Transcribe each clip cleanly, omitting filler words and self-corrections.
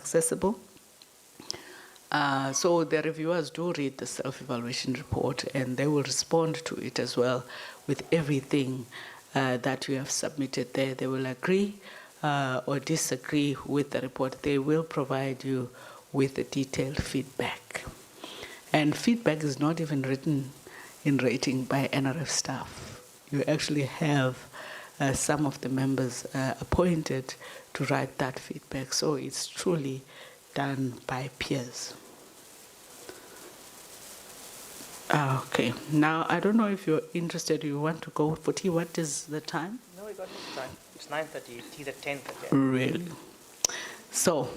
accessible. So the reviewers do read the self-evaluation report, and they will respond to it as well with everything that you have submitted there. They will agree or disagree with the report. They will provide you with the detailed feedback. And feedback is not even written in writing by NRF staff. You actually have some of the members appointed to write that feedback. So it's truly done by peers. Okay, now I don't know if you're interested, you want to go for tea. What is the time? No, we got no time. It's 9:30, tea's at 10:30. Really? So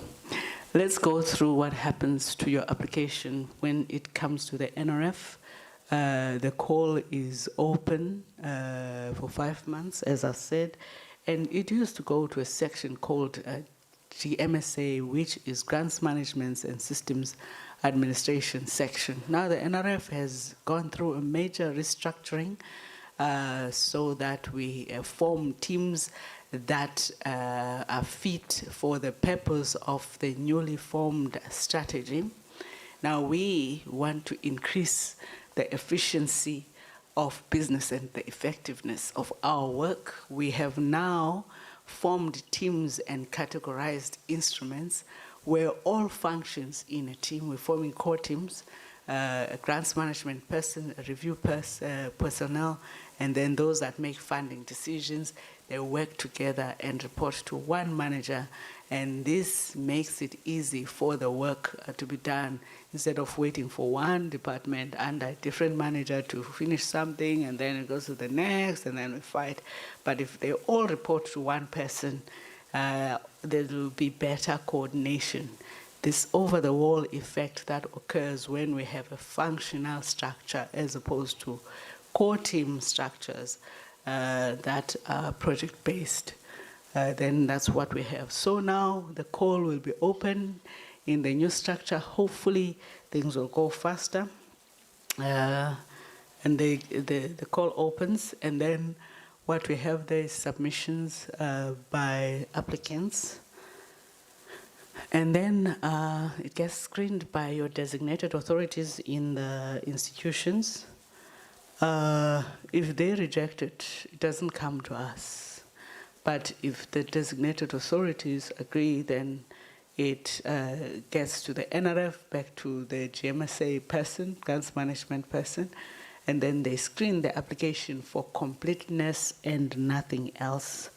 let's go through what happens to your application when it comes to the NRF. The call is open for 5 months, as I said, and it used to go to a section called GMSA, which is Grants Management and Systems Administration section. Now the NRF has gone through a major restructuring so that we form teams that are fit for the purpose of the newly formed strategy. Now we want to increase the efficiency of business and the effectiveness of our work. We have now formed teams and categorized instruments where all functions in a team, we're forming core teams, a grants management person, a review personnel, and then those that make funding decisions. They work together and report to one manager, and this makes it easy for the work to be done instead of waiting for one department under a different manager to finish something, and then it goes to the next, and then we fight. But if they all report to one person, there will be better coordination. This over-the-wall effect that occurs when we have a functional structure as opposed to core team structures that are project-based, then that's what we have. So now the call will be open in the new structure. Hopefully things will go faster. And the call opens, and then what we have there is submissions by applicants. And then it gets screened by your designated authorities in the institutions. If they reject it, it doesn't come to us. But if the designated authorities agree, then it gets to the NRF, back to the GMSA person, grants management person, and then they screen the application for completeness and nothing else.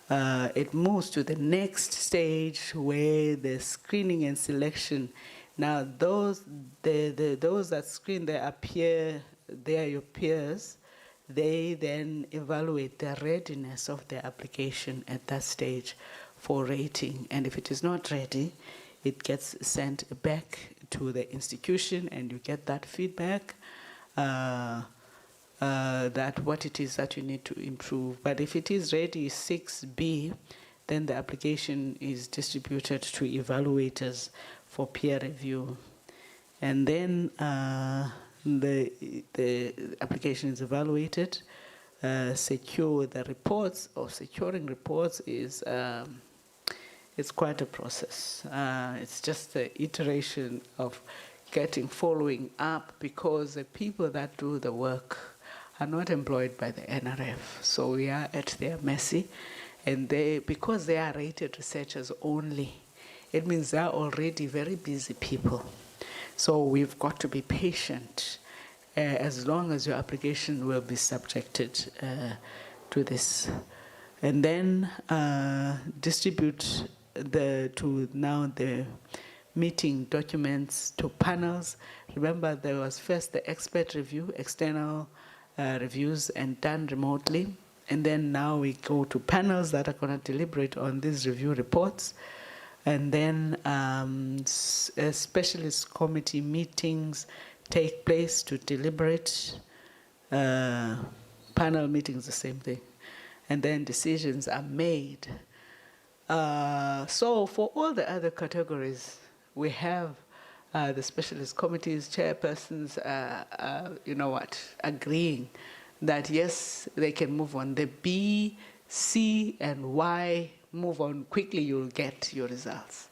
It moves to the next stage where the screening and selection. Now those that screen, they are your peers. They then evaluate the readiness of the application at that stage for rating. And if it is not ready, it gets sent back to the institution, and you get that feedback that what it is that you need to improve. But if it is ready, 6B, then the application is distributed to evaluators for peer review. And then the application is evaluated. Secure the reports, or securing reports is it's quite a process. It's just the iteration of following up, because the people that do the work are not employed by the NRF. So we are at their mercy, and because they are rated researchers only, it means they are already very busy people. So we've got to be patient as long as your application will be subjected to this. And then distribute the meeting documents to panels. Remember, there was first the expert review, external reviews, and done remotely. And then now we go to panels that are going to deliberate on these review reports. And then specialist committee meetings take place to deliberate. Panel meetings, the same thing. And then decisions are made. So for all the other categories, we have the specialist committees, chairpersons, agreeing that yes, they can move on. The B, C, and Y move on quickly, you'll get your results.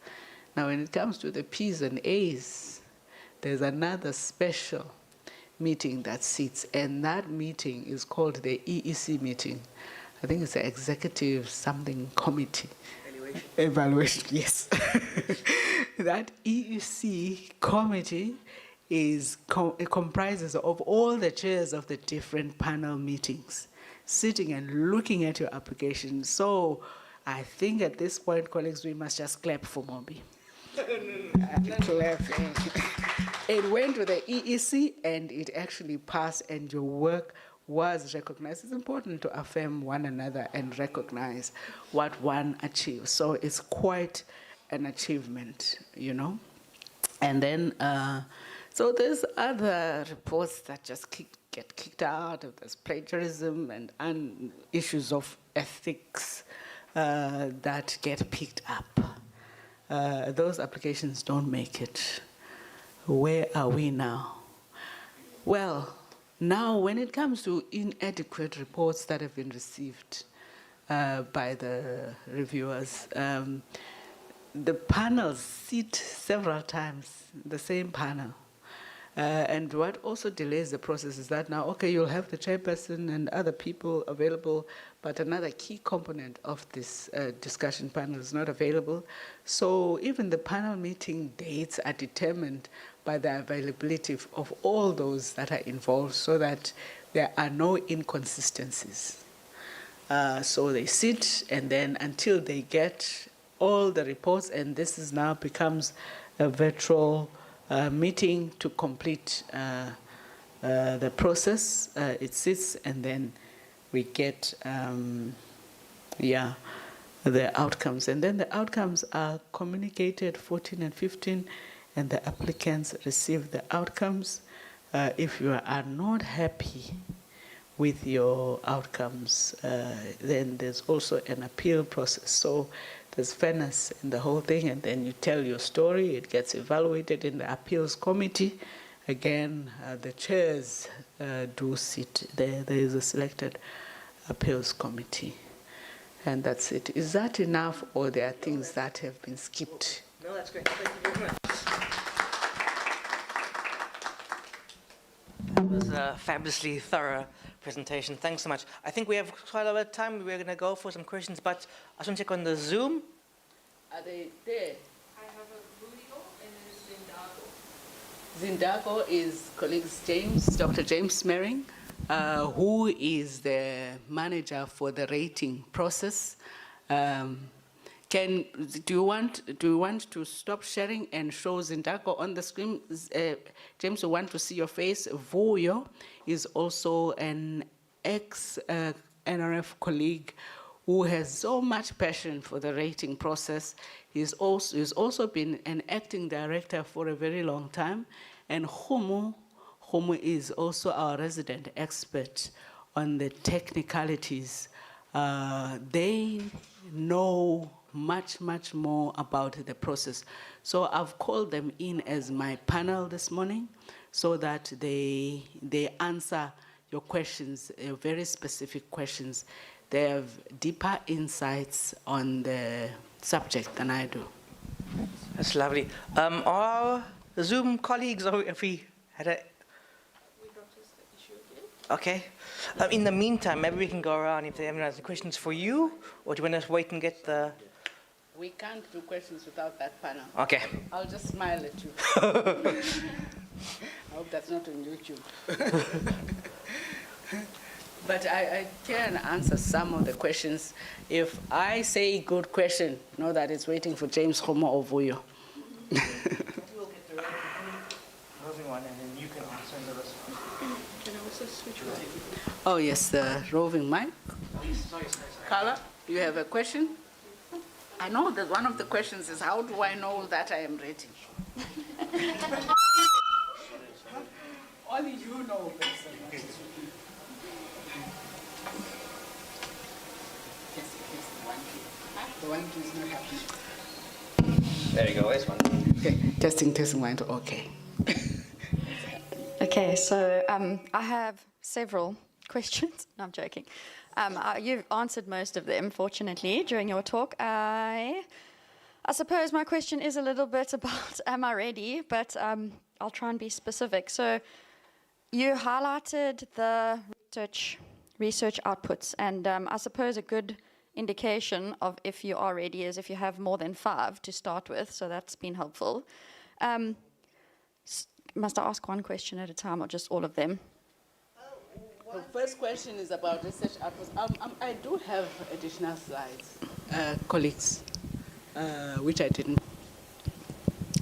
Now, when it comes to the P's and A's, there's another special meeting that sits, and that meeting is called the EEC meeting. I think it's the Executive Something Committee. Evaluation, yes. That EEC committee it comprises of all the chairs of the different panel meetings, sitting and looking at your application. So I think at this point, colleagues, we must just clap for Mobi. Clap. It went to the EEC and it actually passed, and your work was recognized. It's important to affirm one another and recognize what one achieves. So it's quite an achievement, you know. And then, so there's other reports that just get kicked out. There's plagiarism and issues of ethics that get picked up. Those applications don't make it. Where are we now? Well, now when it comes to inadequate reports that have been received by the reviewers, the panels sit several times, the same panel. And what also delays the process is that now, okay, you'll have the chairperson and other people available, but another key component of this discussion panel is not available. So even the panel meeting dates are determined by the availability of all those that are involved, so that there are no inconsistencies. So they sit, and then until they get all the reports, and this is now becomes a virtual meeting to complete the process. It sits, and then we get the outcomes. And then the outcomes are communicated 14 and 15, and the applicants receive the outcomes. If you are not happy with your outcomes, then there's also an appeal process. So there's fairness in the whole thing, and then you tell your story. It gets evaluated in the appeals committee. Again, the chairs do sit there. There is a selected appeals committee, and that's it. Is that enough, or there are things that have been skipped? No, that's great. Thank you very much. That was a fabulously thorough presentation. Thanks so much. I think we have quite a lot of time. We're going to go for some questions, but I just want to check on the Zoom. Are they there? I have a Rudigo and a Zindago is colleagues Dr. James Mering, who is the manager for the rating process. Do you want to stop sharing and show Zindago on the screen? James, we want to see your face. Vuyo is also an ex-NRF colleague who has so much passion for the rating process. He's also been an acting director for a very long time. And Homo is also our resident expert on the technicalities. They know much more about the process. So I've called them in as my panel this morning so that they answer your questions, very specific questions. They have deeper insights on the subject than I do. That's lovely. Our Zoom colleagues, if we had a... We noticed the issue again. Okay. In the meantime, maybe we can go around if anyone has any questions for you, or do you want to wait and get the... We can't do questions without that panel. Okay. I'll just smile at you. I hope that's not on YouTube. But I can answer some of the questions. If I say good question, know that it's waiting for James Homo or Vuyo. We'll get the roving one, and then you can answer the rest. Can I also switch mic? Oh yes, the roving mic. Sorry. Carla, you have a question? I know that one of the questions is, how do I know that I am ready? Only you know better. The one is not happening. There you go, this one. Okay, testing 1, 2, okay. Okay, so I have several questions. No, I'm joking. You've answered most of them, fortunately, during your talk. I I suppose my question is a little bit about am I ready, but I'll try and be specific. So you highlighted the research outputs, and I suppose a good indication of if you are ready is if you have more than 5 to start with, so that's been helpful. Must I ask one question at a time or just all of them? The first question is about research outputs. I do have additional slides, colleagues, which I didn't.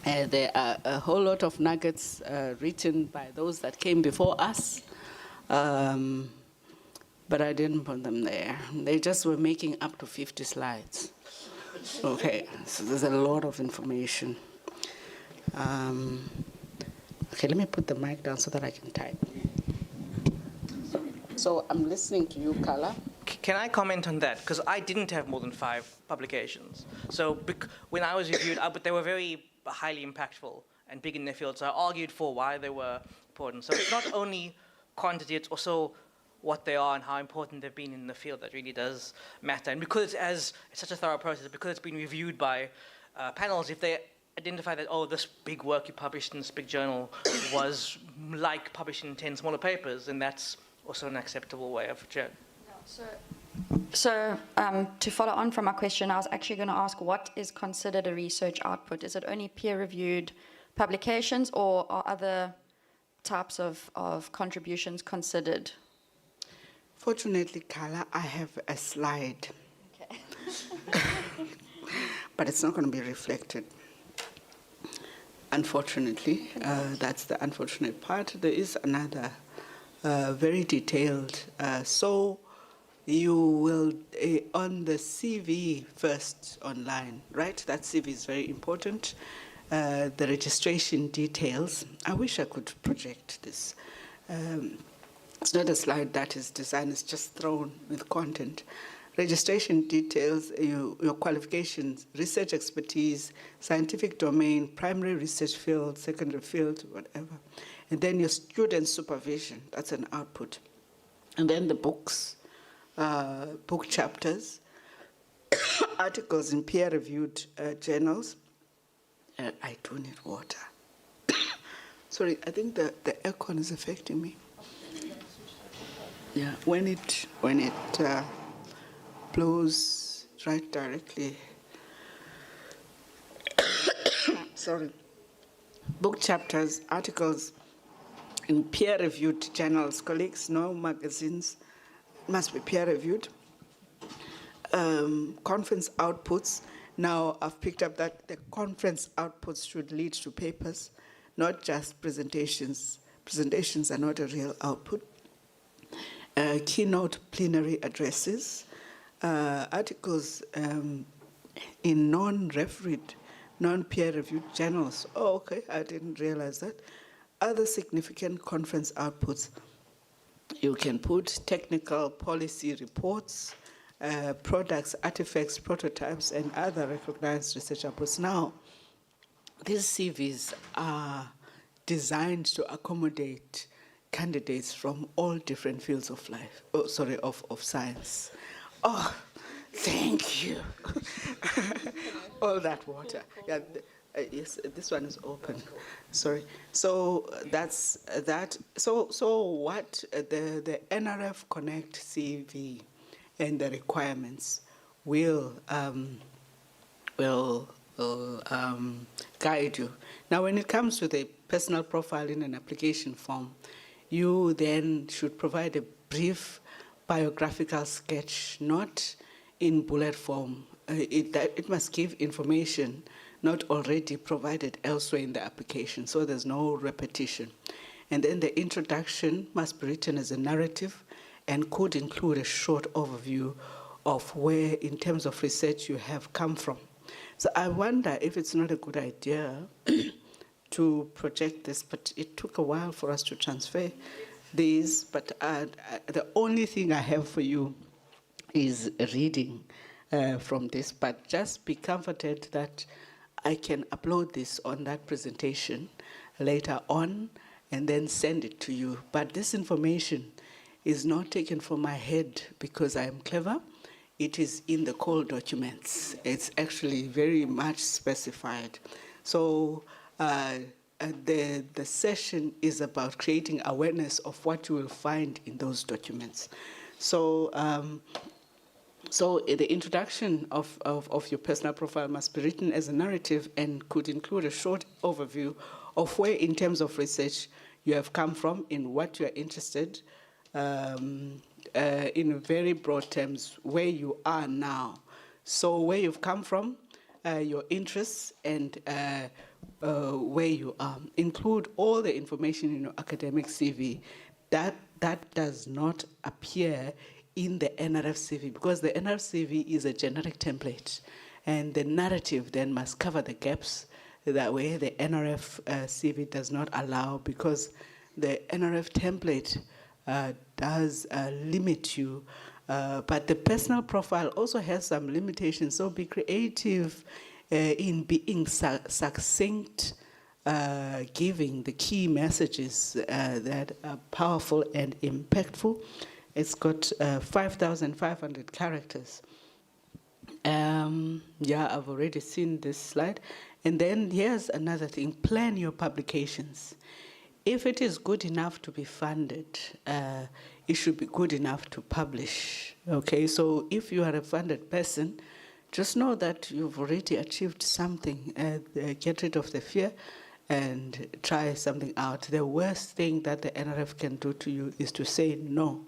There are a whole lot of nuggets written by those that came before us, but I didn't put them there. They just were making up to 50 slides. Okay, so there's a lot of information. Okay, let me put the mic down so that I can type. So I'm listening to you, Carla. Can I comment on that? Because I didn't have more than 5 publications. So when I was reviewed, but they were very highly impactful and big in their field. So I argued for why they were important. So it's not only quantity, it's also what they are and how important they've been in the field that really does matter. And because it's such a thorough process, because it's been reviewed by panels, if they identify that, oh, this big work you published in this big journal was like publishing 10 smaller papers, then that's also an acceptable way of judging. So to follow on from my question, I was actually going to ask what is considered a research output? Is it only peer-reviewed publications or are other types of contributions considered? Fortunately, Carla, I have a slide. Okay. But it's not going to be reflected. Unfortunately, that's the unfortunate part. There is another very detailed. So you will, on the CV first online, right? That CV is very important. The registration details. I wish I could project this. It's not a slide that is designed, it's just thrown with content. Registration details, your qualifications, research expertise, scientific domain, primary research field, secondary field, whatever. And then your student supervision, that's an output. And then the books, book chapters, articles in peer-reviewed journals. I do need water. Sorry, I think the aircon is affecting me. Yeah, when it blows right directly. Sorry. Book chapters, articles in peer-reviewed journals, colleagues, no magazines, must be peer-reviewed. Conference outputs. Now I've picked up that the conference outputs should lead to papers, not just presentations. Presentations are not a real output. Keynote plenary addresses, articles in non-refereed, non-peer-reviewed journals. Oh, okay, I didn't realize that. Other significant conference outputs. You can put technical policy reports, products, artifacts, prototypes, and other recognized research outputs. Now, these CVs are designed to accommodate candidates from all different fields of life, of science. Oh, thank you. All that water. Yeah, yes, this one is open. Sorry. So that's that. So what the NRF Connect CV and the requirements will guide you. Now, when it comes to the personal profile in an application form, you then should provide a brief biographical sketch, not in bullet form. It must give information not already provided elsewhere in the application, so there's no repetition. And then the introduction must be written as a narrative and could include a short overview of where, in terms of research, you have come from. So I wonder if it's not a good idea to project this, but it took a while for us to transfer these. But the only thing I have for you is a reading from this. But just be comforted that I can upload this on that presentation later on and then send it to you. But this information is not taken from my head because I am clever. it is in the call documents. It's actually very much specified. So the session is about creating awareness of what you will find in those documents. So, so the introduction of your personal profile must be written as a narrative and could include a short overview of where, in terms of research, you have come from, in what you are interested, in very broad terms, where you are now. So where you've come from, your interests, and where you are. Include all the information in your academic CV that does not appear in the NRF CV, because the NRF CV is a generic template, and the narrative then must cover the gaps. That way the NRF CV does not allow, because the NRF template does limit you, but the personal profile also has some limitations, so be creative in being succinct, giving the key messages that are powerful and impactful. It's got 5,500 characters. Yeah, I've already seen this slide. And then here's another thing, plan your publications. If it is good enough to be funded, it should be good enough to publish, okay? So if you are a funded person, just know that you've already achieved something. Get rid of the fear and try something out. The worst thing that the NRF can do to you is to say no.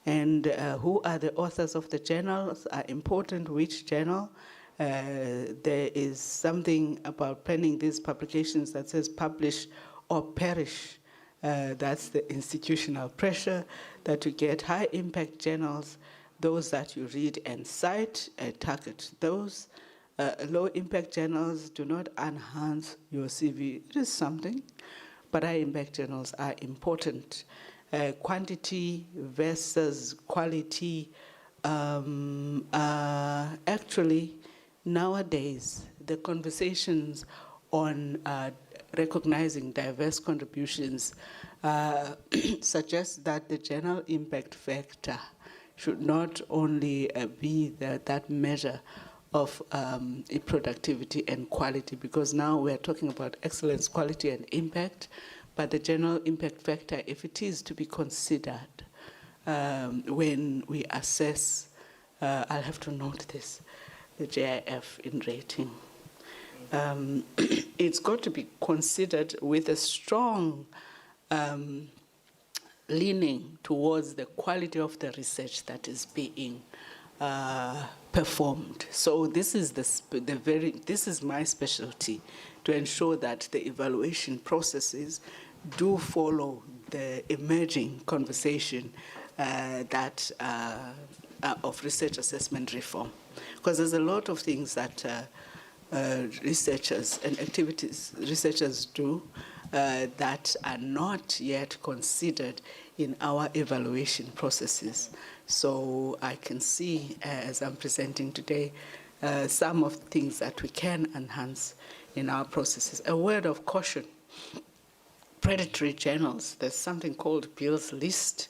And who are the authors of the journals are important, which journal. There is something about planning these publications that says publish or perish. That's the institutional pressure that you get. High impact journals, those that you read and cite, target those. Low impact journals do not enhance your CV. It is something, but high impact journals are important. Quantity versus quality. Actually, nowadays, the conversations on recognizing diverse contributions suggest that the general impact factor should not only be that measure of productivity and quality, because now we're talking about excellence, quality, and impact. But the general impact factor, if it is to be considered when we assess, I'll have to note this, the JIF in rating. It's got to be considered with a strong leaning towards the quality of the research that is being performed. So this is this is my specialty, to ensure that the evaluation processes do follow the emerging conversation that of research assessment reform, because there's a lot of things that researchers and activities researchers do that are not yet considered in our evaluation processes. So I can see, as I'm presenting today, some of the things that we can enhance in our processes. A word of caution: predatory journals. There's something called Bill's list,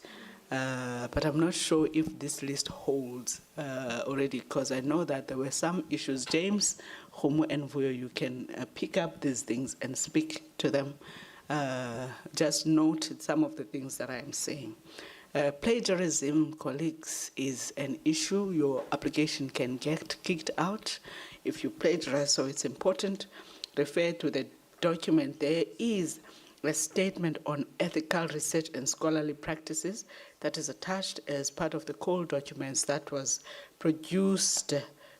but I'm not sure if this list holds already, because I know that there were some issues. James, Homo, and Vuyo, you can pick up these things and speak to them. Just note some of the things that I'm saying. Plagiarism, colleagues, is an issue. Your application can get kicked out if you plagiarize, so it's important. Refer to the document. There is a statement on ethical research and scholarly practices that is attached as part of the core documents that was produced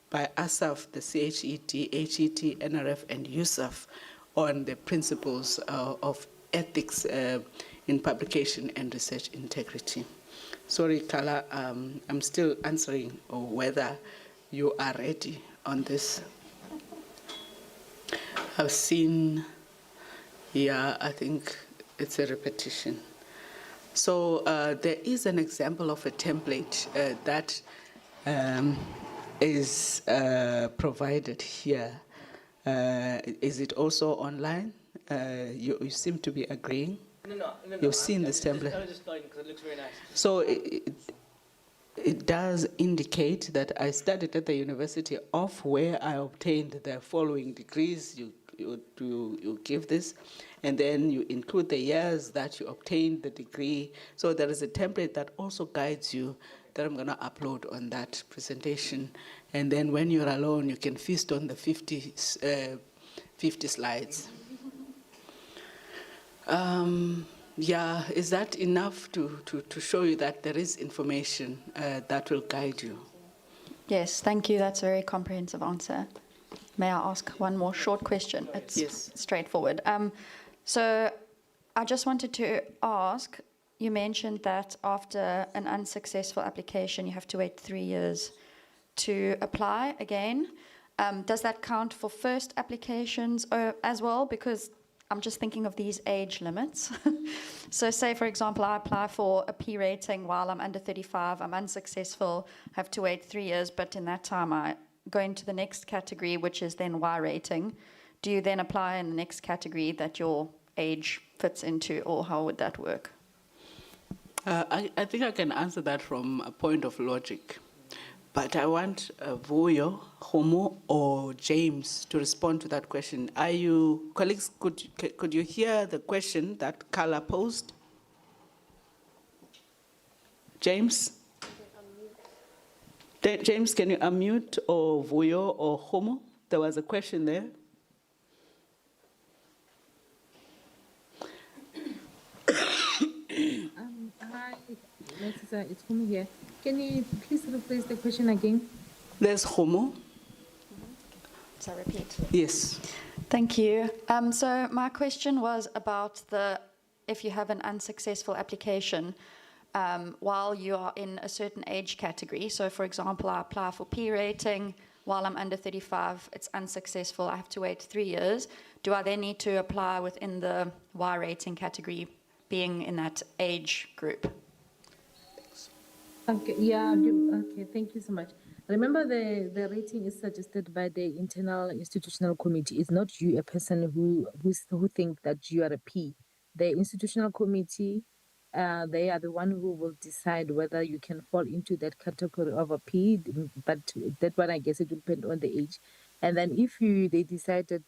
by ASAF, the CHET, HET, NRF, and USAF on the principles of ethics in publication and research integrity. Sorry, Kala, I'm still answering whether you are ready on this. I've seen, yeah, I think it's a repetition. So there is an example of a template that is provided here. Is it also online? You seem to be agreeing. No. You've seen this template. I was just nodding because it looks very nice. So It does indicate that I studied at the university of where I obtained the following degrees. You give this, and then you include the years that you obtained the degree. So there is a template that also guides you that I'm going to upload on that presentation. And then when you're alone, you can feast on the 50 slides. Yeah, is that enough to show you that there is information that will guide you? Yes, thank you. That's a very comprehensive answer. May I ask one more short question? It's Yes. straightforward. So I just wanted to ask, you mentioned that after an unsuccessful application, you have to wait 3 years to apply again. Does that count for first applications as well? Because I'm just thinking of these age limits. So say, for example, I apply for a P rating while I'm under 35, I'm unsuccessful, have to wait 3 years, but in that time I go into the next category, which is then Y rating. Do you then apply in the next category that your age fits into, or how would that work? I think I can answer that from a point of logic. But I want Vuyo, Homo, or James to respond to that question. Are you, colleagues, could you hear the question that Carla posed? James? James, can you unmute, or Vuyo, or Homo? There was a question there. Hi, it's Homo here. Can you please rephrase the question again? There's Homo. So repeat. Yes. Thank you. So my question was about if you have an unsuccessful application while you are in a certain age category. So for example, I apply for P rating while I'm under 35, it's unsuccessful, I have to wait 3 years. Do I then need to apply within the Y rating category, being in that age group? Okay, yeah, okay, thank you so much. Remember, the rating is suggested by the internal institutional committee. It's not you, a person who think that you are a P. The institutional committee, they are the one who will decide whether you can fall into that category of a P. But that one, I guess, it will depend on the age. And then if they decided,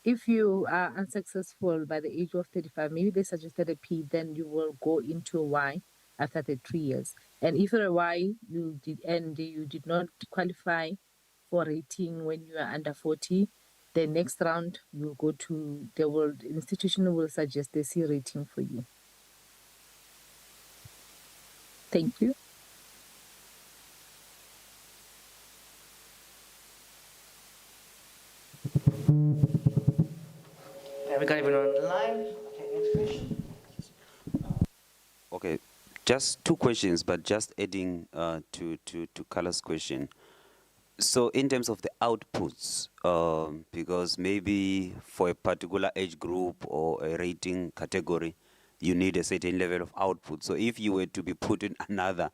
if you are unsuccessful by the age of 35, maybe they suggested a P, then you will go into a Y after the 3 years. And if you're a Y, you did not qualify for rating when you are under 40, the next round you'll go to the institution will suggest the C rating for you. Thank you. Have we got everyone on the line? Okay, next question. Okay, just two questions, but just adding to Carla's question. So in terms of the outputs, because maybe for a particular age group or a rating category, you need a certain level of output. So if you were to be put in another,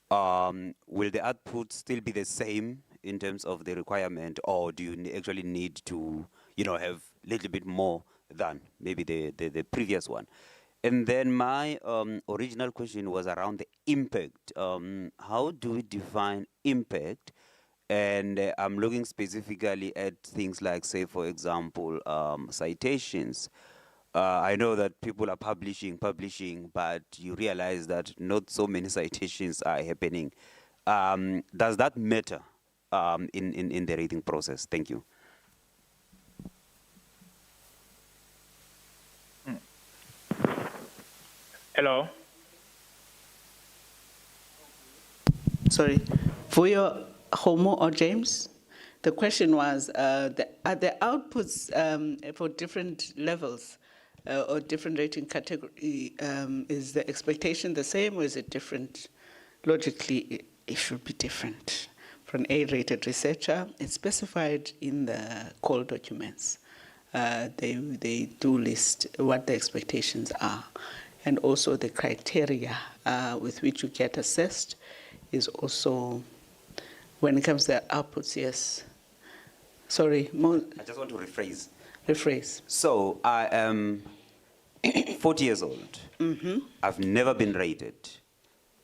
will the output still be the same in terms of the requirement, or do you actually need to, have a little bit more than maybe the previous one? And then my original question was around the impact. How do we define impact? And I'm looking specifically at things like, say, for example, citations. I know that people are publishing, but you realize that not so many citations are happening. Does that matter in the rating process? Thank you. Hello. Sorry. For your Homo or James, the question was, are the outputs for different levels or different rating category, is the expectation the same or is it different? Logically, it should be different. For an A-rated researcher, it's specified in the call documents. They do list what the expectations are. And also the criteria with which you get assessed is also, when it comes to the outputs, yes. Sorry. I just want to rephrase. Rephrase. So I am 40 years old. Mm-hmm. I've never been rated.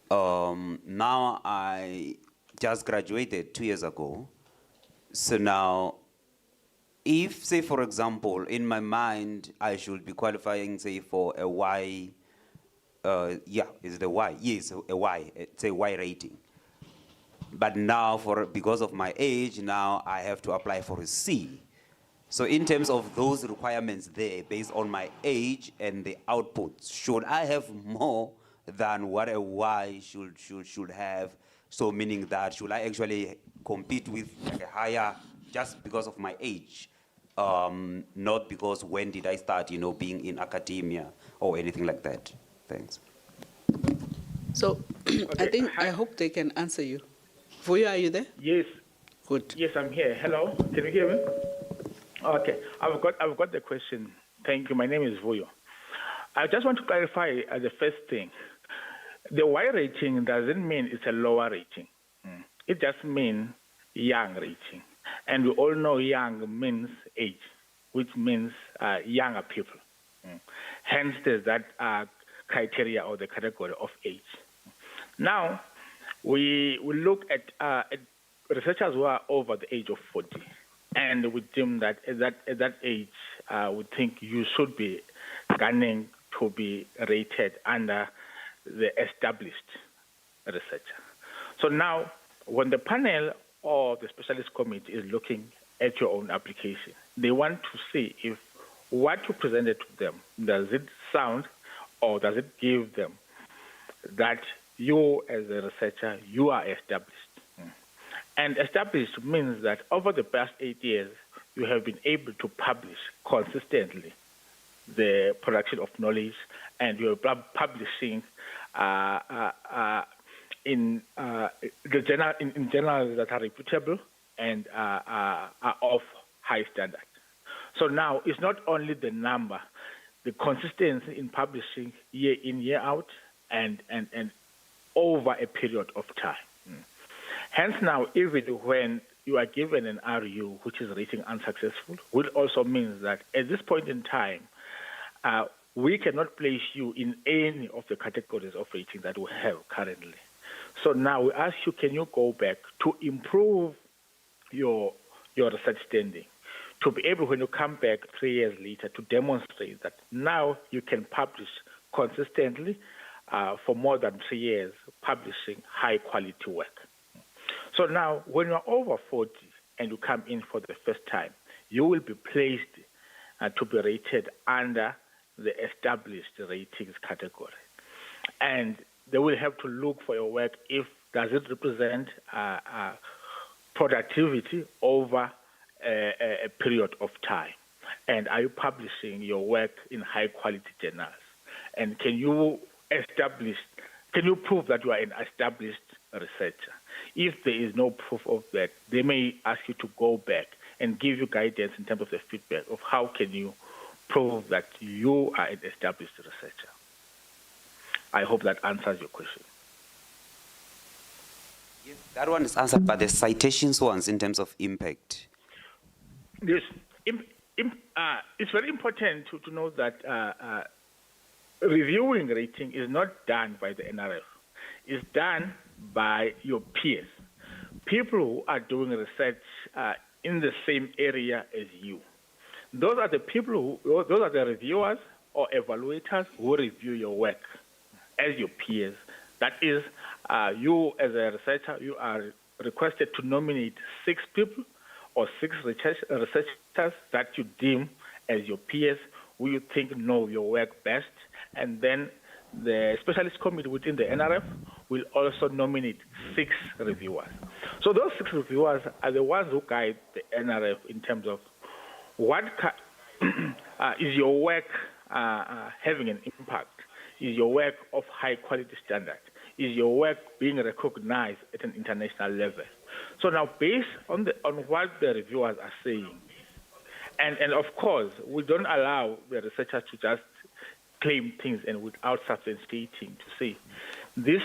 Now I just graduated 2 years ago. So now, if, say, for example, in my mind, I should be qualifying, say, for a Y, yeah, is it a Y? Yes, a Y, it's a Y rating. But now, because of my age, now I have to apply for a C. So in terms of those requirements there, based on my age and the outputs, should I have more than what a Y should have? So meaning that, should I actually compete with like a higher, just because of my age? Not because when did I start, being in academia or anything like that. Thanks. So Okay. I hope they can answer you. Vuyo, are you there? Yes, Good. yes, I'm here. Hello, can you hear me? Okay, I've got the question. Thank you. My name is Vuyo. I just want to clarify the first thing. The Y rating doesn't mean it's a lower rating. It just means young rating. And we all know young means age, which means younger people. Hence, there's that criteria or the category of age. Now, we look at researchers who are over the age of 40, and we deem that at that age, we think you should be gunning to be rated under the established researcher. So now, when the panel or the specialist committee is looking at your own application, they want to see if what you presented to them, does it sound or does it give them that you as a researcher, you are established. And established means that over the past 8 years, you have been able to publish consistently the production of knowledge, and you are publishing in journals that are reputable and are of high standard. So now it's not only the number, the consistency in publishing year in, year out, and over a period of time. Hence now, even when you are given an RU, which is rating unsuccessful, which also means that at this point in time, we cannot place you in any of the categories of rating that we have currently. So now we ask you, can you go back to improve your research standing, to be able, when you come back 3 years later, to demonstrate that now you can publish consistently for more than 3 years, publishing high-quality work. So now, when you're over 40 and you come in for the first time, you will be placed to be rated under the established ratings category. And they will have to look for your work if does it represent productivity over a period of time. And are you publishing your work in high-quality journals? And can you prove that you are an established researcher? If there is no proof of that, they may ask you to go back and give you guidance in terms of the feedback of how can you prove that you are an established researcher. I hope that answers your question. Yes, that one is answered, but the citations ones in terms of impact. Yes, it's very important to know that reviewing rating is not done by the NRF. It's done by your peers, people who are doing research in the same area as you. Those are the people those are the reviewers or evaluators who review your work as your peers. That is, you as a researcher, you are requested to nominate 6 people or 6 researchers that you deem as your peers, who you think know your work best, and then the specialist committee within the NRF will also nominate 6 reviewers. So those 6 reviewers are the ones who guide the NRF in terms of what is your work having an impact? Is your work of high quality standard? Is your work being recognized at an international level? So now, based on what the reviewers are saying, and of course, we don't allow the researchers to just claim things and without substantiating to say this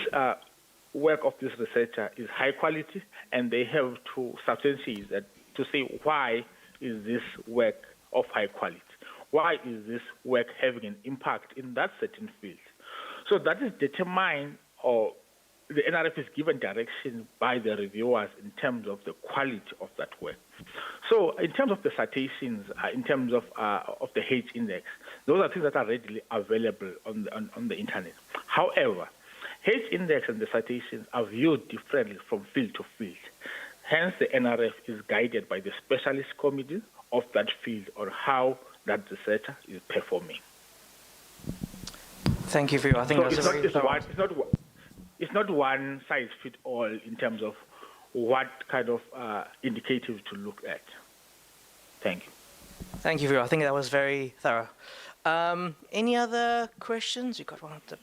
work of this researcher is high quality, and they have to substantiate that to say why is this work of high quality? Why is this work having an impact in that certain field? So that is determined or the NRF is given direction by the reviewers in terms of the quality of that work. So, in terms of the citations, in terms of the H index, those are things that are readily available on the internet. However, H index and the citations are viewed differently from field to field. Hence, the NRF is guided by the specialist committee of that field on how that researcher is performing. Thank you for your. I think So that's a very thorough. it's not one size fit all in terms of what kind of indicators to look at. Thank you. Thank you for your. I think that was very thorough. Any other questions? You got one of the.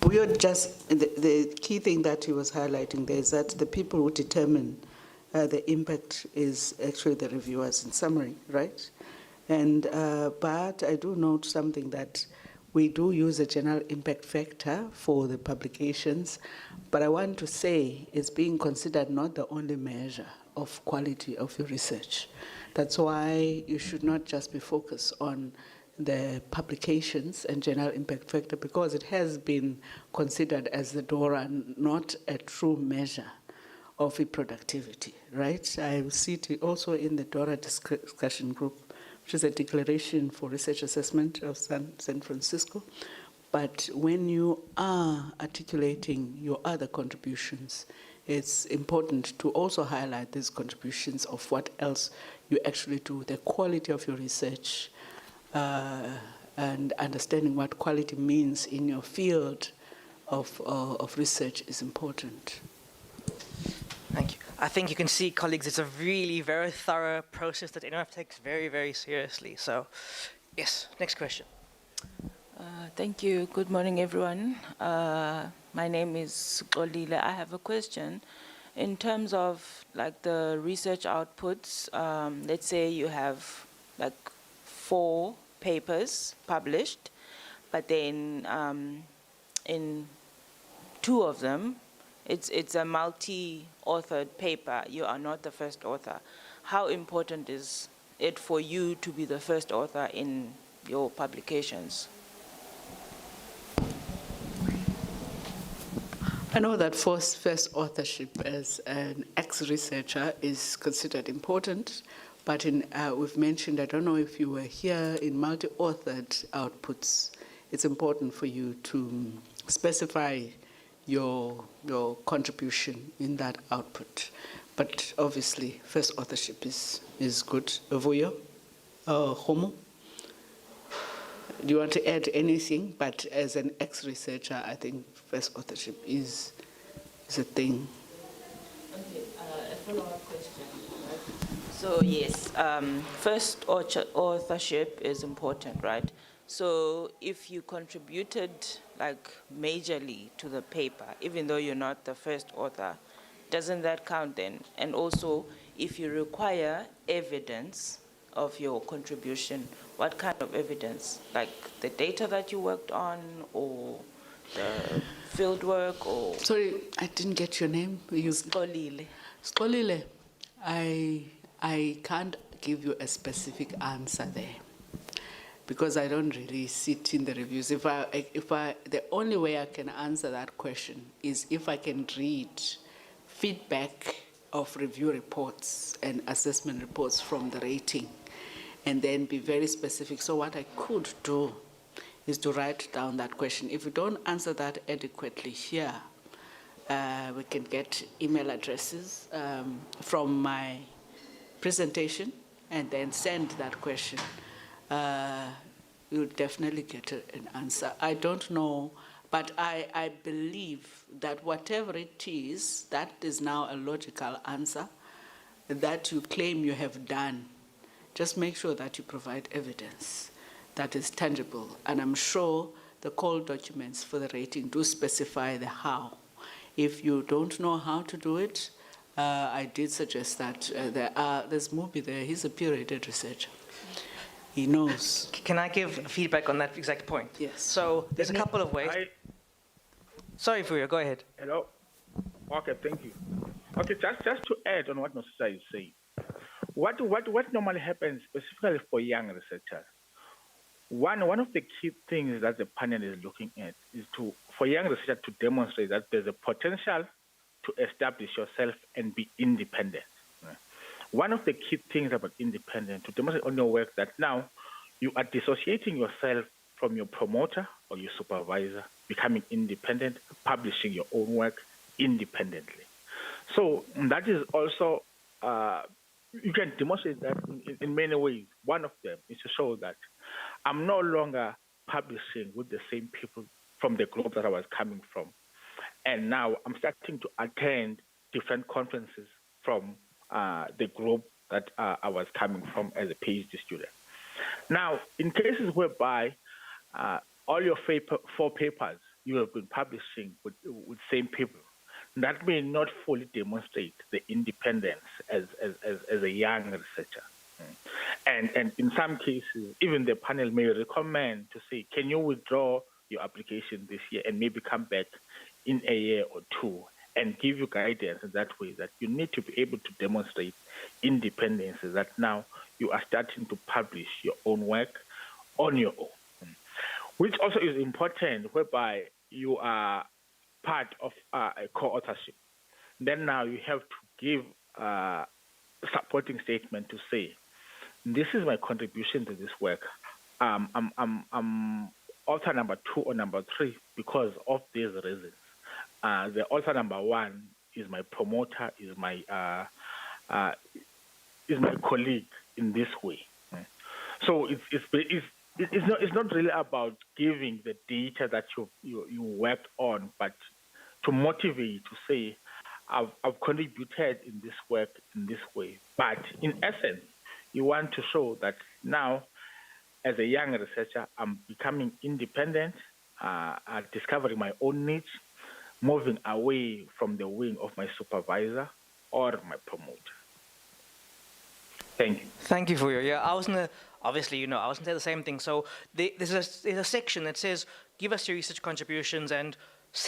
We are just the key thing that he was highlighting there is that the people who determine the impact is actually the reviewers in summary, right? And but I do note something that we do use a general impact factor for the publications, but I want to say it's being considered not the only measure of quality of your research. That's why you should not just be focused on the publications and general impact factor, because it has been considered as the DORA, not a true measure of productivity, right? I see it also in the DORA discussion group, which is a declaration for research assessment of San Francisco. But when you are articulating your other contributions, it's important to also highlight these contributions of what else you actually do, the quality of your research, and understanding what quality means in your field of research is important. Thank you. I think you can see, colleagues, it's a really very thorough process that NRF takes very, very seriously. So, yes, next question. Thank you. Good morning, everyone. My name is Olile. I have a question. In terms of like the research outputs, let's say you have like 4 papers published, but then in 2 of them, it's a multi-authored paper. You are not the first author. How important is it for you to be the first author in your publications? I know that first authorship as an ex-researcher is considered important, but we've mentioned, I don't know if you were here, in multi-authored outputs, it's important for you to specify your contribution in that output. But obviously, first authorship is good. Vuyo, Homo, do you want to add anything? But as an ex-researcher, I think first authorship is a thing. Okay, a follow-up question. Right? So yes, first authorship is important, right? So if you contributed like majorly to the paper, even though you're not the first author, doesn't that count then? And also, if you require evidence of your contribution, what kind of evidence? Like the data that you worked on, or the field work, or? Sorry, I didn't get your name. Skolile. Skolile, I can't give you a specific answer there, because I don't really sit in the reviews. The only way I can answer that question is if I can read feedback of review reports and assessment reports from the rating, and then be very specific. So what I could do is to write down that question. If we don't answer that adequately here, we can get email addresses from my presentation and then send that question. You'll definitely get an answer. I don't know, but I believe that whatever it is, that is now a logical answer that you claim you have done. Just make sure that you provide evidence that is tangible. And I'm sure the call documents for the rating do specify the how. If you don't know how to do it, I did suggest that there's Mubi there. He's a peer-rated researcher. He knows. Can I give feedback on that exact point? Yes. So there's a couple of ways. Sorry, Fuyo, go ahead. Hello. Okay, thank you. Okay, just to add on what Nosisa is saying, what normally happens specifically for young researchers, one of the key things that the panel is looking at is for young researchers to demonstrate that there's a potential to establish yourself and be independent. One of the key things about independence, to demonstrate on your work that now you are dissociating yourself from your promoter or your supervisor, becoming independent, publishing your own work independently. So that is also, you can demonstrate that in many ways. One of them is to show that I'm no longer publishing with the same people from the group that I was coming from. And now I'm starting to attend different conferences from the group that I was coming from as a PhD student. Now, in cases whereby all your 4 papers you have been publishing with same people, that may not fully demonstrate the independence as a young researcher. And in some cases, even the panel may recommend to say, can you withdraw your application this year and maybe come back in a year or 2 and give you guidance in that way, that you need to be able to demonstrate independence, that now you are starting to publish your own work on your own, which also is important, whereby you are part of a co-authorship. Then now you have to give a supporting statement to say, this is my contribution to this work. I'm author number 2 or number 3 because of these reasons. The author number 1 is my promoter, is my colleague in this way. So it's not really about giving the data that you worked on, but to motivate, to say, I've contributed in this work in this way. But in essence, you want to show that now, as a young researcher, I'm becoming independent, discovering my own niche, moving away from the wing of my supervisor or my promoter. Thank you. Thank you for your, I was going to, obviously, I was going to say the same thing. So there's a section that says, give us your research contributions and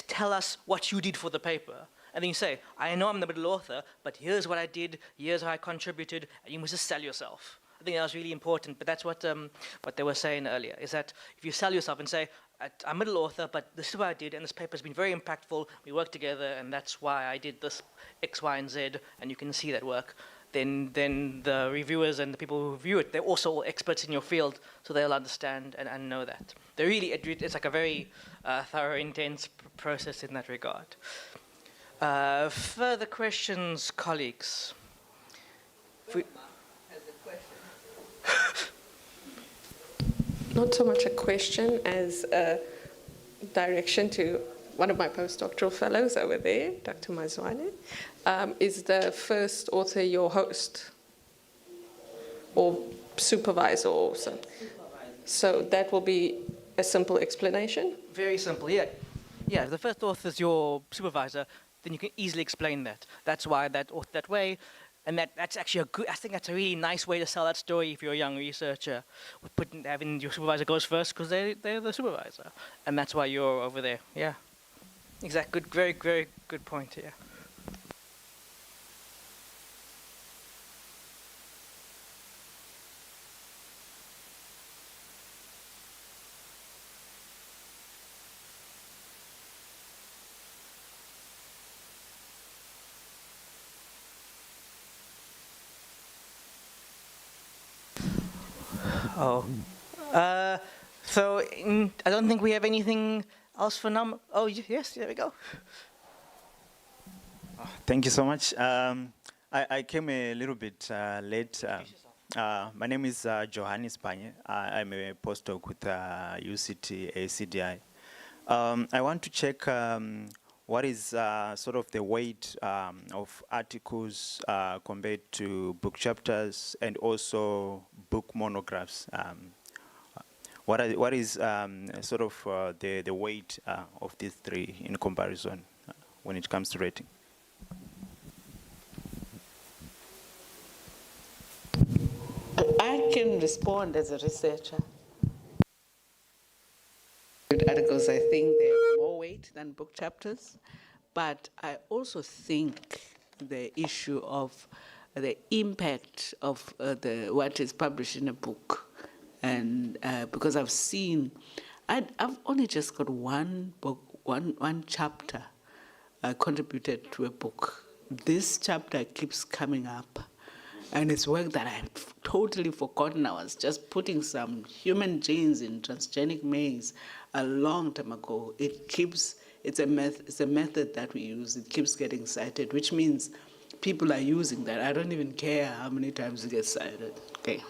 tell us what you did for the paper. And then you say, I know I'm the middle author, but here's what I did, here's how I contributed, and you must just sell yourself. I think that was really important, but that's what they were saying earlier, is that if you sell yourself and say, I'm a middle author, but this is what I did, and this paper's been very impactful, we worked together, and that's why I did this X, Y, and Z, and you can see that work, then the reviewers and the people who review it, they're also all experts in your field, so they'll understand and know that. It's like a very thorough, intense process in that regard. Further questions, colleagues? Not so much a question as a direction to one of my postdoctoral fellows over there, Dr. Mazwane. Is the first author your host or supervisor or something? So that will be a simple explanation? Very simple, yeah. Yeah, if the first author is your supervisor, then you can easily explain that. That's why that way. And that's actually I think that's a really nice way to sell that story if you're a young researcher. Having your supervisor goes first because they're the supervisor. And that's why you're over there, yeah. Exactly, good, very, very good point here. Oh, so I don't think we have anything else for now. Oh, yes, there we go. Thank you so much. I came a little bit late. My name is Johannes Banye. I'm a postdoc with UCT ACDI. I want to check what is sort of the weight of articles compared to book chapters and also book monographs. What is sort of the weight of these 3 in comparison when it comes to rating? I can respond as a researcher. Articles, I think they have more weight than book chapters, but I also think the issue of the impact of what is published in a book And because I've seen, I've only just got one book, one chapter contributed to a book. This chapter keeps coming up, and it's work that I've totally forgotten. I was just putting some human genes in transgenic maize a long time ago. It's a method that we use. It keeps getting cited, which means people are using that. I don't even care how many times it gets cited. Okay.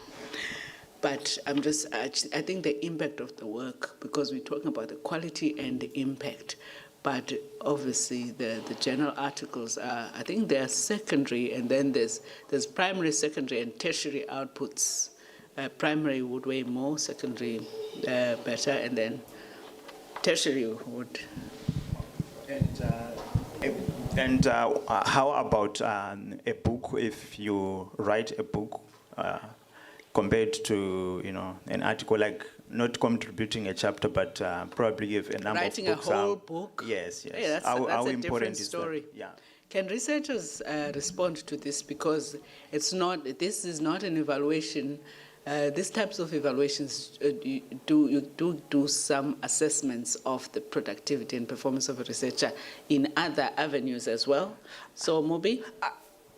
But I think the impact of the work, because we're talking about the quality and the impact, but obviously the general articles are, I think they're secondary, and then there's primary, secondary, and tertiary outputs. Primary would weigh more, secondary better, and then tertiary would. And how about a book? If you write a book, compared to an article, like not contributing a chapter, but probably give a number Writing of books. a whole book? Yes, yes. Yeah, that's how a important different is story. that? Yeah. Can researchers respond to this? Because this is not an evaluation. These types of evaluations, you do some assessments of the productivity and performance of a researcher in other avenues as well. So, Mobi?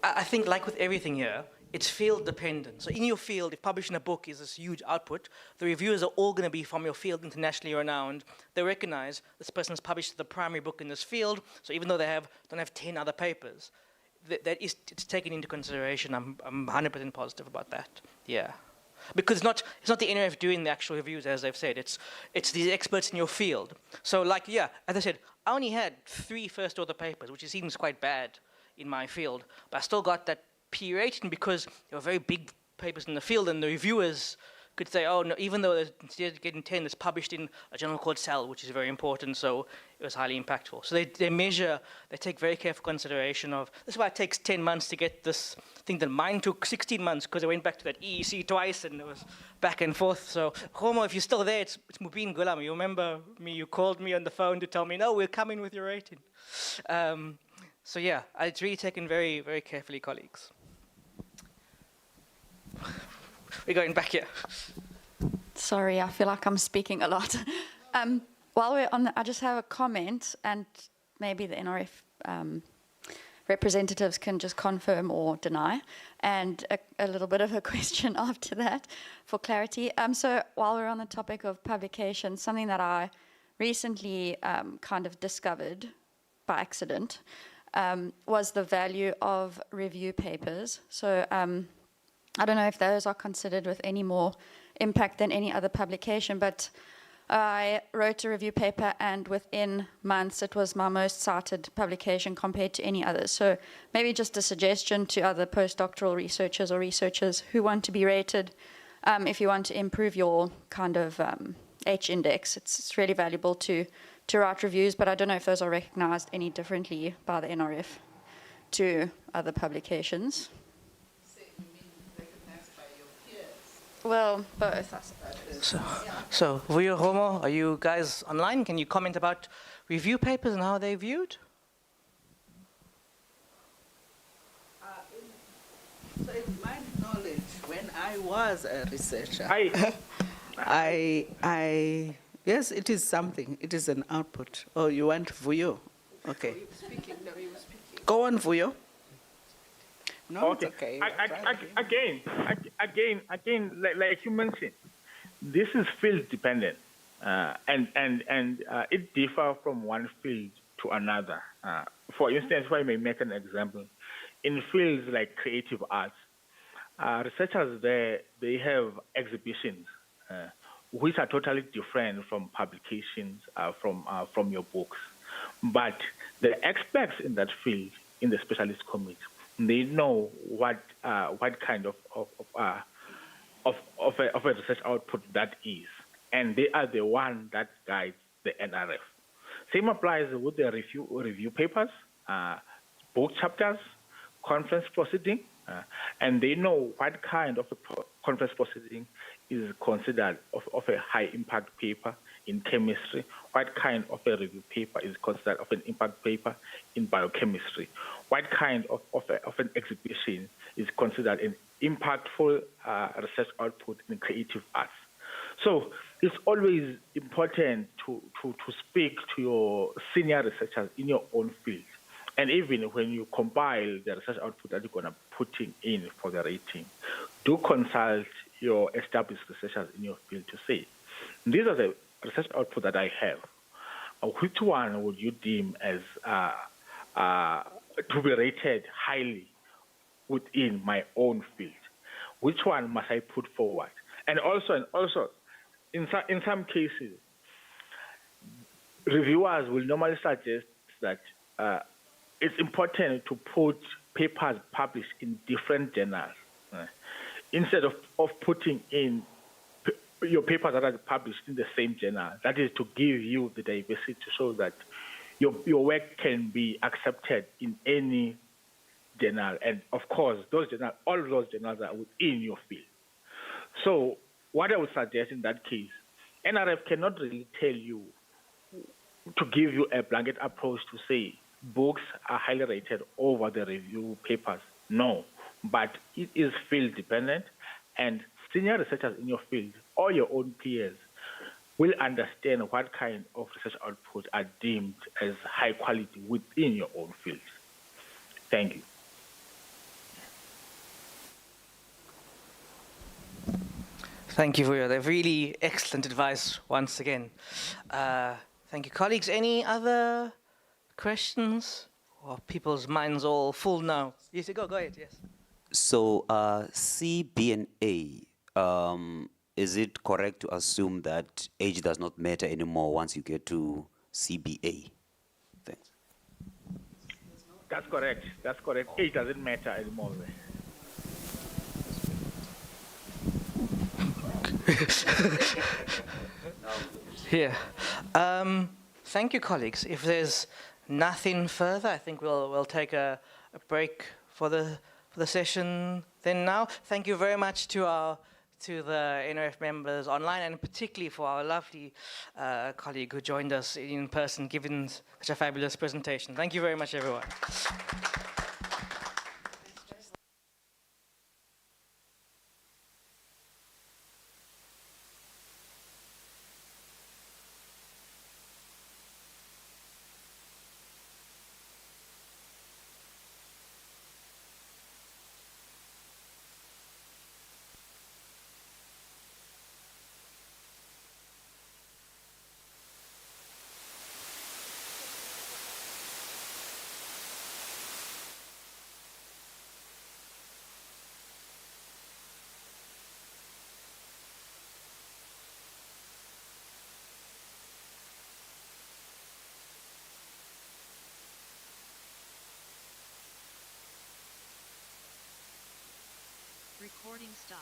I think, like with everything here, it's field dependent. So in your field, if publishing a book is this huge output, the reviewers are all going to be from your field, internationally renowned. They recognize this person has published the primary book in this field, so even though they don't have 10 other papers, it's taken into consideration. I'm 100% positive about that. Yeah. Because it's not the NRF doing the actual reviews, as they've said. It's these experts in your field. So, like, yeah, as I said, I only had 3 first author papers, which seems quite bad in my field, but I still got that P rating because there were very big papers in the field, and the reviewers could say, oh, no, even though instead of getting 10, it's published in a journal called Cell, which is very important, so it was highly impactful. So they take very careful consideration of, this is why it takes 10 months to get this thing done. Mine took 16 months because I went back to that EEC twice, and it was back and forth. So, Homo, if you're still there, it's Mubin Gulam. You remember me, you called me on the phone to tell me, no, we're coming with your rating. So yeah, it's really taken very, very carefully, colleagues. We're going back here. Sorry, I feel like I'm speaking a lot. While we're on I just have a comment, and maybe the NRF representatives can just confirm or deny, and a little bit of a question after that for clarity. So while we're on the topic of publication, something that I recently kind of discovered by accident was the value of review papers. So I don't know if those are considered with any more impact than any other publication, but I wrote a review paper, and within months it was my most cited publication compared to any others. So maybe just a suggestion to other postdoctoral researchers or researchers who want to be rated. If you want to improve your kind of H index, it's really valuable to write reviews, but I don't know if those are recognized any differently by the NRF to other publications. Well, both, I suppose. So Vuyo, Homo, are you guys online? Can you comment about review papers and how they're viewed? So in my knowledge, when I was a researcher, yes, it is something. It is an output. Oh, you want Vuyo? Okay. No, he was speaking. Go on, Vuyo. No, Okay. it's okay. Again, like you mentioned, this is field dependent, and it differs from one field to another. For instance, if I may make an example, in fields like creative arts, researchers there, they have exhibitions, which are totally different from publications from your books. But the experts in that field, in the specialist committee, they know what kind of a research output that is, and they are the one that guides the NRF. Same applies with the review papers, book chapters, conference proceeding, and they know what kind of a conference proceeding is considered of a high impact paper in chemistry, what kind of a review paper is considered of an impact paper in biochemistry, what kind of an exhibition is considered an impactful research output in creative arts. So it's always important to speak to your senior researchers in your own field. And even when you compile the research output that you're going to put in for the rating, do consult your established researchers in your field to say, these are the research output that I have. Which one would you deem as to be rated highly within my own field? Which one must I put forward? And also, in some cases, reviewers will normally suggest that it's important to put papers published in different journals instead of putting in your papers that are published in the same journal. That is to give you the diversity to show that your work can be accepted in any journal. And of course, all of those journals are within your field. So what I would suggest in that case, NRF cannot really tell you to give you a blanket approach to say books are highly rated over the review papers. No, but it is field dependent, and senior researchers in your field or your own peers will understand what kind of research output are deemed as high quality within your own field. Thank you. Thank you for your really excellent advice once again. Thank you, colleagues. Any other questions? Or people's minds all full now? Yes, go ahead, yes. So C, B, and A, is it correct to assume that age does not matter anymore once you get to CBA? Thanks. That's correct. Age doesn't matter anymore. Yeah. Thank you, colleagues. If there's nothing further, I think we'll take a break for the session then now. Thank you very much to the NRF members online, and particularly for our lovely colleague who joined us in person, giving such a fabulous presentation. Thank you very much, everyone. Recording stopped.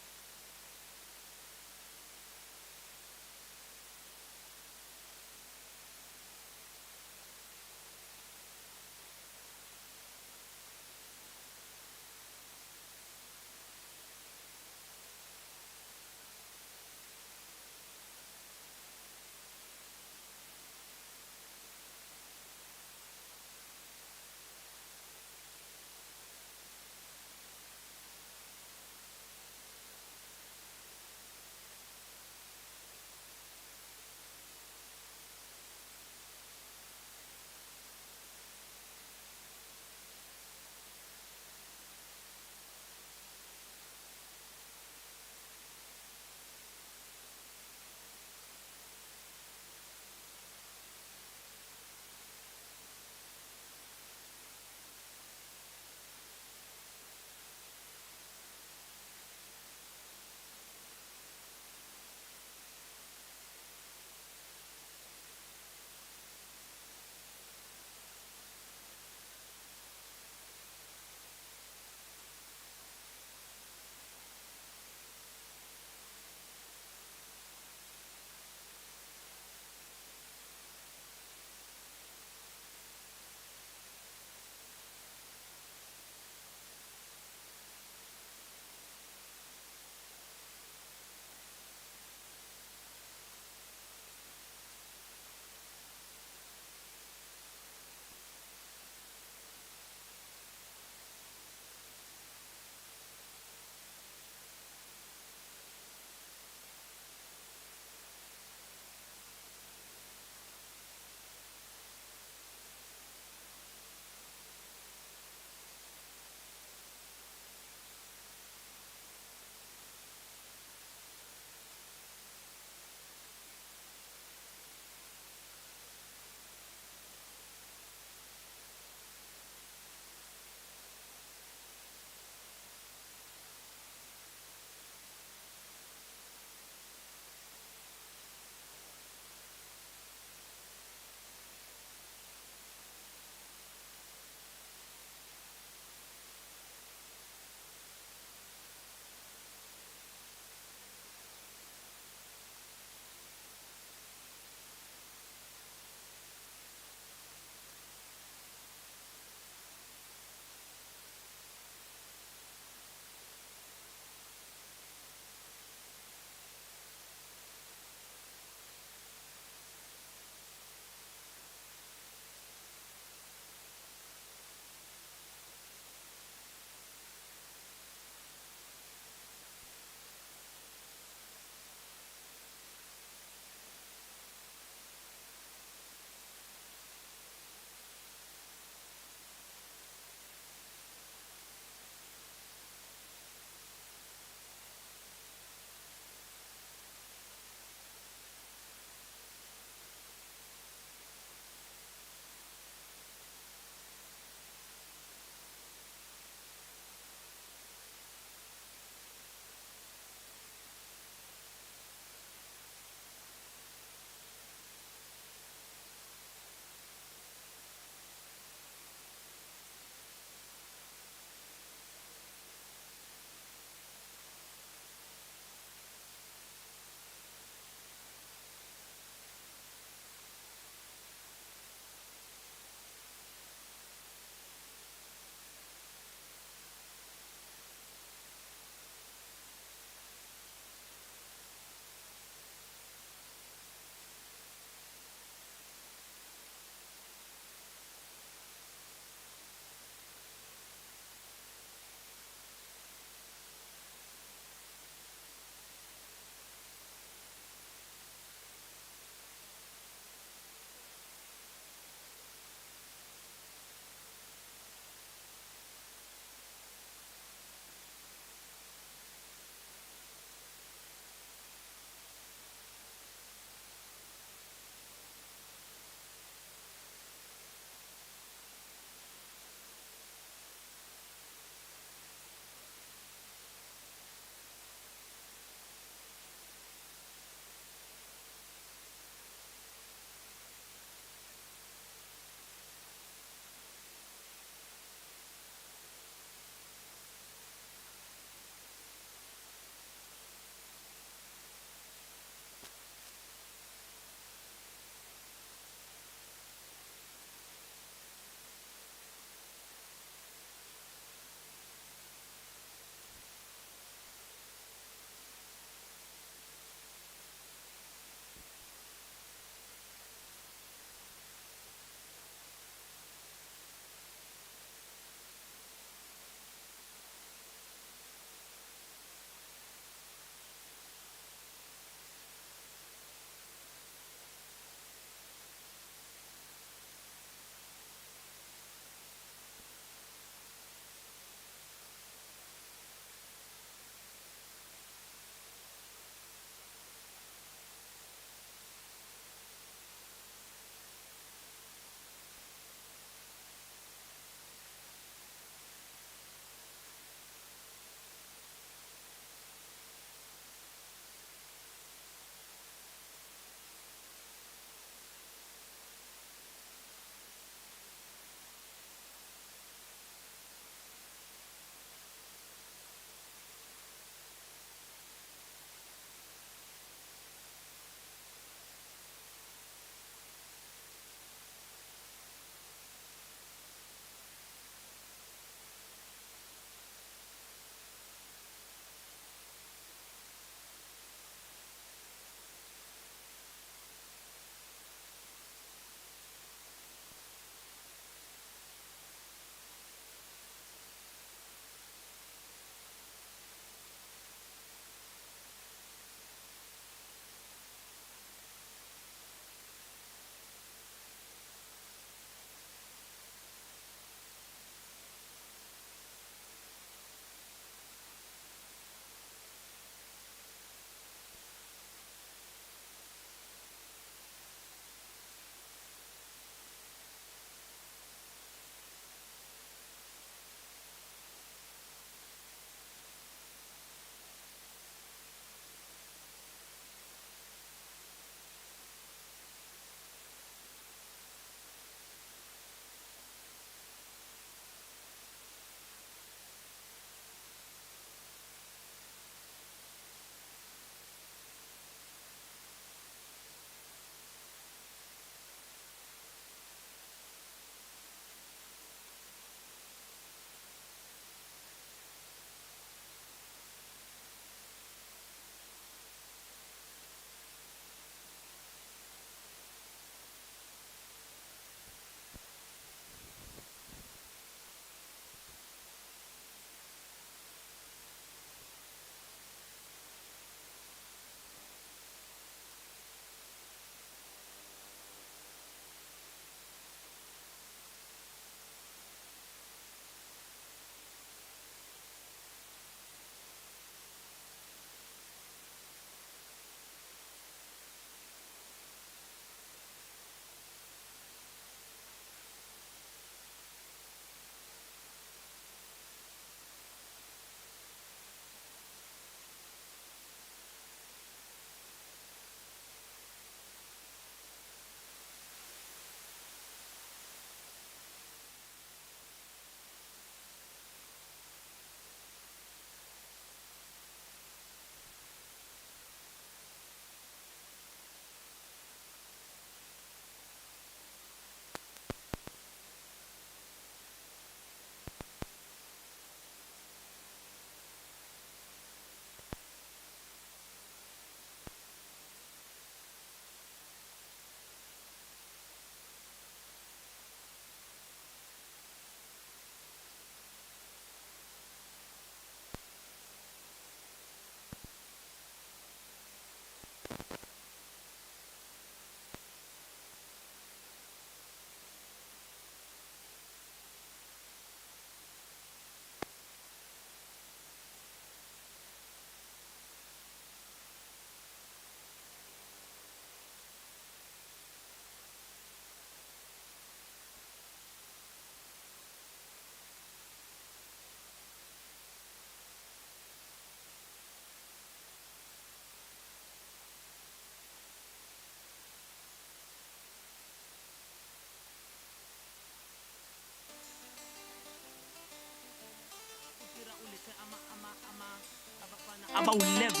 abawu-11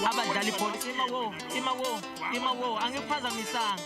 abadlala ibhola imawo angikuphazamisanga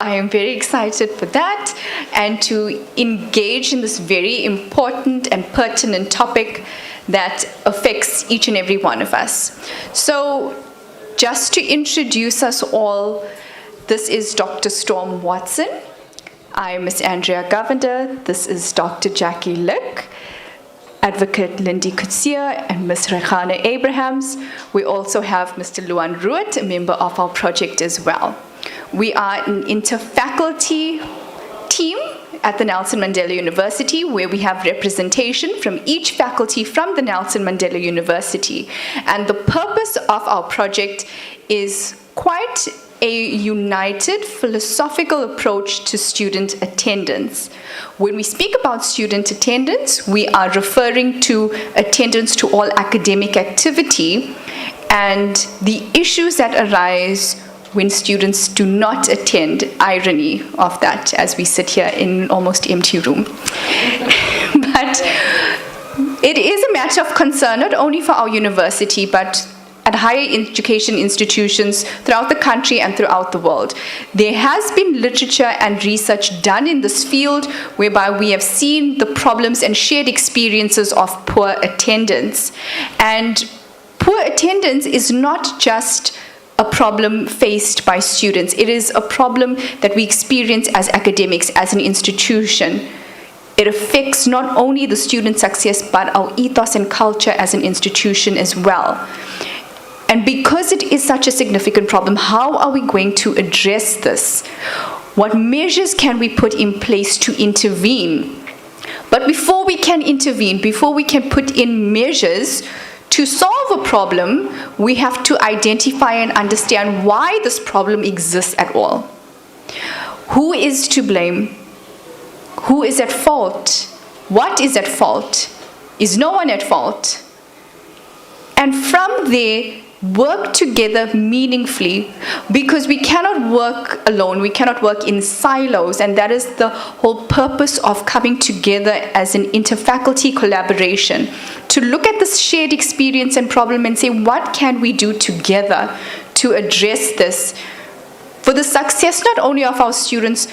I am very excited for that and to engage in this very important and pertinent topic that affects each and every one of us. So just to introduce us all, this is Dr. Storm Watson. I'm Miss Andrea Govender. This is Dr. Jackie Lick, Advocate Lindy Kutsia, and Ms. Rekhane Abrahams. We also have Mr. Luan Ruet, a member of our project as well. We are an interfaculty team at the Nelson Mandela University, where we have representation from each faculty from the Nelson Mandela University. And the purpose of our project is quite a united philosophical approach to student attendance. When we speak about student attendance, we are referring to attendance to all academic activity and the issues that arise when students do not attend, irony of that, as we sit here in an almost empty room. But it is a matter of concern, not only for our university, but at higher education institutions throughout the country and throughout the world. There has been literature and research done in this field whereby we have seen the problems and shared experiences of poor attendance. And poor attendance is not just a problem faced by students. It is a problem that we experience as academics, as an institution. It affects not only the student success, but our ethos and culture as an institution as well. And because it is such a significant problem, how are we going to address this? What measures can we put in place to intervene? But before we can intervene, before we can put in measures to solve a problem, we have to identify and understand why this problem exists at all. Who is to blame? Who is at fault? What is at fault? Is no one at fault? And from there, work together meaningfully, because we cannot work alone, we cannot work in silos, and that is the whole purpose of coming together as an interfaculty collaboration, to look at this shared experience and problem and say, what can we do together to address this for the success not only of our students,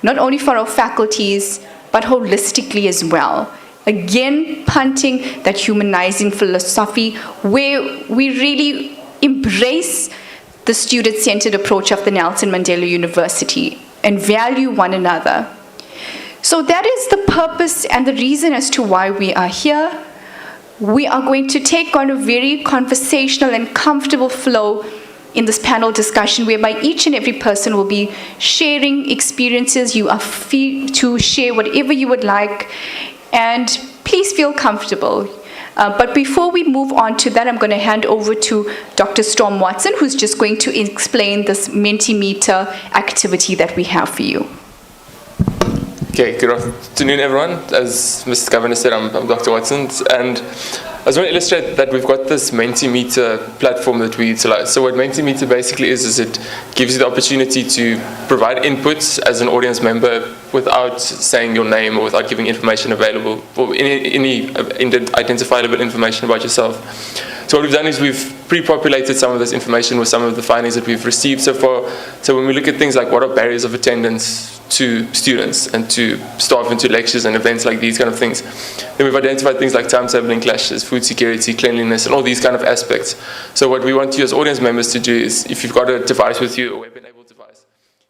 not only for our faculties, but holistically as well. Again, punting that humanizing philosophy where we really embrace the student-centered approach of the Nelson Mandela University and value one another. So that is the purpose and the reason as to why we are here. We are going to take on a very conversational and comfortable flow in this panel discussion, whereby each and every person will be sharing experiences. You are free to share whatever you would like, and please feel comfortable. But before we move on to that, I'm going to hand over to Dr. Storm Watson, who's just going to explain this Mentimeter activity that we have for you. Okay, good afternoon, everyone. As Mrs. Governor said, I'm Dr. Watson, and I just want to illustrate that we've got this Mentimeter platform that we utilize. So what Mentimeter basically is it gives you the opportunity to provide inputs as an audience member without saying your name or without giving information available or any identifiable information about yourself. So what we've done is we've pre-populated some of this information with some of the findings that we've received so far. So when we look at things like what are barriers of attendance to students and to staff and to lectures and events like these kind of things, then we've identified things like timetabling clashes, food security, cleanliness, and all these kind of aspects. So what we want you as audience members to do is, if you've got a device with you, a web-enabled device,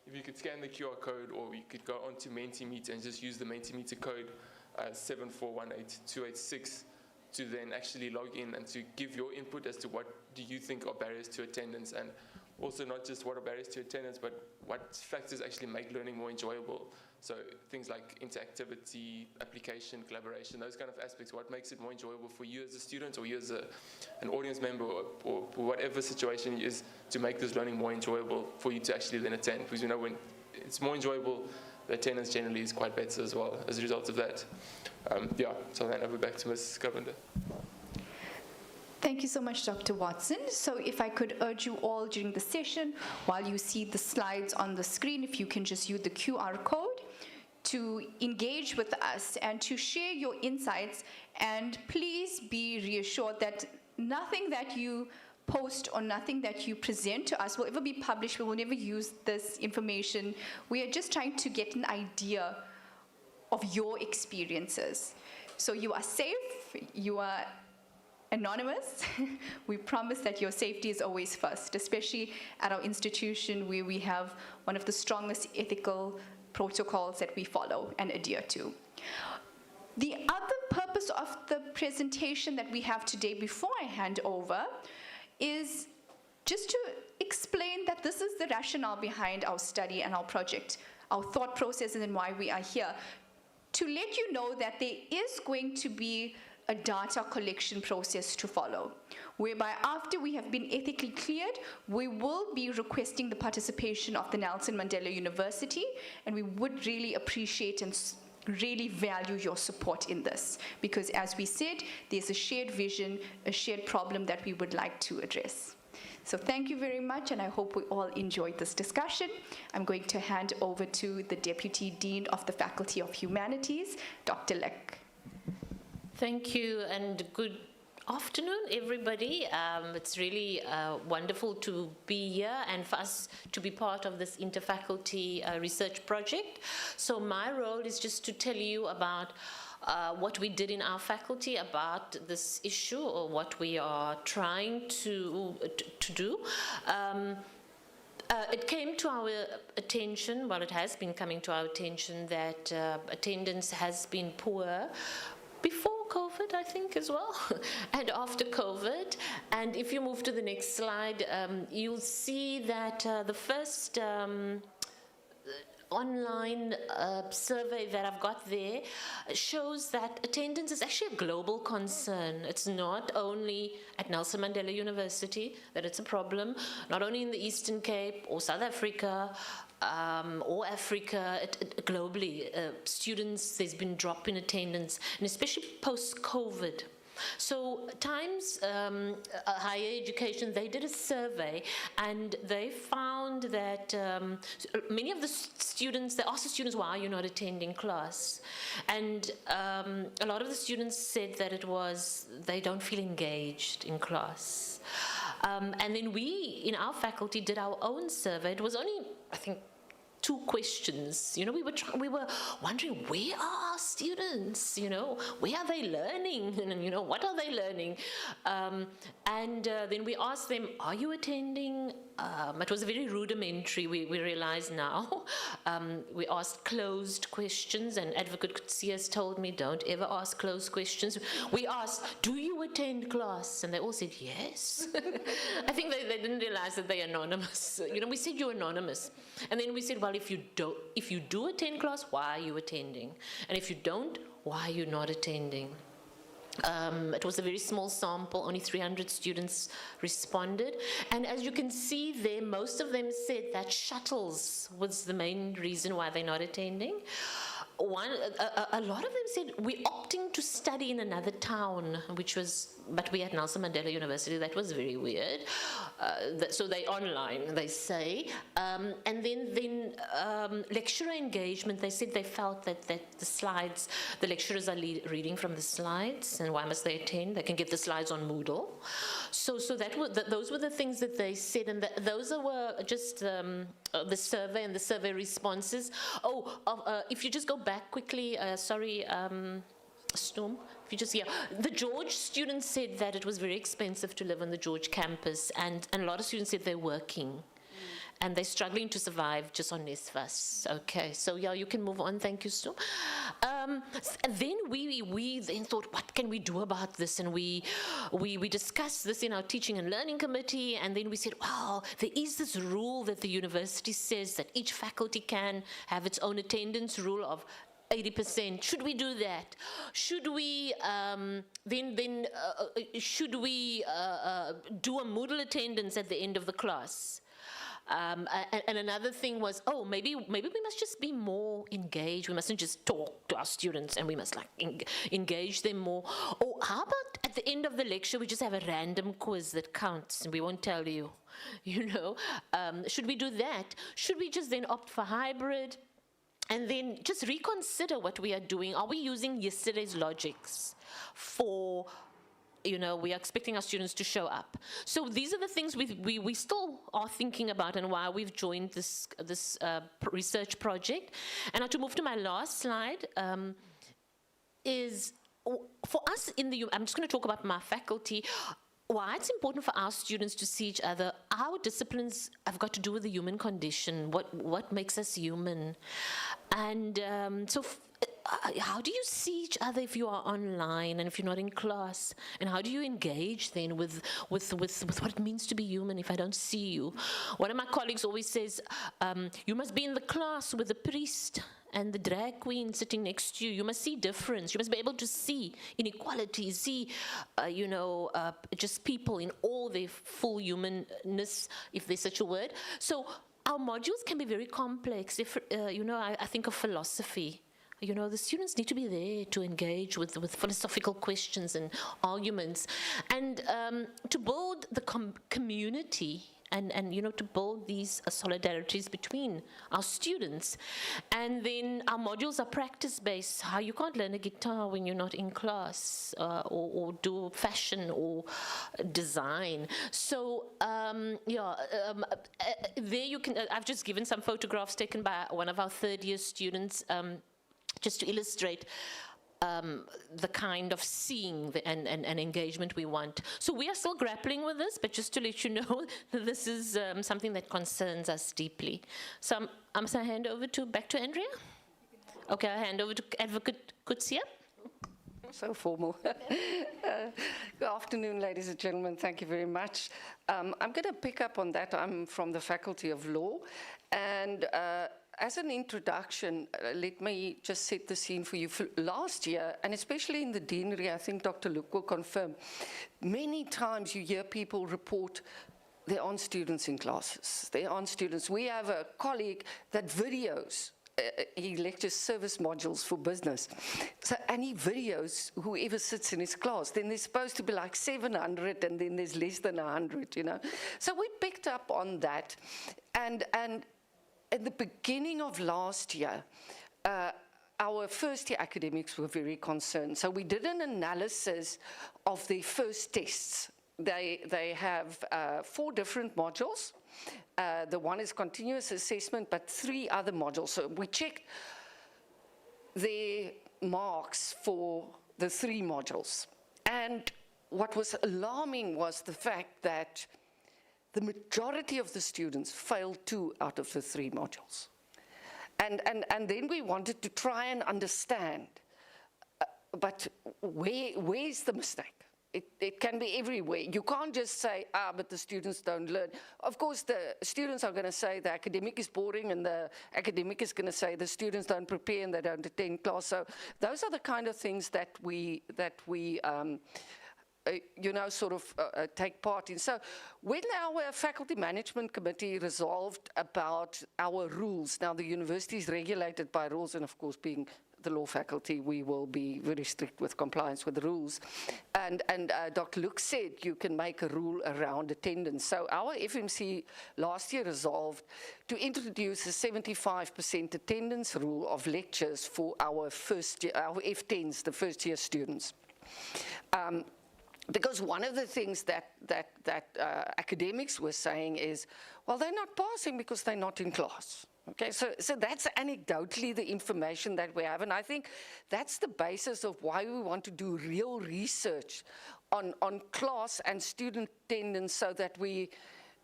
if you could scan the QR code, or you could go onto Mentimeter and just use the Mentimeter code 7418286 to then actually log in and to give your input as to what do you think are barriers to attendance, and also not just what are barriers to attendance, but what factors actually make learning more enjoyable. So things like interactivity, application, collaboration, those kind of aspects, what makes it more enjoyable for you as a student or you as an audience member or whatever situation it is to make this learning more enjoyable for you to actually then attend. Because you know when it's more enjoyable, the attendance generally is quite better as well as a result of that. So I'll hand over back to Ms. Govender. Thank you so much, Dr. Watson. So if I could urge you all during the session, while you see the slides on the screen, if you can just use the QR code to engage with us and to share your insights, and please be reassured that nothing that you post or nothing that you present to us will ever be published. We will never use this information. We are just trying to get an idea of your experiences. So you are safe, you are anonymous. We promise that your safety is always first, especially at our institution where we have one of the strongest ethical protocols that we follow and adhere to. The other purpose of the presentation that we have today before I hand over is just to explain that this is the rationale behind our study and our project, our thought processes and why we are here. To let you know that there is going to be a data collection process to follow, whereby after we have been ethically cleared, we will be requesting the participation of the Nelson Mandela University, and we would really appreciate and really value your support in this, because as we said, there's a shared vision, a shared problem that we would like to address. So thank you very much, and I hope we all enjoyed this discussion. I'm going to hand over to the Deputy Dean of the Faculty of Humanities, Dr. Lek. Thank you, and good afternoon, everybody. It's really wonderful to be here and for us to be part of this interfaculty research project. So my role is just to tell you about what we did in our faculty about this issue, or what we are trying to do. It came to our attention, well, it has been coming to our attention that attendance has been poor before COVID, I think, as well, and after COVID. And if you move to the next slide, you'll see that the first online survey that I've got there shows that attendance is actually a global concern. It's not only at Nelson Mandela University that it's a problem, not only in the Eastern Cape or South Africa or Africa, globally. Students, there's been a drop in attendance, and especially post-COVID. So Times Higher Education, they did a survey, and they found that many of the students, they asked the students, why are you not attending class? And a lot of the students said that it was, they don't feel engaged in class. And then we, in our faculty, did our own survey. It was only, I think, 2 questions. You know, we were wondering, where are our students? You know, where are they learning? And you know, what are they learning? Then we asked them, are you attending? It was very rudimentary, we realize now. We asked closed questions, and Advocate Kutsias told me, don't ever ask closed questions. We asked, do you attend class? And they all said, yes. I think they didn't realize that they're anonymous. You know, we said you're anonymous. And then we said, well, if you do attend class, why are you attending? And if you don't, why are you not attending? It was a very small sample, only 300 students responded. And as you can see there, most of them said that shuttles was the main reason why they're not attending. A lot of them said, we're opting to study in another town, but we at Nelson Mandela University, that was very weird. So they online, they say. And then lecturer engagement, they said they felt that the slides, the lecturers are reading from the slides, and why must they attend? They can get the slides on Moodle. So those were the things that they said, and those were just the survey and the survey responses. If you just go back quickly, Storm, if you just, the George students said that it was very expensive to live on the George campus, and a lot of students said they're working. And they're struggling to survive just on NSFAS. Okay, so you can move on. Thank you, Stu. Then we then thought, what can we do about this? And we discussed this in our teaching and learning committee, and then we said, wow, there is this rule that the university says that each faculty can have its own attendance rule of 80%. Should we do that? Should we should we do a Moodle attendance at the end of the class? And another thing was, maybe we must just be more engaged. We mustn't just talk to our students, and we must engage them more. Or how about at the end of the lecture we just have a random quiz that counts, and we won't tell you. You know, should we do that? Should we just then opt for hybrid? And then just reconsider what we are doing. Are we using yesterday's logics for we are expecting our students to show up. So these are the things we still are thinking about and why we've joined this research project. And now to move to my last slide, is for us I'm just going to talk about my faculty, why it's important for our students to see each other. Our disciplines have got to do with the human condition, what makes us human. And how do you see each other if you are online and if you're not in class? And how do you engage then with what it means to be human if I don't see you? One of my colleagues always says, you must be in the class with the priest and the drag queen sitting next to you. You must see difference. You must be able to see inequality, see, just people in all their full humanness, if there's such a word. So our modules can be very complex. If I think of philosophy. The students need to be there to engage with philosophical questions and arguments, and to build the community and to build these solidarities between our students. And then our modules are practice-based. How you can't learn a guitar when you're not in class, or do fashion or design. So there you can. I've just given some photographs taken by one of our third-year students. Just to illustrate the kind of seeing and engagement we want. So we are still grappling with this, but just to let you know that this is something that concerns us deeply. So I'm going to hand back to Andrea. Okay, I'll hand over to Advocate Kutsia. So formal. Good afternoon, ladies and gentlemen. Thank you very much. I'm going to pick up on that. I'm from the Faculty of Law, and as an introduction, let me just set the scene for you. For last year, and especially in the deanery, I think Dr. Luke will confirm, many times you hear people report there aren't students in classes. There aren't students. We have a colleague that videos. He lectures service modules for business. And he videos whoever sits in his class. Then there's supposed to be like 700, and then there's less than 100, So we picked up on that. And at the beginning of last year, our first-year academics were very concerned. So we did an analysis of their first tests. They have 4 different modules. The one is continuous assessment, but 3 other modules. So we checked their marks for the 3 modules. And what was alarming was the fact that the majority of the students failed 2 out of the 3 modules. And then we wanted to try and understand, but where's the mistake? It can be everywhere. You can't just say, but the students don't learn. Of course, the students are going to say the academic is boring, and the academic is going to say the students don't prepare and they don't attend class. So those are the kind of things that we take part in. So when our faculty management committee resolved about our rules, now the university is regulated by rules, and of course being the law faculty, we will be very strict with compliance with the rules. And Dr. Luke said you can make a rule around attendance. So our FMC last year resolved to introduce a 75% attendance rule of lectures for our F10s, the first year students. Because one of the things that academics were saying is, well, they're not passing because they're not in class. Okay, so that's anecdotally the information that we have, and I think that's the basis of why we want to do real research on class and student attendance, so that we,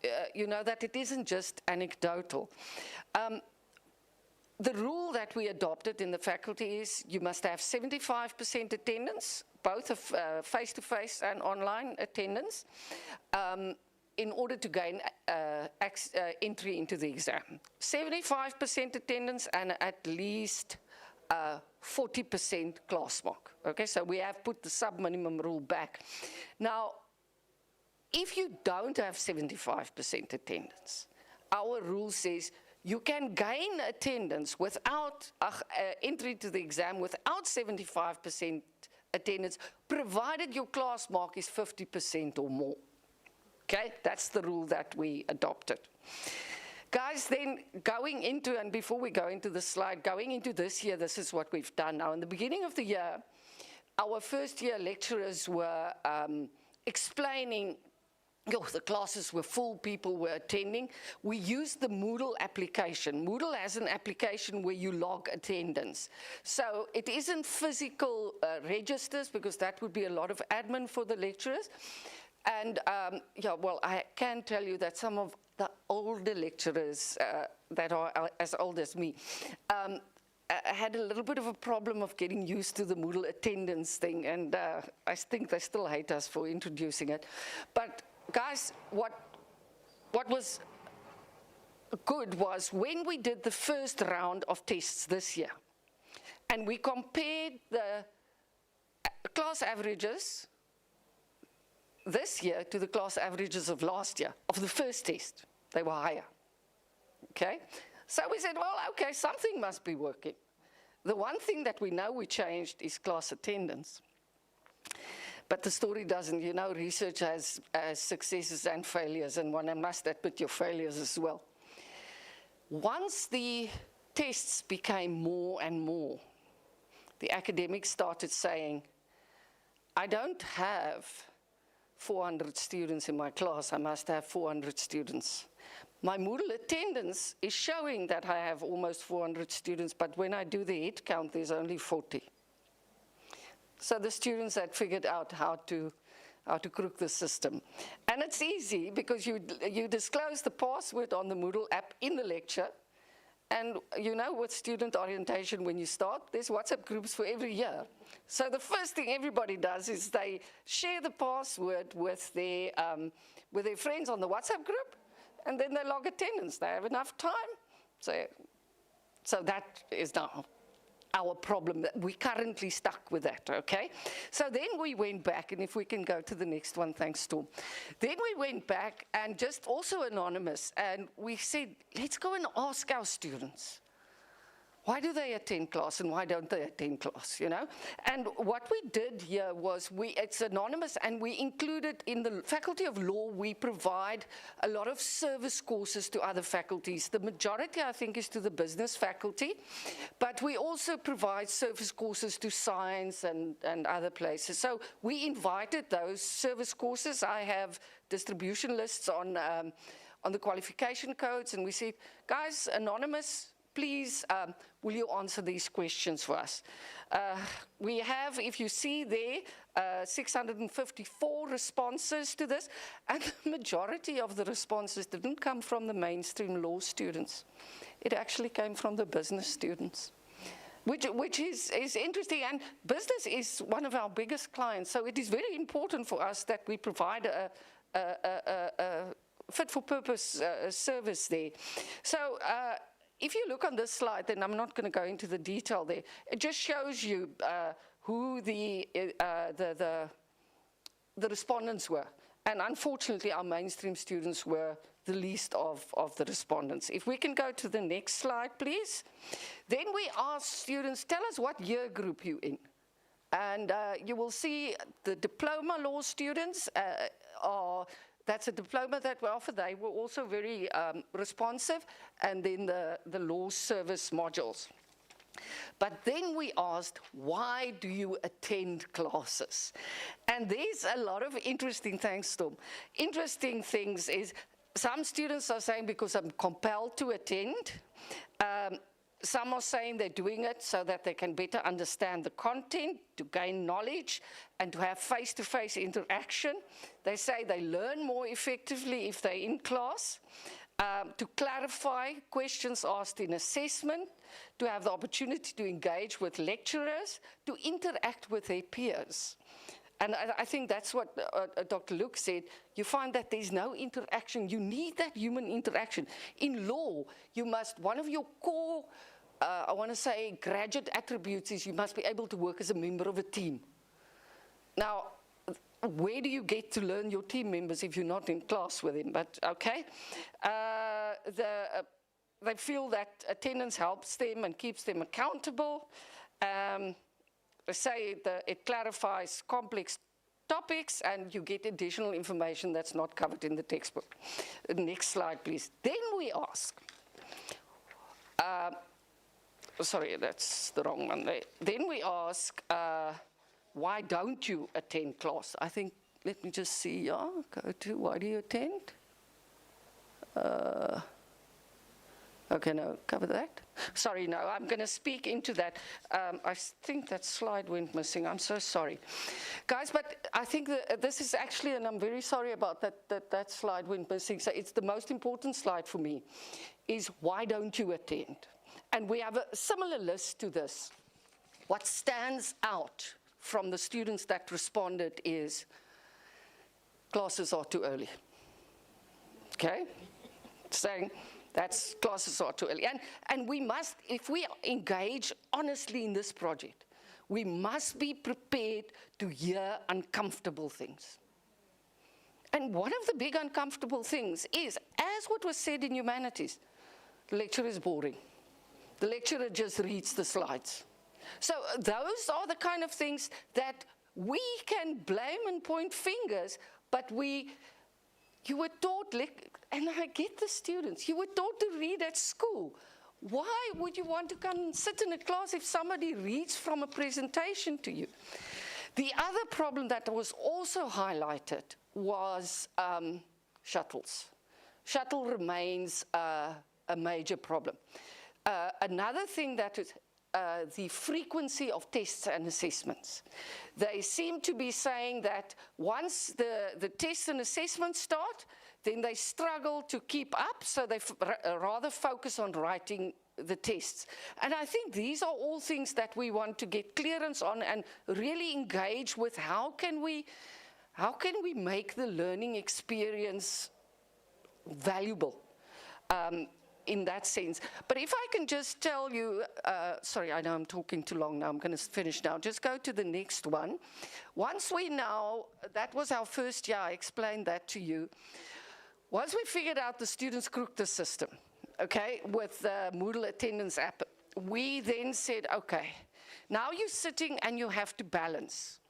that it isn't just anecdotal. The rule that we adopted in the faculty is you must have 75% attendance, both of face-to-face and online attendance, in order to gain entry into the exam. 75% attendance and at least 40% class mark. Okay, so we have put the sub-minimum rule back. Now, if you don't have 75% attendance, our rule says you can gain attendance without entry to the exam without 75% attendance, provided your class mark is 50% or more. Okay, that's the rule that we adopted. Guys, then going into, and before we go into the slide, going into this year, this is what we've done now. In the beginning of the year, our first year lecturers were explaining, the classes were full, people were attending. We used the Moodle application. Moodle has an application where you log attendance. So it isn't physical registers, because that would be a lot of admin for the lecturers. And I can tell you that some of the older lecturers that are as old as me had a little bit of a problem of getting used to the Moodle attendance thing, and I think they still hate us for introducing it. But guys, what was good was when we did the first round of tests this year, and we compared the class averages this year to the class averages of last year, of the first test, they were higher, okay? So we said, well, okay, something must be working. The one thing that we know we changed is class attendance. But the story doesn't, research has successes and failures, and one must admit your failures as well. Once the tests became more and more, the academics started saying, I don't have 400 students in my class, I must have 400 students. My Moodle attendance is showing that I have almost 400 students, but when I do the head count, there's only 40. So the students had figured out how to crook the system. And it's easy, because you disclose the password on the Moodle app in the lecture, and with student orientation, when you start, there's WhatsApp groups for every year. So the first thing everybody does is they share the password with their friends on the WhatsApp group, and then they log attendance. They have enough time. So that is now our problem. We're currently stuck with that, okay? So then we went back, and if we can go to the next one, thanks, Storm. Then we went back, and just also anonymous, and we said, let's go and ask our students. Why do they attend class and why don't they attend class, And what we did here was, it's anonymous, and we included in the Faculty of Law, we provide a lot of service courses to other faculties. The majority, I think, is to the business faculty, but we also provide service courses to science and other places. So we invited those service courses. I have distribution lists on the qualification codes, and we said, guys, anonymous, please, will you answer these questions for us? We have, if you see there, 654 responses to this, and the majority of the responses didn't come from the mainstream law students. It actually came from the business students, which is interesting, and business is one of our biggest clients, so it is very important for us that we provide a fit-for-purpose service there. So, if you look on this slide, then I'm not going to go into the detail there. It just shows you who the respondents were. And unfortunately, our mainstream students were the least of the respondents. If we can go to the next slide, please. Then we asked students, tell us what year group you're in. And you will see the diploma law students that's a diploma that we offer. They were also very responsive, and then the law service modules. But then we asked, why do you attend classes? And there's a lot of interesting things, Tom. Interesting things is, some students are saying because I'm compelled to attend. Some are saying they're doing it so that they can better understand the content, to gain knowledge, and to have face-to-face interaction. They say they learn more effectively if they're in class, to clarify questions asked in assessment, to have the opportunity to engage with lecturers, to interact with their peers. And I think that's what Dr. Luke said. You find that there's no interaction. You need that human interaction. In law, you must, one of your core, I want to say, graduate attributes is you must be able to work as a member of a team. Now, where do you get to learn your team members if you're not in class with them? But okay. They feel that attendance helps them and keeps them accountable. They say that it clarifies complex topics and you get additional information that's not covered in the textbook. Next slide, please. Then we ask, sorry, that's the wrong one. Then we ask, why don't you attend class? I think, let me just see, go to, why do you attend? Okay, no, cover that. Sorry, no, I'm going to speak into that. I think that slide went missing. I'm so sorry. Guys, but I think that this is actually, and I'm very sorry about that slide went missing. So it's the most important slide for me, is why don't you attend? And we have a similar list to this. What stands out from the students that responded is classes are too early. Okay? Saying that's classes are too early. And we must, if we engage honestly in this project, we must be prepared to hear uncomfortable things. And one of the big uncomfortable things is, as what was said in humanities, the lecture is boring. The lecturer just reads the slides. So those are the kind of things that we can blame and point fingers, but you were taught, and I get the students, you were taught to read at school. Why would you want to come and sit in a class if somebody reads from a presentation to you? The other problem that was also highlighted was shuttles. Shuttle remains a major problem. Another thing that is the frequency of tests and assessments. They seem to be saying that once the tests and assessments start, then they struggle to keep up, so they rather focus on writing the tests. And I think these are all things that we want to get clearance on and really engage with. How can we make the learning experience valuable? In that sense. But if I can just tell you, sorry, I know I'm talking too long now, I'm going to finish now. Just go to the next one. Once we now, that was our first year, I explained that to you. Once we figured out the students crooked the system, okay, with the Moodle attendance app, we then said, okay, now you're sitting and you have to balance.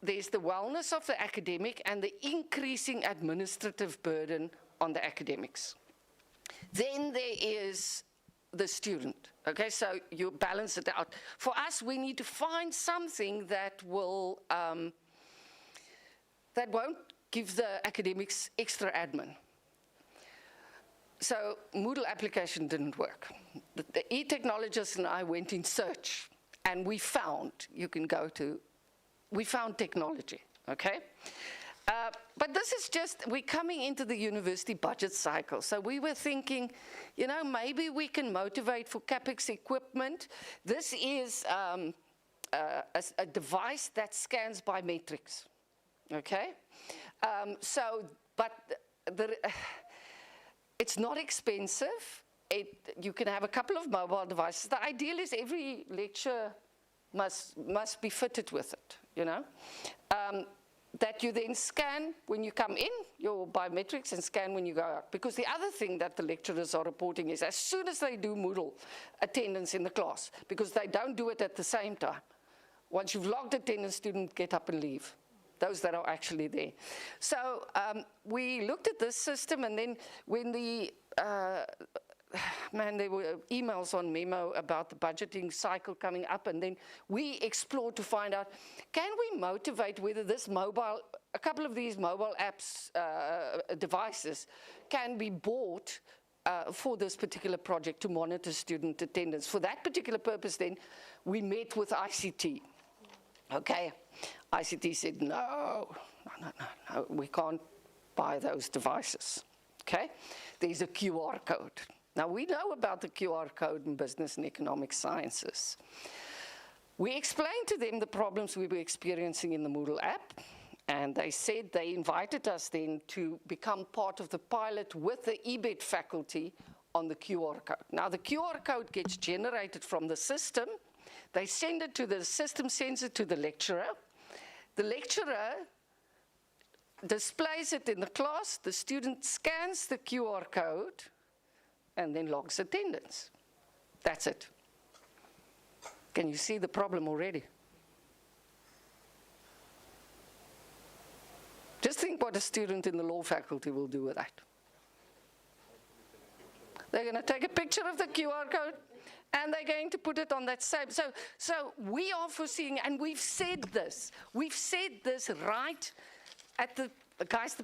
There's the wellness of the academic and the increasing administrative burden on the academics. Then there is the student, okay, so you balance it out. For us, we need to find something that will, that won't give the academics extra admin. So Moodle application didn't work. The e-technologist and I went in search, and we found, we found technology, okay? But this is just, we're coming into the university budget cycle. So we were thinking, you know, maybe we can motivate for CapEx equipment. This is a device that scans biometrics, okay? But it's not expensive. You can have a couple of mobile devices. The ideal is every lecture must be fitted with it, you know? That you then scan when you come in, your biometrics, and scan when you go out. Because the other thing that the lecturers are reporting is as soon as they do Moodle attendance in the class, because they don't do it at the same time, once you've logged attendance, students get up and leave, those that are actually there. So we looked at this system, and then when there were emails on Memo about the budgeting cycle coming up, and then we explored to find out, can we motivate whether this a couple of these mobile apps, devices, can be bought for this particular project to monitor student attendance. For that particular purpose, then, we met with ICT. Okay, ICT said, no, we can't buy those devices. Okay, there's a QR code. Now, we know about the QR code in business and economic sciences. We explained to them the problems we were experiencing in the Moodle app, and they said they invited us then to become part of the pilot with the EBET faculty on the QR code. Now, the QR code gets generated from the system. They send it to the system, sends it to the lecturer. The lecturer displays it in the class. The student scans the QR code and then logs attendance. That's it. Can you see the problem already? Just think what a student in the law faculty will do with that. They're going to take a picture of the QR code And they're going to put it on that same. So we are foreseeing, and we've said this right at the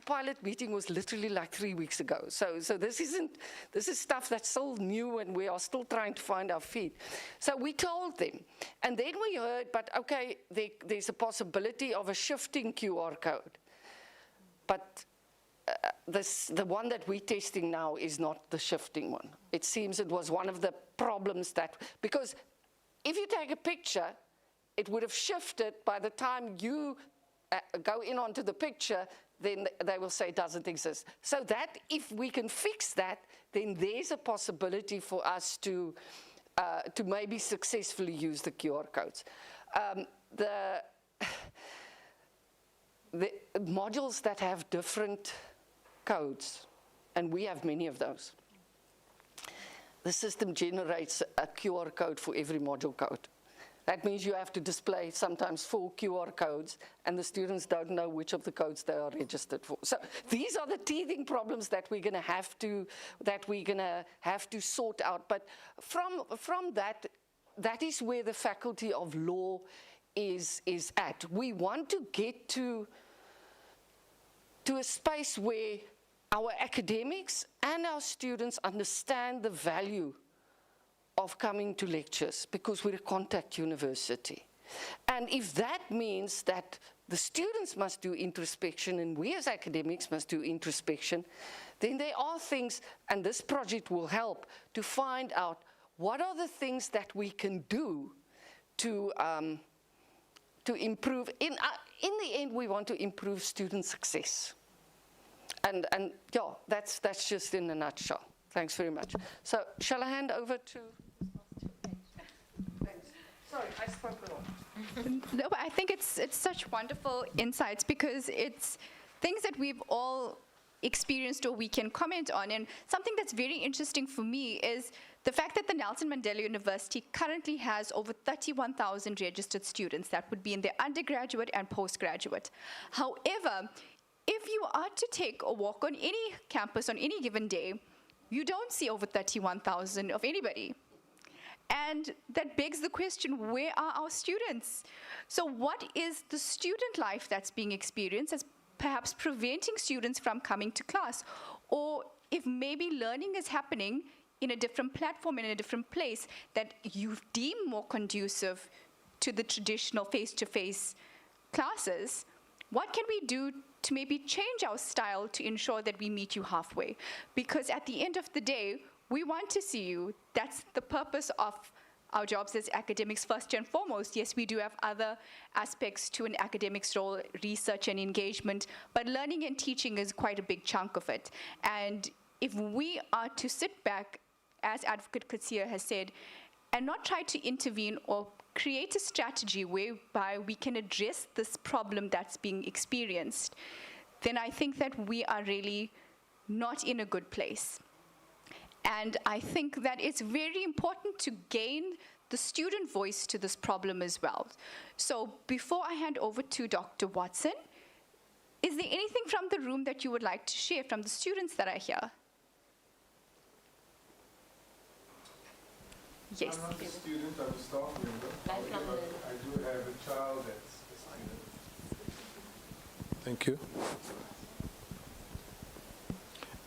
pilot meeting was literally like 3 weeks ago. So this is stuff that's still new, and we are still trying to find our feet. So we told them, and then we heard, but okay, there's a possibility of a shifting QR code. But the one that we're testing now is not the shifting one. It seems it was one of the problems because if you take a picture, it would have shifted by the time you go in onto the picture, then they will say it doesn't exist. So that, if we can fix that, then there's a possibility for us to maybe successfully use the QR codes. The modules that have different codes, and we have many of those. The system generates a QR code for every module code. That means you have to display sometimes 4 QR codes, and the students don't know which of the codes they are registered for. So these are the teething problems that we're going to have to sort out. But from that is where the Faculty of Law is at. We want to get to a space where our academics and our students understand the value of coming to lectures, because we're a contact university. And if that means that the students must do introspection and we as academics must do introspection, then there are things, and this project will help to find out what are the things that we can do to improve. In the end, we want to improve student success. And yeah, that's just in a nutshell. Thanks very much. So shall I hand over to... Thanks. Sorry, I spoke a lot. No, but I think it's such wonderful insights, because it's things that we've all experienced or we can comment on. And something that's very interesting for me is the fact that the Nelson Mandela University currently has over 31,000 registered students that would be in their undergraduate and postgraduate. However, if you are to take a walk on any campus on any given day, you don't see over 31,000 of anybody. And that begs the question, where are our students? So what is the student life that's being experienced as perhaps preventing students from coming to class? Or if maybe learning is happening in a different platform, in a different place that you deem more conducive to the traditional face-to-face classes, what can we do to maybe change our style to ensure that we meet you halfway? Because at the end of the day, we want to see you. That's the purpose of our jobs as academics, first and foremost. Yes, we do have other aspects to an academic's role, research and engagement, but learning and teaching is quite a big chunk of it. And if we are to sit back, as Advocate Katsia has said, and not try to intervene or create a strategy whereby we can address this problem that's being experienced, then I think that we are really not in a good place. And I think that it's very important to gain the student voice to this problem as well. So before I hand over to Dr. Watson, is there anything from the room that you would like to share from the students that are here? Yes. I'm not a student, I'm a staff member. However, I do have a child that's a student. Thank you.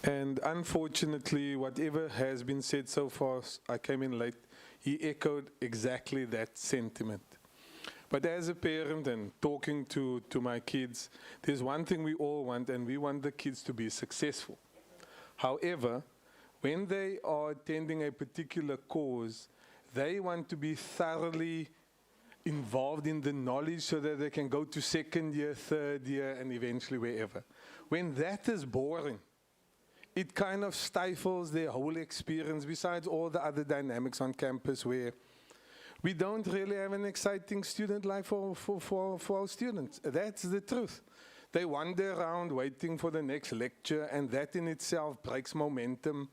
And unfortunately, whatever has been said so far, I came in late, he echoed exactly that sentiment. But as a parent and talking to my kids, there's one thing we all want, and we want the kids to be successful. However, when they are attending a particular cause, they want to be thoroughly involved in the knowledge so that they can go to second year, third year, and eventually wherever. When that is boring, it kind of stifles their whole experience, besides all the other dynamics on campus where we don't really have an exciting student life for our students. That's the truth. They wander around waiting for the next lecture, and that in itself breaks momentum.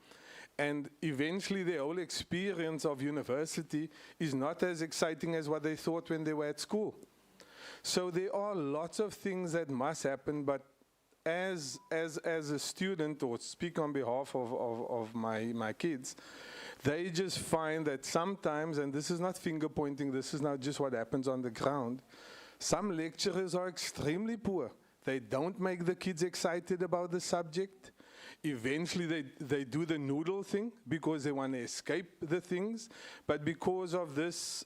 And eventually the whole experience of university is not as exciting as what they thought when they were at school. So there are lots of things that must happen, but as a student, or speak on behalf of my kids, they just find that sometimes, and this is not finger pointing, this is now just what happens on the ground, some lecturers are extremely poor. They don't make the kids excited about the subject. Eventually they do the noodle thing because they want to escape the things, but because of this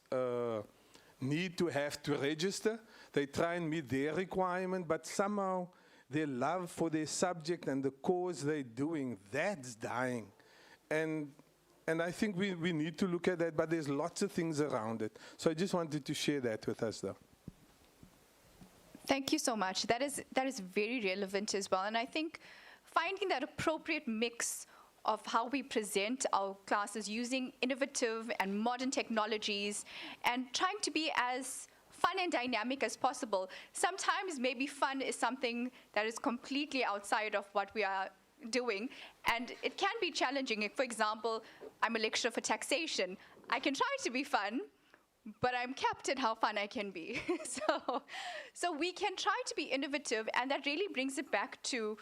need to have to register, they try and meet their requirement, but somehow their love for their subject and the cause they're doing, that's dying. And I think we need to look at that, but there's lots of things around it. So I just wanted to share that with us, though. Thank you so much. That is very relevant as well. And I think finding that appropriate mix of how we present our classes using innovative and modern technologies and trying to be as fun and dynamic as possible. Sometimes maybe fun is something that is completely outside of what we are doing, and it can be challenging. For example, I'm a lecturer for taxation. I can try to be fun, but I'm capped at how fun I can be. So we can try to be innovative, and that really brings it back to,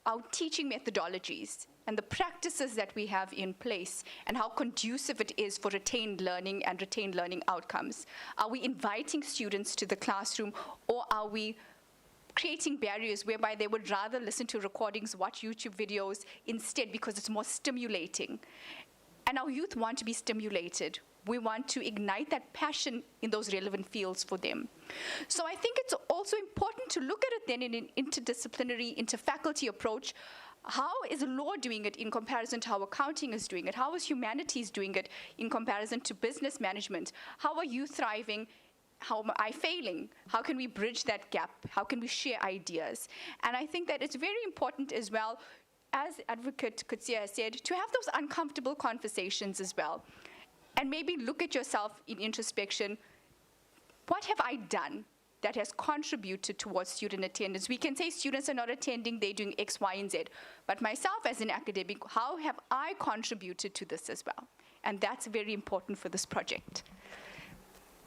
our teaching methodologies and the practices that we have in place and how conducive it is for retained learning and retained learning outcomes. Are we inviting students to the classroom, or are we creating barriers whereby they would rather listen to recordings, watch YouTube videos instead because it's more stimulating? And our youth want to be stimulated. We want to ignite that passion in those relevant fields for them. So I think it's also important to look at it then in an interdisciplinary, interfaculty approach. How is law doing it in comparison to how accounting is doing it? How is humanities doing it in comparison to business management? How are you thriving? How am I failing? How can we bridge that gap? How can we share ideas? And I think that it's very important as well, as Advocate Kutsia has said, to have those uncomfortable conversations as well. And maybe look at yourself in introspection. What have I done that has contributed towards student attendance? We can say students are not attending, they're doing X, Y, and Z. But myself as an academic, how have I contributed to this as well? And that's very important for this project.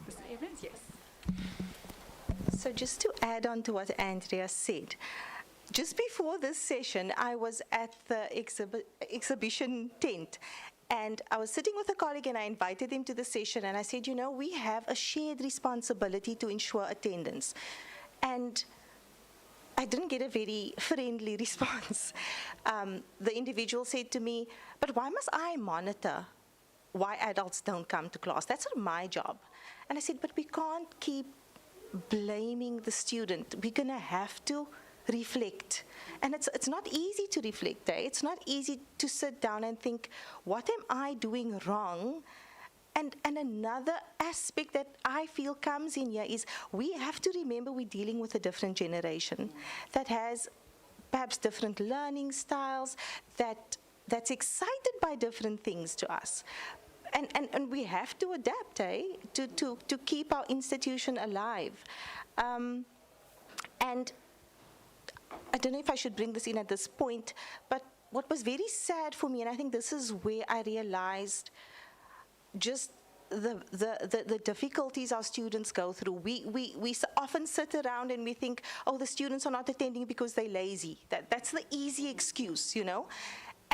Mr. Evans, yes. So just to add on to what Andrea said, just before this session, I was at the exhibition tent, and I was sitting with a colleague, and I invited him to the session, and I said, we have a shared responsibility to ensure attendance. And I didn't get a very friendly response. The individual said to me, but why must I monitor why adults don't come to class? That's not my job. And I said, but we can't keep blaming the student. We're going to have to reflect. And it's not easy to reflect. It's not easy to sit down and think, what am I doing wrong? And another aspect that I feel comes in here is we have to remember we're dealing with a different generation that has perhaps different learning styles, that's excited by different things to us. And we have to adapt, to keep our institution alive. And I don't know if I should bring this in at this point, but what was very sad for me, and I think this is where I realized just the difficulties our students go through. We often sit around and we think, oh, the students are not attending because they're lazy. That's the easy excuse,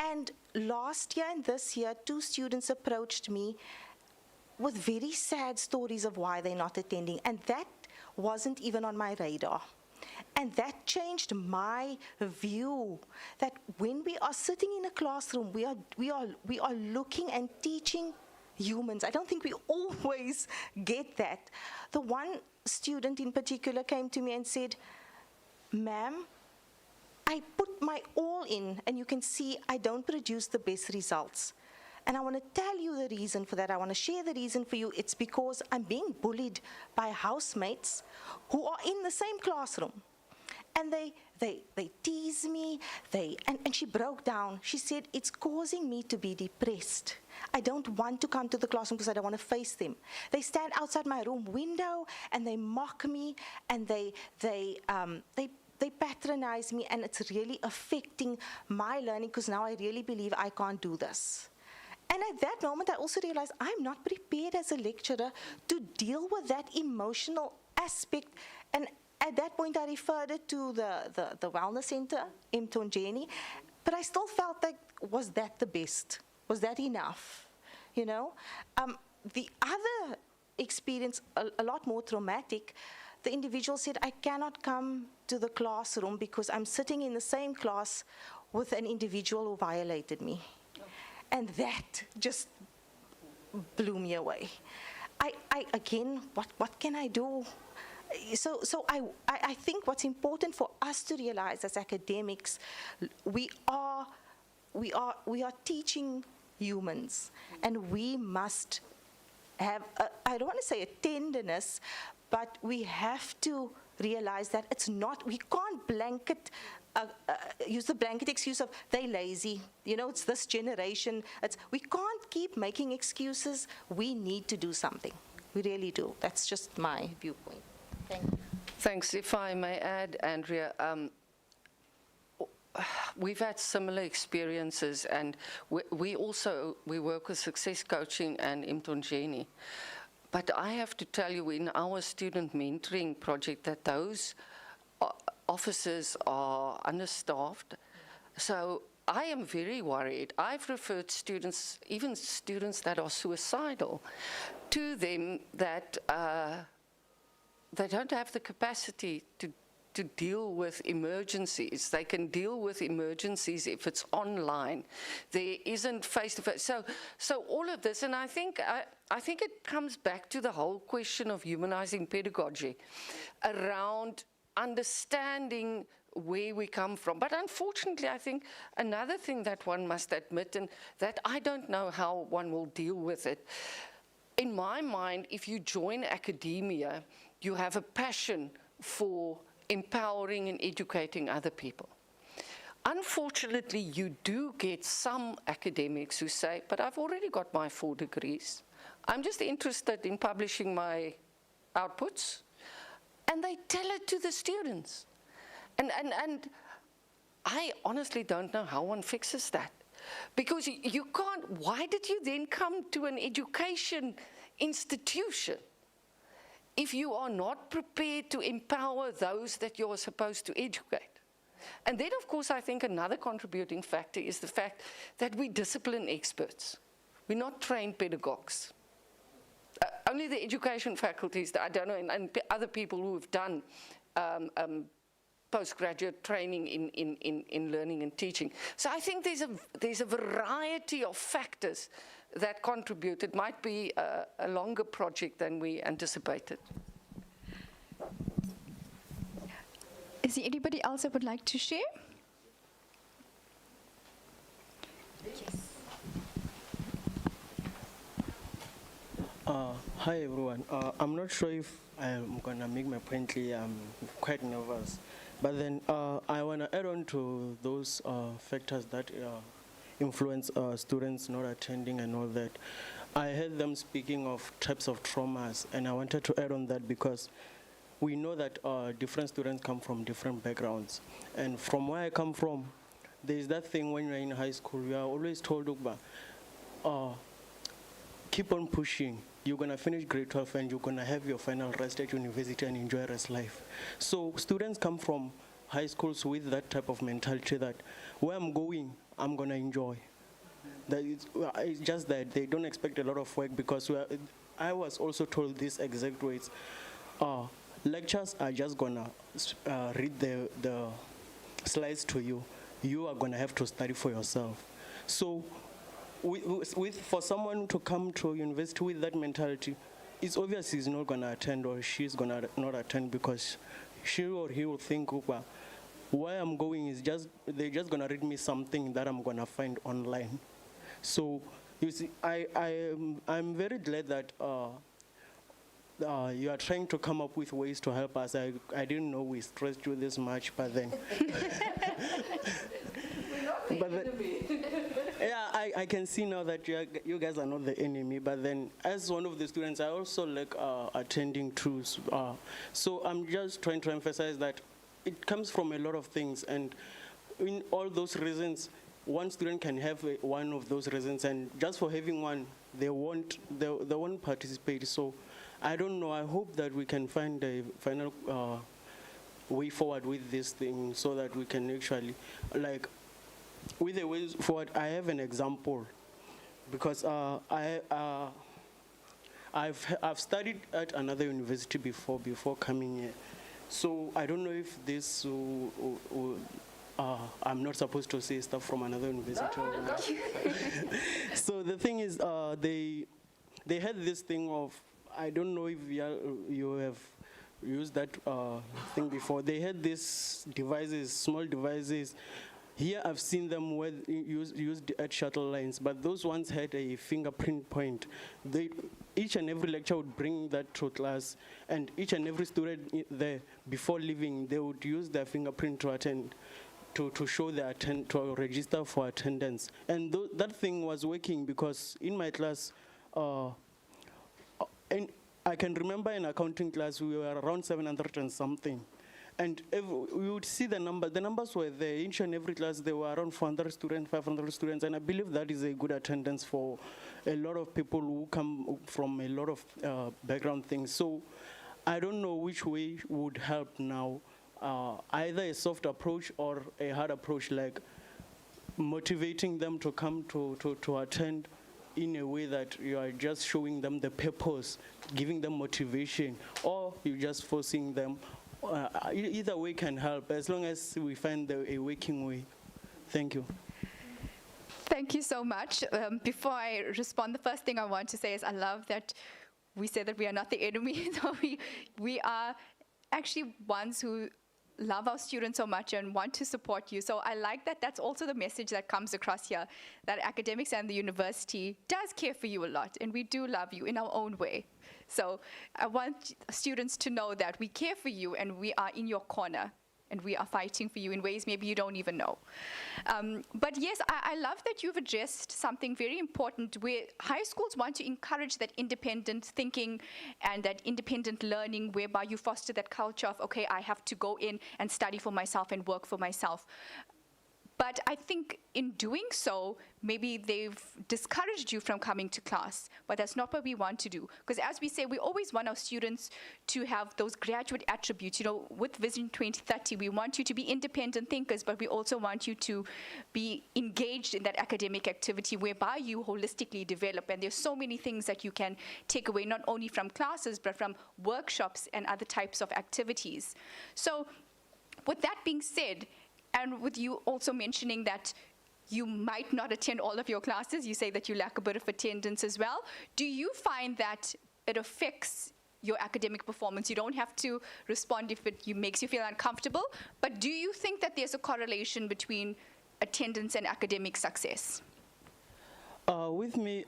And last year and this year, 2 students approached me with very sad stories of why they're not attending, and that wasn't even on my radar. And that changed my view that when we are sitting in a classroom, we are looking and teaching humans. I don't think we always get that. The one student in particular came to me and said, ma'am, I put my all in, and you can see I don't produce the best results. And I want to tell you the reason for that. I want to share the reason for you. It's because I'm being bullied by housemates who are in the same classroom. And they tease me, and she broke down. She said, it's causing me to be depressed. I don't want to come to the classroom because I don't want to face them. They stand outside my room window and they mock me, and they patronize me, and it's really affecting my learning because now I really believe I can't do this. And at that moment, I also realized I'm not prepared as a lecturer to deal with that emotional aspect. And at that point, I referred it to the wellness center, Mtonjeni, but I still felt like, was that the best? Was that enough? You know? The other experience, a lot more traumatic, the individual said, I cannot come to the classroom because I'm sitting in the same class with an individual who violated me. And that just blew me away. Again, what can I do? So I think what's important for us to realize as academics, we are teaching humans, and we must have, I don't want to say a tenderness, but we have to realize that it's not, we can't blanket, use the blanket excuse of they lazy, you know, it's this generation. We can't keep making excuses. We need to do something. We really do. That's just my viewpoint. Thank you. Thanks. If I may add, Andrea, we've had similar experiences, and we work with success coaching and Imtonjeni. But I have to tell you, in our student mentoring project, that those officers are understaffed. So I am very worried. I've referred students, even students that are suicidal, to them that they don't have the capacity to deal with emergencies. They can deal with emergencies if it's online. There isn't face-to-face. So all of this, and I think it comes back to the whole question of humanizing pedagogy around understanding where we come from. But unfortunately, I think another thing that one must admit, and that I don't know how one will deal with it, in my mind, if you join academia, you have a passion for empowering and educating other people. Unfortunately, you do get some academics who say, but I've already got my 4 degrees. I'm just interested in publishing my outputs. And they tell it to the students. And I honestly don't know how one fixes that. Because you can't, why did you then come to an education institution if you are not prepared to empower those that you're supposed to educate? And then, of course, I think another contributing factor is the fact that we discipline experts. We're not trained pedagogues. Only the education faculties, I don't know, and other people who have done postgraduate training in learning and teaching. So I think there's a variety of factors that contribute. It might be a longer project than we anticipated. Is there anybody else that would like to share? Yes. Hi everyone. I'm not sure if I'm gonna make my point clear. I'm quite nervous, but then I wanna add on to those factors that influence students not attending and all that. I heard them speaking of types of traumas, and I wanted to add on that because we know that different students come from different backgrounds, and from where I come from, there is that thing when you're in high school, you are always told, keep on pushing. You're going to finish grade 12 and you're going to have your final rest at university and enjoy rest life. So students come from high schools with that type of mentality that where I'm going, I'm going to enjoy. That it's just that they don't expect a lot of work because I was also told these exact words. Lectures are just going to read the slides to you. You are going to have to study for yourself. So for someone to come to university with that mentality, it's obvious he's not going to attend or she's going to not attend because she or he will think, well, where I'm going is they're just going to read me something that I'm going to find online. So you see, I'm very glad that you are trying to come up with ways to help us. I didn't know we stressed you this much, but then... Yeah, I can see now that you guys are not the enemy, but then as one of the students, I also like attending too. So I'm just trying to emphasize that it comes from a lot of things, and in all those reasons, one student can have one of those reasons, and just for having one, they won't participate. So I don't know, I hope that we can find a final way forward with this thing so that we can actually, like, with the way forward, I have an example. because I've studied at another university before coming here, so I don't know if this I'm not supposed to say stuff from another university. So the thing is, they had this thing of, I don't know if you have used that thing before. They had these devices, small devices. Here I've seen them used at shuttle lines, but those ones had a fingerprint point. Each and every lecturer would bring that to class, and each and every student there, before leaving, they would use their fingerprint to attend, to show their to register for attendance. And that thing was working because in my class, and I can remember in accounting class, we were around 700 and something. And we would see the numbers were there. Each and every class, there were around 400 students, 500 students, and I believe that is a good attendance for a lot of people who come from a lot of background things. So I don't know which way would help now, either a soft approach or a hard approach, like motivating them to come to attend in a way that you are just showing them the purpose, giving them motivation, or you're just forcing them. Either way can help, as long as we find a working way. Thank you. Thank you so much. Before I respond, the first thing I want to say is I love that we say that we are not the enemy. So we are actually ones who love our students so much and want to support you. So I like that that's also the message that comes across here, that academics and the university does care for you a lot, and we do love you in our own way. So I want students to know that we care for you and we are in your corner and we are fighting for you in ways maybe you don't even know. But yes, I love that you've addressed something very important where high schools want to encourage that independent thinking and that independent learning, whereby you foster that culture of, okay, I have to go in and study for myself and work for myself. But I think in doing so, maybe they've discouraged you from coming to class, but that's not what we want to do. Because as we say, we always want our students to have those graduate attributes. You know, with Vision 2030, we want you to be independent thinkers, but we also want you to be engaged in that academic activity whereby you holistically develop. And there's so many things that you can take away, not only from classes, but from workshops and other types of activities. So with that being said, and with you also mentioning that you might not attend all of your classes, you say that you lack a bit of attendance as well. Do you find that it affects your academic performance? You don't have to respond if it makes you feel uncomfortable, but do you think that there's a correlation between attendance and academic success? With me,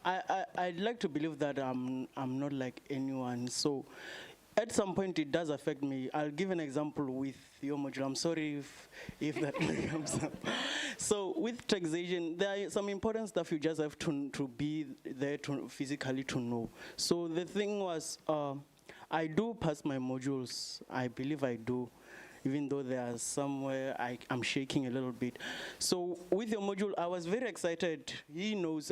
I'd like to believe that I'm not like anyone. So at some point, it does affect me. I'll give an example with your module. I'm sorry if that comes up. So with taxation, there are some important stuff you just have to be there to physically to know. So the thing was, I do pass my modules. I believe I do, even though there are somewhere I'm shaking a little bit. So with your module, I was very excited. He knows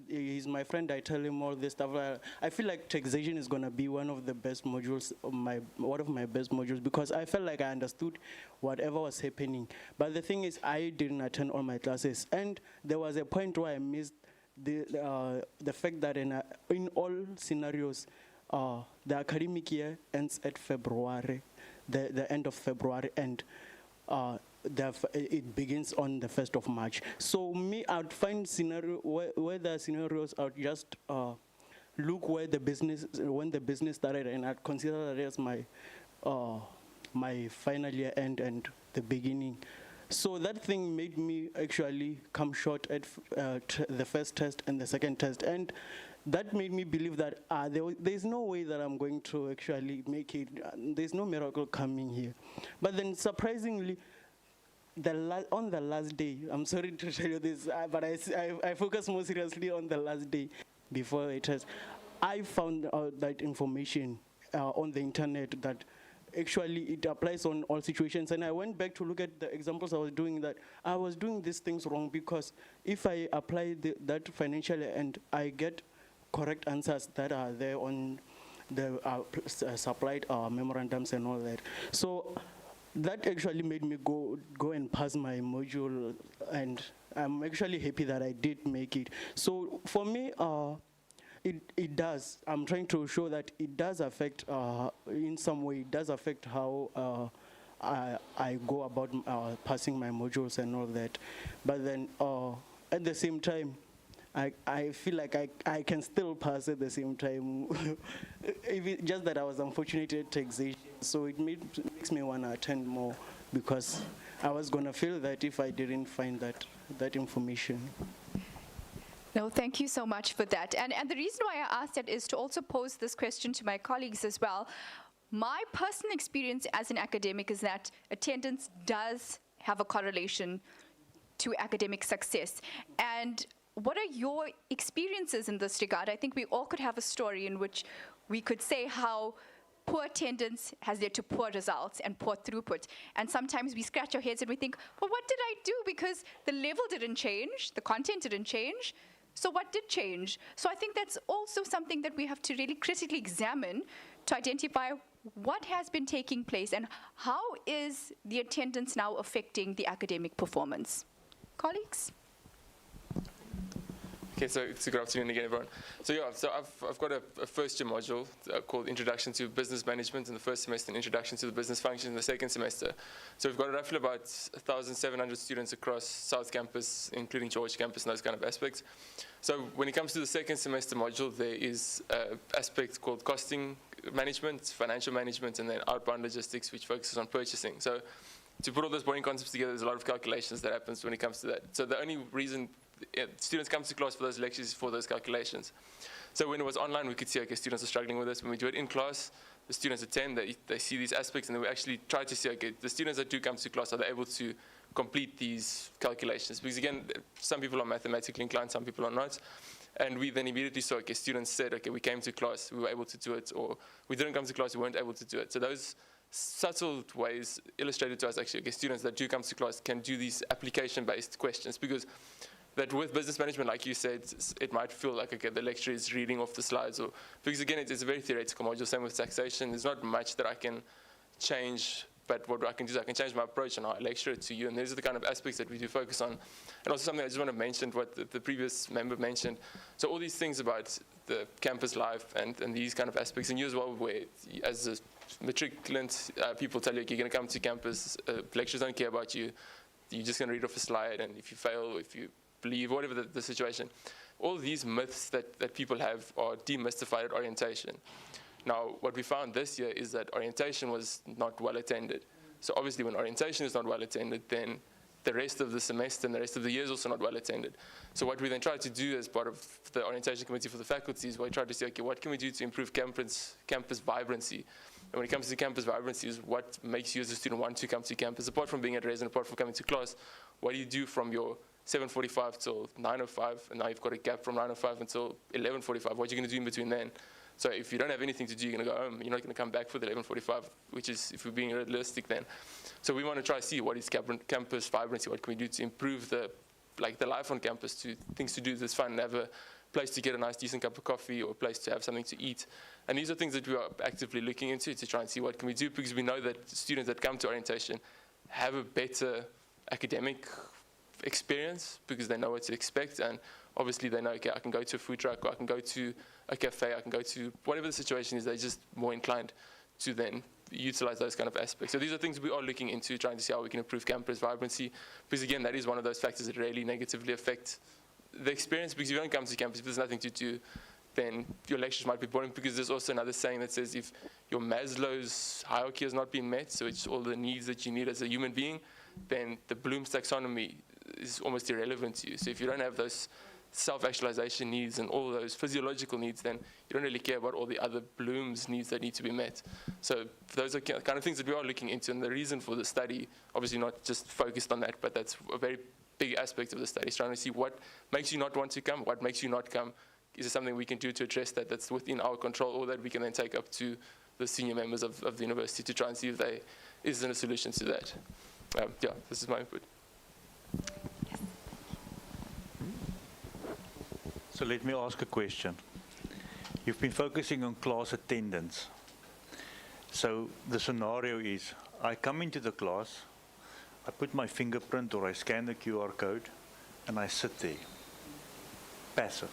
he's my friend. I tell him all this stuff. I feel like taxation is gonna be one of the best modules, one of my best modules, because I felt like I understood whatever was happening. But the thing is, I didn't attend all my classes, and there was a point where I missed the fact that in all scenarios, the academic year ends at February. The end of February, and it begins on the 1st of March. So me, I'd find scenario where the scenarios I would just look when the business started, and I'd consider that as my final year end and the beginning. So that thing made me actually come short at the first test and the second test, and that made me believe that there's no way that I'm going to actually make it. There's no miracle coming here. But then surprisingly, on the last day, I'm sorry to tell you this, but I focus more seriously on the last day before the test. I found out that information on the internet that actually it applies on all situations. And I went back to look at the examples I was doing, that I was doing these things wrong, because if I apply that financially and I get correct answers that are there on the supplied memorandums and all that. So that actually made me go and pass my module, and I'm actually happy that I did make it. So for me, it does. I'm trying to show that it does affect, in some way, it does affect how I go about passing my modules and all that. But then at the same time, I feel like I can still pass at the same time. Just that I was unfortunate at taxation, so it makes me want to attend more, because I was going to feel that if I didn't find that information. No, thank you so much for that. And the reason why I asked that is to also pose this question to my colleagues as well. My personal experience as an academic is that attendance does have a correlation to academic success. And what are your experiences in this regard? I think we all could have a story in which we could say how poor attendance has led to poor results and poor throughput. And sometimes we scratch our heads and we think, well, what did I do? Because the level didn't change, the content didn't change. So what did change? So I think that's also something that we have to really critically examine to identify what has been taking place and how is the attendance now affecting the academic performance. Colleagues? Okay, so good afternoon again, everyone. So yeah, so I've got a first year module called Introduction to Business Management in the first semester and Introduction to the Business Function in the second semester. So we've got roughly about 1,700 students across South Campus, including George Campus and those kind of aspects. So when it comes to the second semester module, there is an aspect called costing management, financial management, and then outbound logistics, which focuses on purchasing. So to put all those boring concepts together, there's a lot of calculations that happens when it comes to that. So the only reason students come to class for those lectures is for those calculations. So when it was online, we could see, okay, students are struggling with this. When we do it in class, the students attend, they see these aspects, and then we actually try to see, okay, the students that do come to class, are they able to complete these calculations? Because again, some people are mathematically inclined, some people are not. And we then immediately saw, okay, students said, okay, we came to class, we were able to do it, or we didn't come to class, we weren't able to do it. So those subtle ways illustrated to us, actually, okay, students that do come to class can do these application-based questions, because that with business management, like you said, it might feel like, okay, the lecturer is reading off the slides, or because again, it's a very theoretical module. Same with taxation. There's not much that I can change, but what I can do is I can change my approach and how I lecture it to you, and these are the kind of aspects that we do focus on. And also something I just want to mention, what the previous member mentioned. So all these things about the campus life and these kind of aspects, and you as well, where as a matriculant, people tell you, okay, you're going to come to campus, lecturers don't care about you, you're just going to read off a slide, and if you fail, if you leave, whatever the situation. All these myths that people have are demystified at orientation. Now, what we found this year is that orientation was not well attended. So obviously when orientation is not well attended, then the rest of the semester and the rest of the year is also not well attended. So what we then tried to do as part of the orientation committee for the faculty is we tried to say, okay, what can we do to improve campus vibrancy? And when it comes to campus vibrancy, is what makes you as a student want to come to campus, apart from being at res and apart from coming to class. What do you do from your 7:45 till 9:05, and now you've got a gap from 9:05 until 11:45. What are you going to do in between then? So if you don't have anything to do, you're going to go home. You're not going to come back for the 11:45, which is, if we're being realistic then. So we want to try to see what is campus vibrancy, what can we do to improve the life on campus, to things to do that's fun, have a place to get a nice decent cup of coffee or a place to have something to eat. And these are things that we are actively looking into to try and see what can we do, because we know that students that come to orientation have a better academic experience because they know what to expect, and obviously they know, okay, I can go to a food truck, or I can go to a cafe, I can go to whatever the situation is. They're just more inclined to then utilize those kind of aspects. So these are things we are looking into, trying to see how we can improve campus vibrancy, because again, that is one of those factors that really negatively affect the experience, because if you don't come to campus, if there's nothing to do, then your lectures might be boring, because there's also another saying that says if your Maslow's hierarchy has not been met, so it's all the needs that you need as a human being, then the Bloom's taxonomy is almost irrelevant to you. So if you don't have those self-actualization needs and all those physiological needs, then you don't really care about all the other Bloom's needs that need to be met. So those are kind of things that we are looking into, and the reason for the study, obviously not just focused on that, but that's a very big aspect of the study, is trying to see what makes you not want to come, what makes you not come. Is there something we can do to address that that's within our control, or that we can then take up to the senior members of the university to try and see if there isn't a solution to that. Yeah, this is my input. So let me ask a question. You've been focusing on class attendance. So the scenario is, I come into the class, I put my fingerprint or I scan the QR code, and I sit there, passive.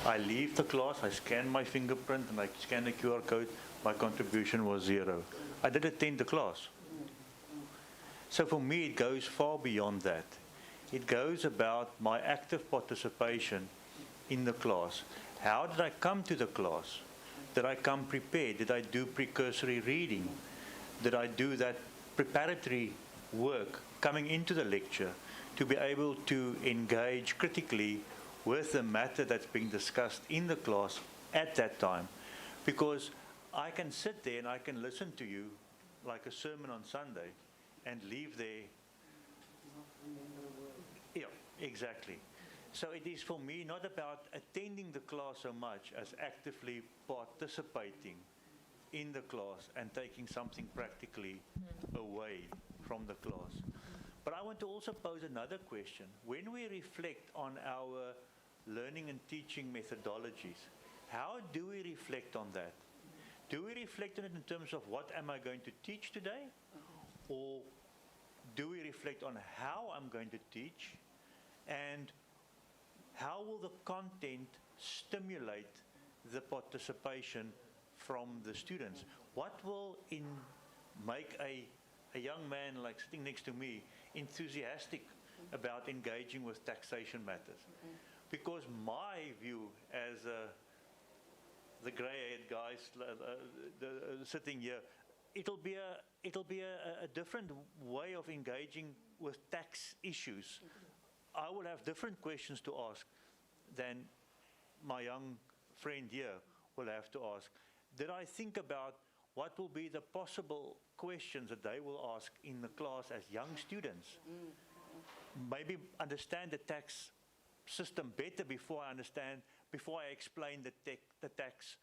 I leave the class, I scan my fingerprint and I scan the QR code, my contribution was 0. I did attend the class. So for me, it goes far beyond that. It goes about my active participation in the class. How did I come to the class? Did I come prepared? Did I do precursory reading? Did I do that preparatory work coming into the lecture to be able to engage critically with the matter that's being discussed in the class at that time? Because I can sit there and I can listen to you like a sermon on Sunday and leave there. Yeah, exactly. So it is for me not about attending the class so much as actively participating in the class and taking something practically away from the class. But I want to also pose another question. When we reflect on our learning and teaching methodologies, how do we reflect on that? Do we reflect on it in terms of what am I going to teach today? Or do we reflect on how I'm going to teach? And how will the content stimulate the participation from the students? What will make a young man like sitting next to me enthusiastic about engaging with taxation matters? Because my view as the grey-haired guys sitting here, it'll be a different way of engaging with tax issues. I will have different questions to ask than my young friend here will have to ask. Did I think about what will be the possible questions that they will ask in the class as young students? Maybe understand the tax system better before I explain the tax,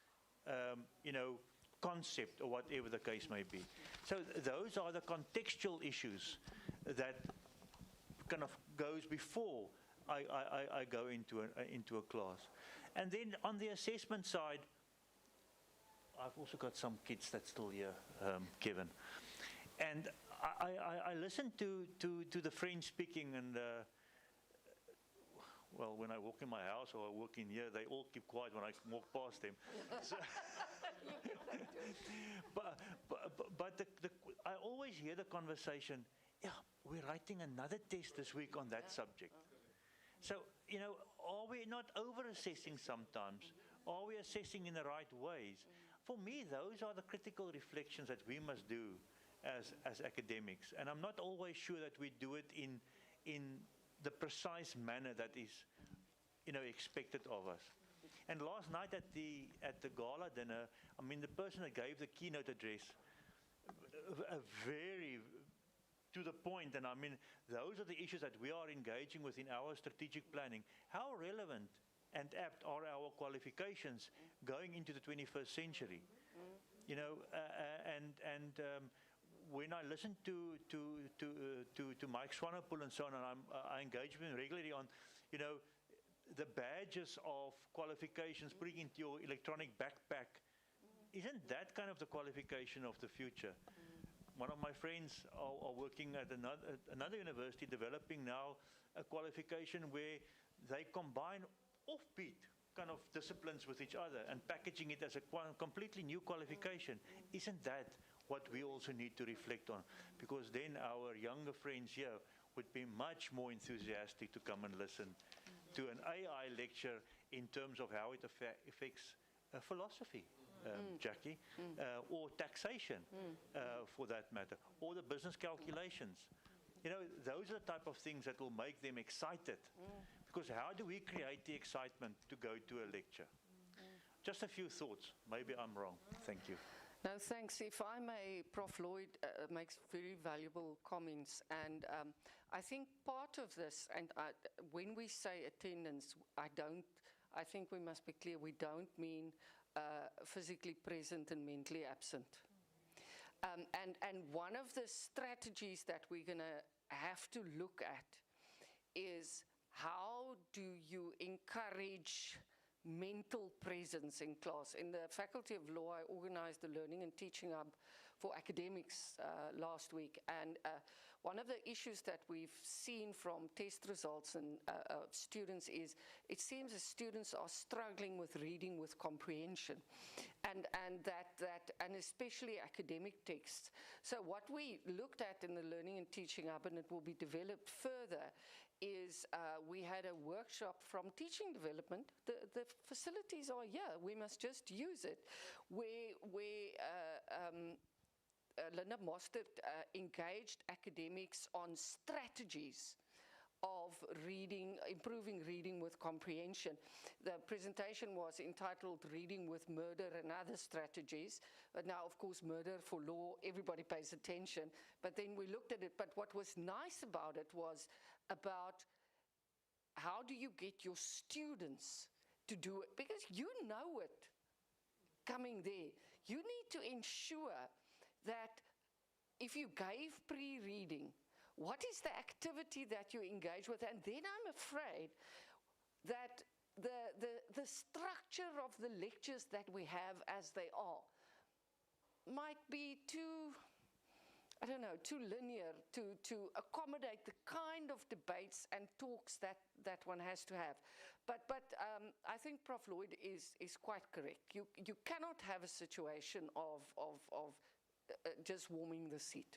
concept or whatever the case may be. So those are the contextual issues that kind of goes before I go into a class. And then on the assessment side, I've also got some kids that's still here, Kevin. And I listen to the French speaking, and well, when I walk in my house or I walk in here, they all keep quiet when I walk past them. So but I always hear the conversation, yeah, we're writing another test this week on that subject. So, are we not over-assessing sometimes? Are we assessing in the right ways? For me, those are the critical reflections that we must do as academics. And I'm not always sure that we do it in the precise manner that is, expected of us. And last night at the gala dinner, the person that gave the keynote address, a very to the point, and those are the issues that we are engaging with in our strategic planning. How relevant and apt are our qualifications going into the 21st century? When I listen to Mike Swanepoel and so on, and I engage with him regularly on, the badges of qualifications, putting into your electronic backpack, isn't that kind of the qualification of the future? One of my friends are working at another university, developing now a qualification where they combine offbeat kind of disciplines with each other and packaging it as a completely new qualification. Isn't that what we also need to reflect on? Because then our younger friends here would be much more enthusiastic to come and listen to an AI lecture in terms of how it affects philosophy, Jackie, or taxation, for that matter, or the business calculations. Those are the type of things that will make them excited. Because how do we create the excitement to go to a lecture? Just a few thoughts. Maybe I'm wrong. Thank you. No, thanks. If I may, Prof. Lloyd makes very valuable comments. And I think part of this, and when we say attendance, I think we must be clear, we don't mean physically present and mentally absent. And one of the strategies that we're going to have to look at is how do you encourage mental presence in class. In the Faculty of Law, I organized the Learning and Teaching Hub for academics last week. And one of the issues that we've seen from test results and students is it seems as students are struggling with reading with comprehension, and especially academic texts. So what we looked at in the Learning and Teaching Hub, and it will be developed further, is we had a workshop from teaching development. The facilities are here, we must just use it, where Linda Mostert engaged academics on strategies of reading, improving reading with comprehension. The presentation was entitled Reading with Murder and Other Strategies. But now, of course, murder for law, everybody pays attention. But then we looked at it. But what was nice about it was about how do you get your students to do it? Because you know it coming there. You need to ensure that if you gave pre-reading, what is the activity that you engage with? And then I'm afraid that the structure of the lectures that we have as they are might be too, I don't know, too linear to accommodate the kind of debates and talks that one has to have. But I think Prof. Lloyd is quite correct. You cannot have a situation of just warming the seat.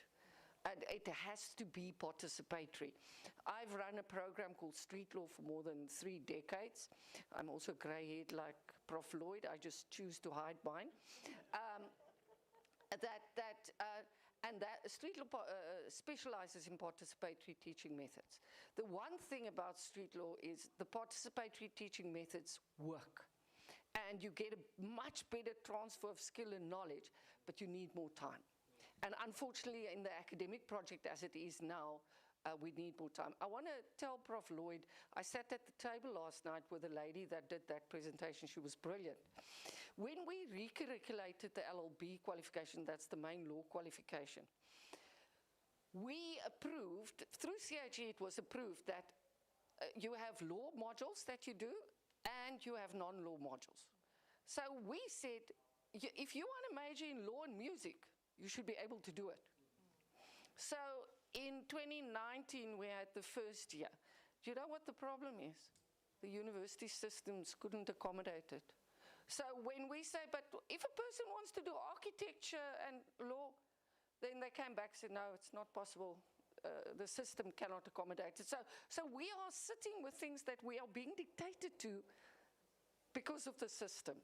And it has to be participatory. I've run a program called Street Law for more than 3 decades. I'm also grey-haired like Prof. Lloyd. I just choose to hide mine. And that Street Law specializes in participatory teaching methods. The one thing about Street Law is the participatory teaching methods work. And you get a much better transfer of skill and knowledge, but you need more time. And unfortunately, in the academic project as it is now, we need more time. I want to tell Prof. Lloyd, I sat at the table last night with a lady that did that presentation. She was brilliant. When we recurriculated the LLB qualification, that's the main law qualification, we approved, through CIG it was approved that you have law modules that you do and you have non-law modules. So we said, if you want to major in law and music, you should be able to do it. So in 2019, we had the first year. Do you know what the problem is? The university systems couldn't accommodate it. So when we say, but if a person wants to do architecture and law, then they came back and said, no, it's not possible. The system cannot accommodate it. So we are sitting with things that we are being dictated to because of the system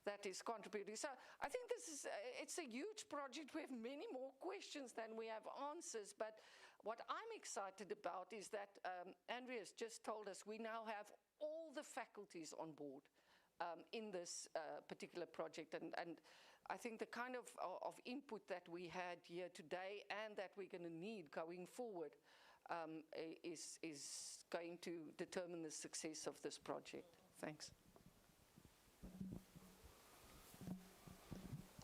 that is contributing. So I think this is, it's a huge project. We have many more questions than we have answers, but what I'm excited about is that Andrea's just told us we now have all the faculties on board in this particular project, and I think the kind of input that we had here today and that we're going to need going forward is going to determine the success of this project. Thanks.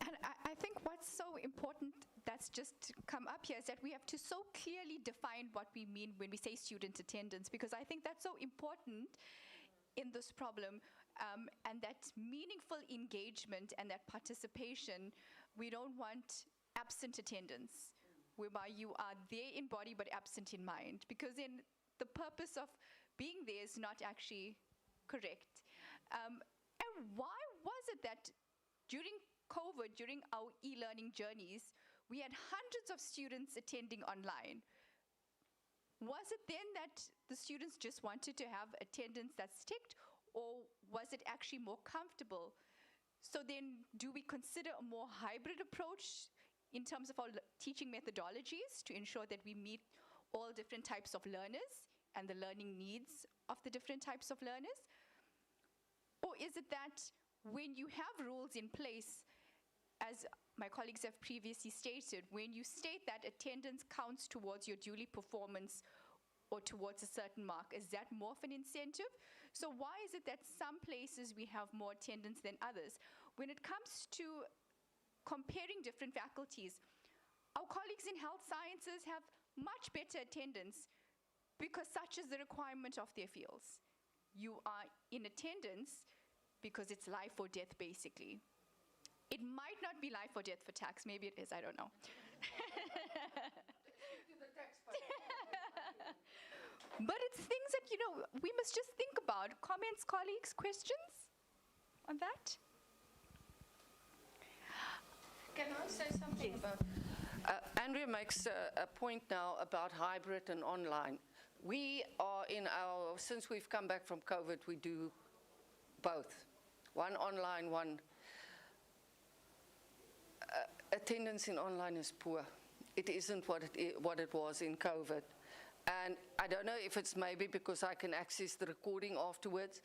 And I think what's so important that's just come up here is that we have to so clearly define what we mean when we say student attendance, because I think that's so important in this problem, and that meaningful engagement and that participation. We don't want absent attendance, whereby you are there in body but absent in mind, because then the purpose of being there is not actually correct. And why was it that during COVID, during our e-learning journeys, we had hundreds of students attending online? Was it then that the students just wanted to have attendance that's ticked, or was it actually more comfortable? So then do we consider a more hybrid approach in terms of our teaching methodologies to ensure that we meet all different types of learners and the learning needs of the different types of learners? Or is it that when you have rules in place, as my colleagues have previously stated, when you state that attendance counts towards your duly performance or towards a certain mark, is that more of an incentive? So why is it that some places we have more attendance than others? When it comes to comparing different faculties, our colleagues in health sciences have much better attendance because such is the requirement of their fields. You are in attendance because it's life or death, basically. It might not be life or death for tax. Maybe it is, I don't know. But it's things that, we must just think about. Comments, colleagues, questions on that? Can I say something about... Andrea makes a point now about hybrid and online. We are since we've come back from COVID, we do both. One online, one... attendance in online is poor. It isn't what it was in COVID. And I don't know if it's maybe because I can access the recording afterwards.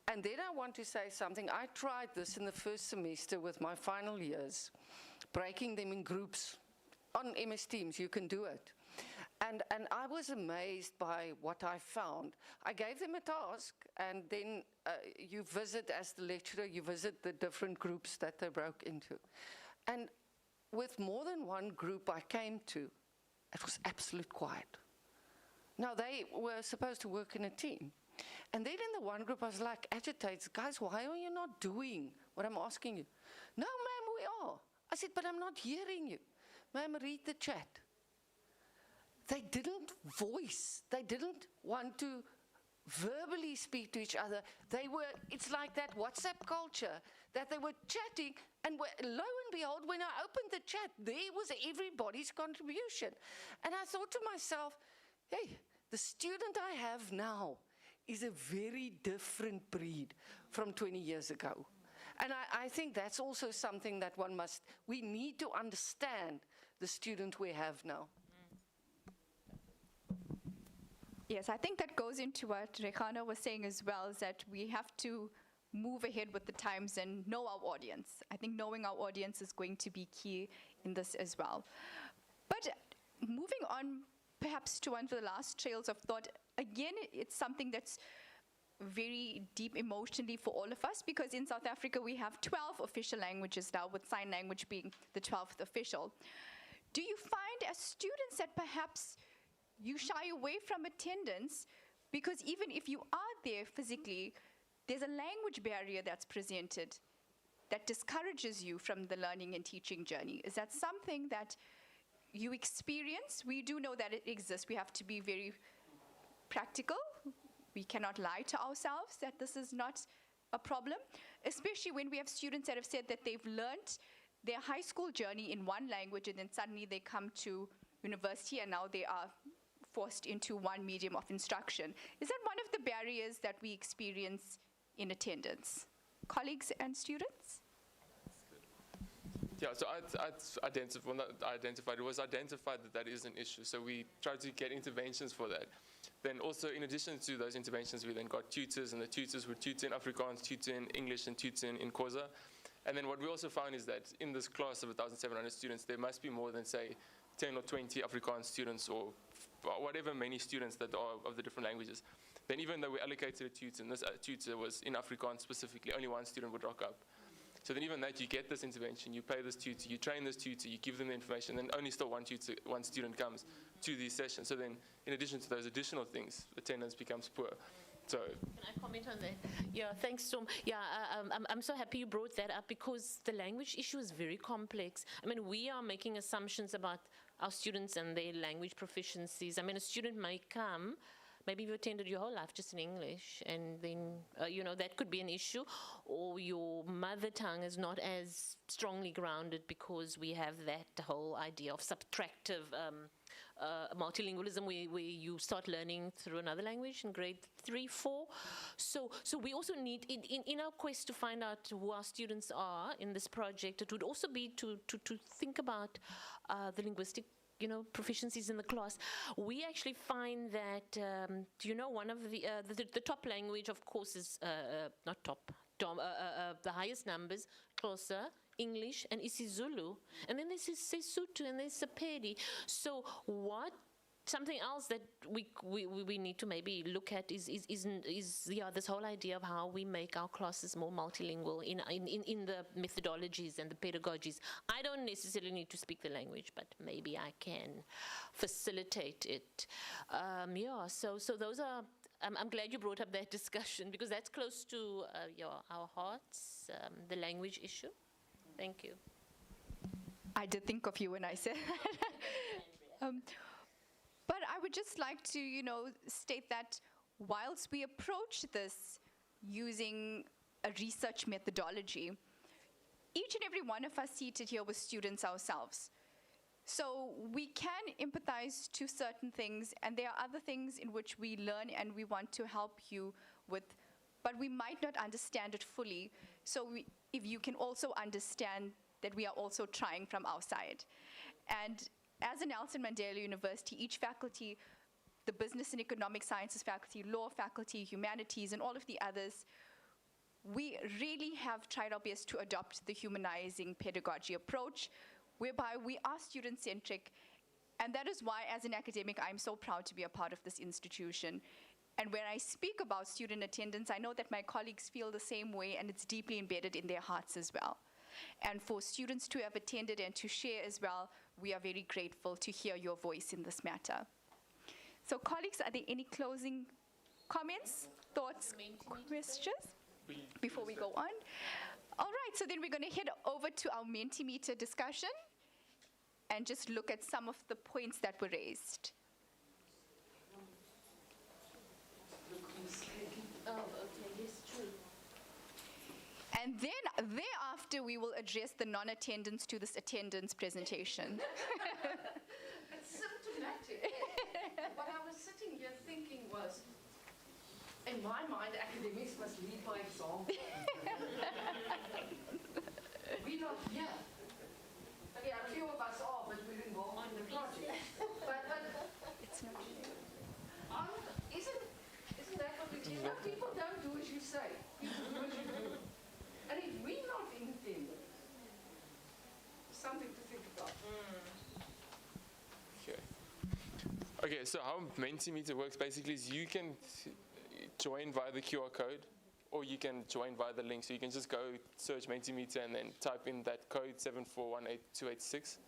And then I want to say something. I tried this in the first semester with my final years, breaking them in groups. On MS Teams, you can do it. And I was amazed by what I found. I gave them a task, and then you visit, as the lecturer, you visit the different groups that they broke into. And with more than one group I came to, it was absolute quiet. Now, they were supposed to work in a team. And then in the one group, I was like, agitated, guys, why are you not doing what I'm asking you? No, ma'am, we are. I said, but I'm not hearing you. Ma'am, read the chat. They didn't voice. They didn't want to verbally speak to each other. It's like that WhatsApp culture, that they were chatting, and lo and behold, when I opened the chat, there was everybody's contribution. And I thought to myself, hey, the student I have now is a very different breed from 20 years ago. And I think that's also something that we need to understand the student we have now. Yes, I think that goes into what Rekhana was saying as well, is that we have to move ahead with the times and know our audience. I think knowing our audience is going to be key in this as well. But moving on, perhaps to one of the last trails of thought, again, it's something that's very deep emotionally for all of us, because in South Africa we have 12 official languages now, with sign language being the 12th official. Do you find as students that perhaps you shy away from attendance because even if you are there physically, there's a language barrier that's presented that discourages you from the learning and teaching journey? Is that something that you experience? We do know that it exists. We have to be very practical. We cannot lie to ourselves that this is not a problem, especially when we have students that have said that they've learned their high school journey in one language and then suddenly they come to university and now they are forced into one medium of instruction. Is that one of the barriers that we experience in attendance? Colleagues and students? Yeah, so I identified that is an issue. So we tried to get interventions for that. Then also, in addition to those interventions, we then got tutors, and the tutors would tutor in Afrikaans, tutor in English, and tutor in Xhosa. And then what we also found is that in this class of 1,700 students, there must be more than, say, 10 or 20 Afrikaans students or whatever many students that are of the different languages. Then even though we allocated a tutor, and this tutor was in Afrikaans specifically, only one student would rock up. So then even that, you get this intervention, you pay this tutor, you train this tutor, you give them the information, and only still one student comes to these sessions. So then in addition to those additional things, attendance becomes poor. So, can I comment on that? Yeah, thanks, Storm. Yeah, I'm so happy you brought that up because the language issue is very complex. I mean, we are making assumptions about our students and their language proficiencies. I mean, a student may come, maybe you've attended your whole life just in English, and then, that could be an issue, or your mother tongue is not as strongly grounded because we have that whole idea of subtractive multilingualism where you start learning through another language in grade 3, 4. So we also need, in our quest to find out who our students are in this project, it would also be to think about the linguistic proficiencies in the class. We actually find that, one of the top language, of course, is not top, the highest numbers, Xhosa, English, and isiZulu. And then there's Sesotho and there's Sepedi. So something else that we need to maybe look at is this whole idea of how we make our classes more multilingual in the methodologies and the pedagogies. I don't necessarily need to speak the language, but maybe I can facilitate it. So those are I'm glad you brought up that discussion because that's close to our hearts, the language issue. Thank you. I did think of you when I said that. But I would just like to, state that whilst we approach this using a research methodology, each and every one of us seated here were students ourselves. So we can empathize to certain things, and there are other things in which we learn and we want to help you with, but we might not understand it fully. So if you can also understand that we are also trying from our side. And as a Nelson Mandela University, each faculty, the business and economic sciences faculty, law faculty, humanities, and all of the others, we really have tried our best to adopt the humanizing pedagogy approach, whereby we are student-centric. And that is why, as an academic, I'm so proud to be a part of this institution. And when I speak about student attendance, I know that my colleagues feel the same way, and it's deeply embedded in their hearts as well. And for students to have attended and to share as well, we are very grateful to hear your voice in this matter. So colleagues, are there any closing comments, thoughts, questions before we go on? All right, so then we're going to head over to our Mentimeter discussion and just look at some of the points that were raised. Oh, okay, yes, true. And then thereafter, we will address the non-attendance to this attendance presentation. It's symptomatic. What I was sitting here thinking was, in my mind, academics must lead by example. We're not here. Okay, a few of us are, but we're involved in the project. But it's not isn't that what we do? No, people don't do as you say. People do as you do. And if we're not intended, something to think about. Okay, so how Mentimeter works basically is you can join via the QR code, or you can join via the link. So you can just go search Mentimeter and then type in that code 7418286.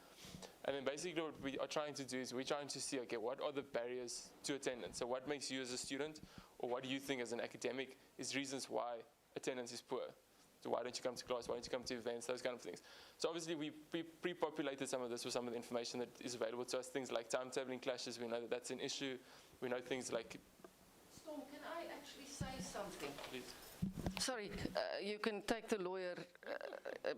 And then basically what we are trying to do is we're trying to see, okay, what are the barriers to attendance? So what makes you as a student, or what do you think as an academic is reasons why attendance is poor? So why don't you come to class? Why don't you come to events? Those kind of things. So obviously we pre-populated some of this with some of the information that is available to us. Things like timetabling clashes, we know that that's an issue. We know things like... Storm, can I actually say something? Please. Sorry, you can take the lawyer,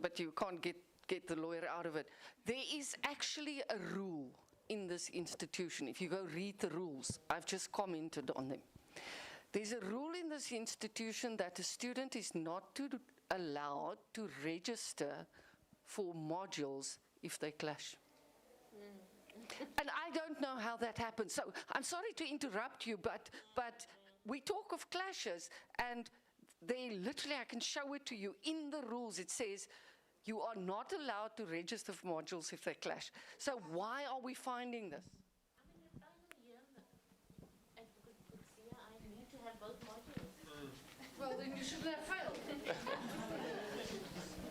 but you can't get the lawyer out of it. There is actually a rule in this institution. If you go read the rules, I've just commented on them. There's a rule in this institution that a student is not allowed to register for modules if they clash. And I don't know how that happens. So I'm sorry to interrupt you, but we talk of clashes, and they literally, I can show it to you. In the rules, it says you are not allowed to register for modules if they clash. So why are we finding this? I need to have both modules. Well, then you shouldn't have failed.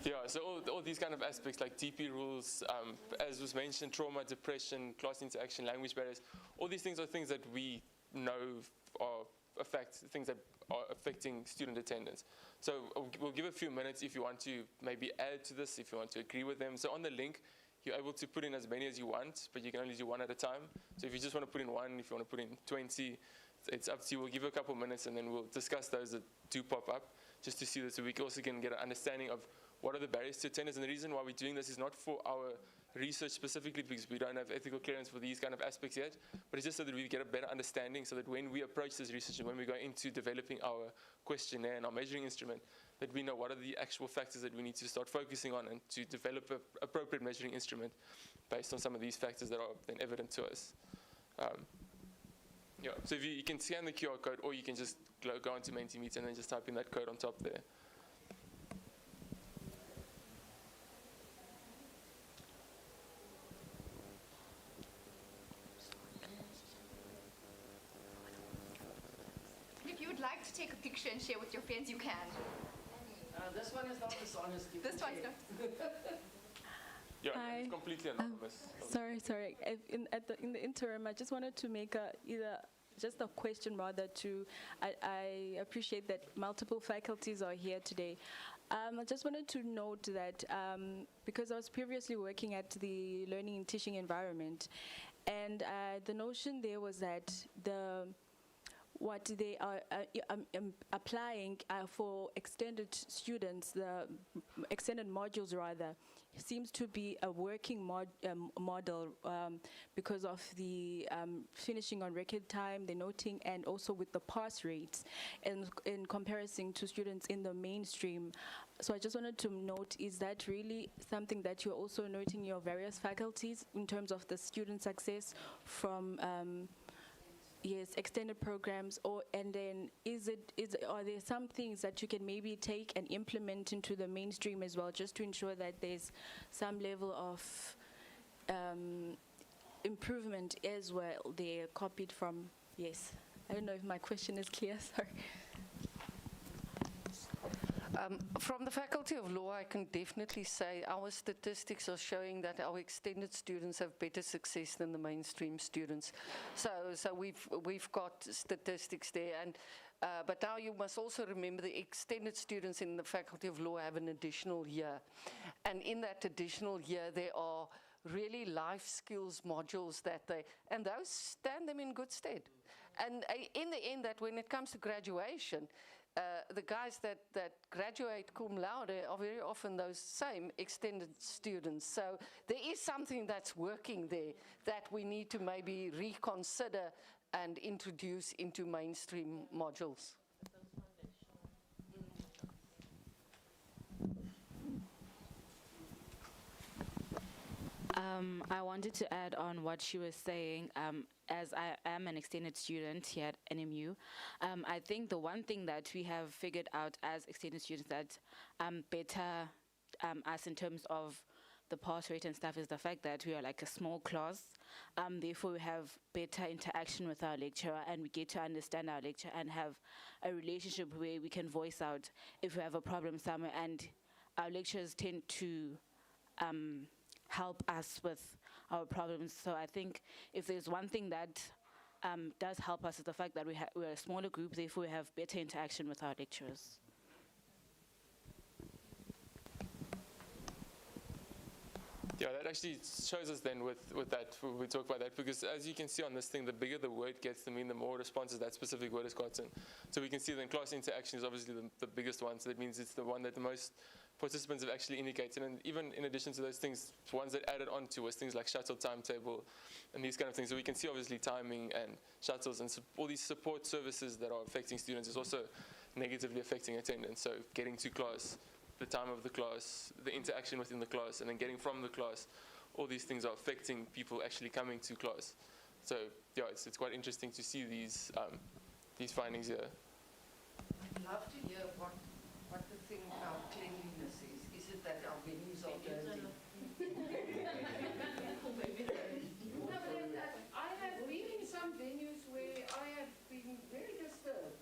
Yeah, so all these kind of aspects like DP rules, as was mentioned, trauma, depression, class interaction, language barriers, all these things are things that we know are things that are affecting student attendance. So we'll give a few minutes if you want to maybe add to this, if you want to agree with them. So on the link, you're able to put in as many as you want, but you can only do one at a time. So if you just want to put in one, if you want to put in 20, it's up to you. We'll give you a couple minutes and then we'll discuss those that do pop up just to see this, so we also can get an understanding of what are the barriers to attendance. And the reason why we're doing this is not for our research specifically, because we don't have ethical clearance for these kind of aspects yet, but it's just so that we get a better understanding, so that when we approach this research and when we go into developing our questionnaire and our measuring instrument, that we know what are the actual factors that we need to start focusing on and to develop an appropriate measuring instrument based on some of these factors that are then evident to us. Yeah, so if you can scan the QR code, or you can just go onto Mentimeter and then just type in that code on top there. If you would like to take a picture and share with your friends, you can. This one is not dishonest. This one's not. Yeah, it's completely anonymous. Sorry. In the interim, I just wanted to make either just a question rather to, I appreciate that multiple faculties are here today. I just wanted to note that because I was previously working at the learning and teaching environment, and the notion there was that what they are applying for extended students, the extended modules rather, seems to be a working model because of the finishing on record time, the noting, and also with the pass rates in comparison to students in the mainstream. So I just wanted to note, is that really something that you're also noting in your various faculties in terms of the student success from yes, extended programs, and then are there some things that you can maybe take and implement into the mainstream as well, just to ensure that there's some level of improvement as well? They're copied from, yes. I don't know if my question is clear, sorry. From the Faculty of Law, I can definitely say our statistics are showing that our extended students have better success than the mainstream students. So we've got statistics there, and but now you must also remember the extended students in the Faculty of Law have an additional year, and in that additional year there are really life skills modules and those stand them in good stead. And in the end, that when it comes to graduation, the guys that graduate cum laude are very often those same extended students. So there is something that's working there that we need to maybe reconsider and introduce into mainstream modules. I wanted to add on what she was saying. As I am an extended student here at NMU, I think the one thing that we have figured out as extended students that better us in terms of the pass rate and stuff is the fact that we are like a small class. Therefore, we have better interaction with our lecturer, and we get to understand our lecturer and have a relationship where we can voice out if we have a problem somewhere, and our lecturers tend to help us with our problems. So I think if there's one thing that does help us is the fact that we're a smaller group, therefore we have better interaction with our lecturers. Yeah, that actually shows us then with that, we talk about that, because as you can see on this thing, the bigger the word gets, the more responses that specific word has gotten. So we can see that class interaction is obviously the biggest one, so that means it's the one that the most participants have actually indicated. And even in addition to those things, ones that added on to was things like shuttle timetable and these kind of things. So we can see obviously timing and shuttles and all these support services that are affecting students is also negatively affecting attendance. So getting to class, the time of the class, the interaction within the class, and then getting from the class, all these things are affecting people actually coming to class. So yeah, it's quite interesting to see these findings here. I'd love to hear what the thing about cleanliness is. Is it that our venues are dirty? No, but I have been in some venues where I have been very disturbed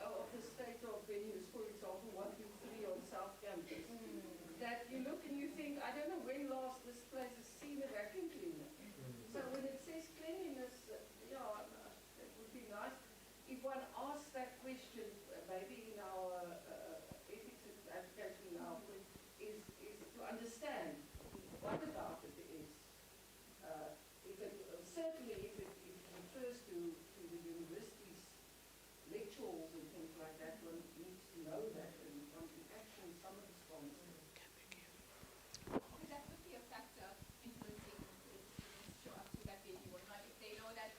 of the state of venues, for example, 123 on South Campus, that you look and you think, I don't know when last this place has seen a vacuum cleaner. So when it says cleanliness, yeah, it would be nice if one asks that question, maybe in our ethics application now, is to understand what about it is. Certainly if it refers to the university's lecture halls and things like that, one needs to know that and one can action some response. Because that could be a factor influencing the students show up to that venue or not. If they know that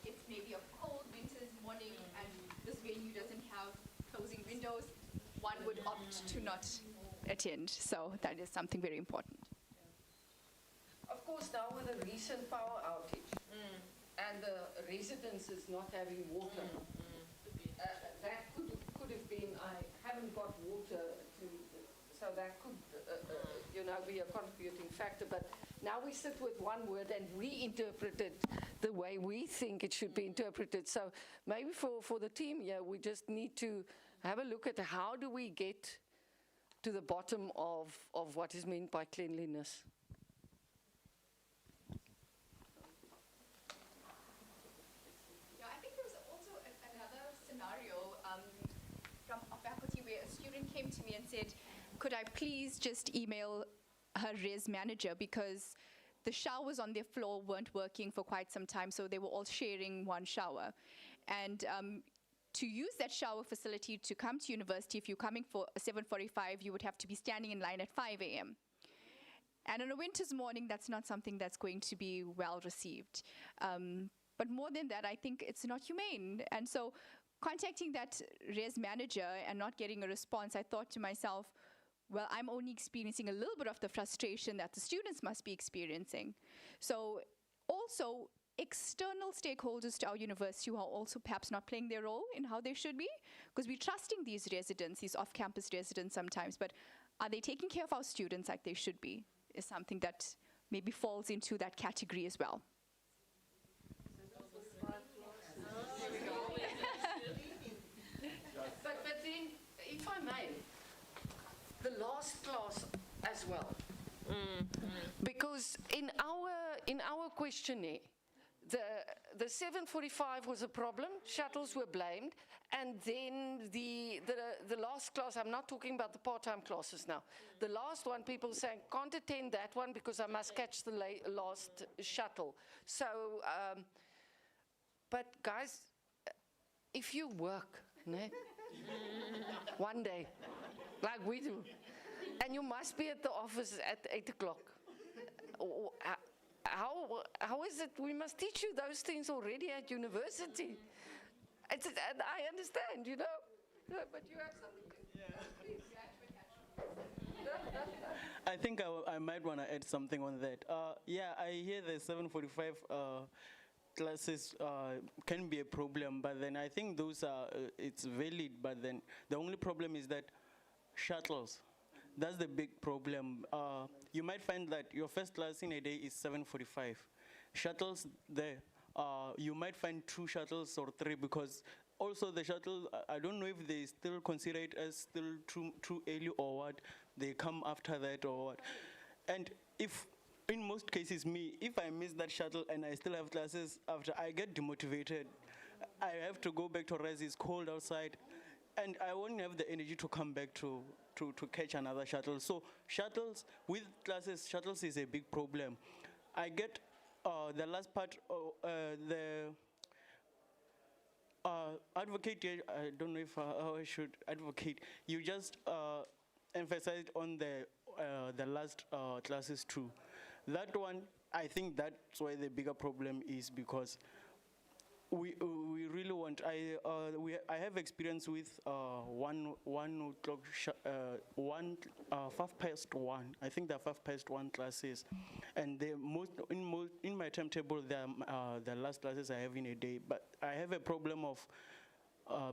it's maybe a cold winter's morning and this venue doesn't have closing windows, one would opt to not attend. So that is something very important. Of course, now with the recent power outage and the residents not having water, that could have been, I haven't got water so that could be a contributing factor. But now we sit with one word and we interpret it the way we think it should be interpreted. So maybe for the team here, we just need to have a look at how do we get to the bottom of what is meant by cleanliness. came to me and said, could I please just email her res manager because the showers on their floor weren't working for quite some time, so they were all sharing one shower. And to use that shower facility to come to university, if you're coming for 7:45, you would have to be standing in line at 5 a.m. And on a winter's morning, that's not something that's going to be well received. But more than that, I think it's not humane. And so contacting that res manager and not getting a response, I thought to myself, well, I'm only experiencing a little bit of the frustration that the students must be experiencing. So also, external stakeholders to our university who are also perhaps not playing their role in how they should be, because we're trusting these residents, these off-campus residents sometimes, but are they taking care of our students like they should be, is something that maybe falls into that category as well. But then, if I may, the last class as well. Because in our questionnaire, the 7:45 was a problem, shuttles were blamed, and then the last class, I'm not talking about the part-time classes now, the last one, people saying, can't attend that one because I must catch the last shuttle. So, but guys, if you work, né? One day, like we do, and you must be at the office at 8 o'clock, how is it we must teach you those things already at university? I understand, you know, but you have something. Please. I think I might want to add something on that. Yeah, I hear the 7:45 classes can be a problem, but then I think those are, it's valid, but then the only problem is that shuttles, that's the big problem. You might find that your first class in a day is 7:45. Shuttles there, you might find 2 shuttles or 3 because also the shuttle, I don't know if they still consider it as still too early or what, they come after that or what. And if, in most cases, if I miss that shuttle and I still have classes after, I get demotivated. I have to go back to res, it's cold outside, and I won't have the energy to come back to catch another shuttle. So shuttles, with classes, shuttles is a big problem. I get the last part, the advocate, I don't know if how I should advocate, you just emphasized on the last classes too. That one, I think that's why the bigger problem is, because we really want. I have experience with 1 o'clock, 1:05. I think they're 1:05 classes, and in my timetable the last classes I have in a day. But I have a problem of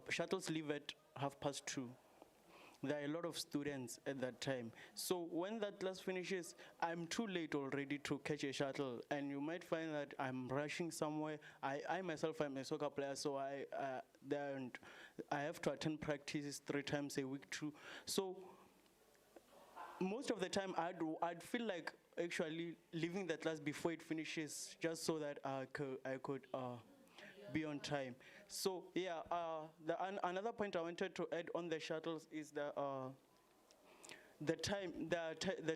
shuttles leave at 2:30. There are a lot of students at that time. So when that class finishes, I'm too late already to catch a shuttle. And you might find that I'm rushing somewhere. I myself am a soccer player, so I have to attend practices 3 times a week too. So most of the time, I'd feel like actually leaving the class before it finishes, just so that I could be on time. So yeah, another point I wanted to add on the shuttles is the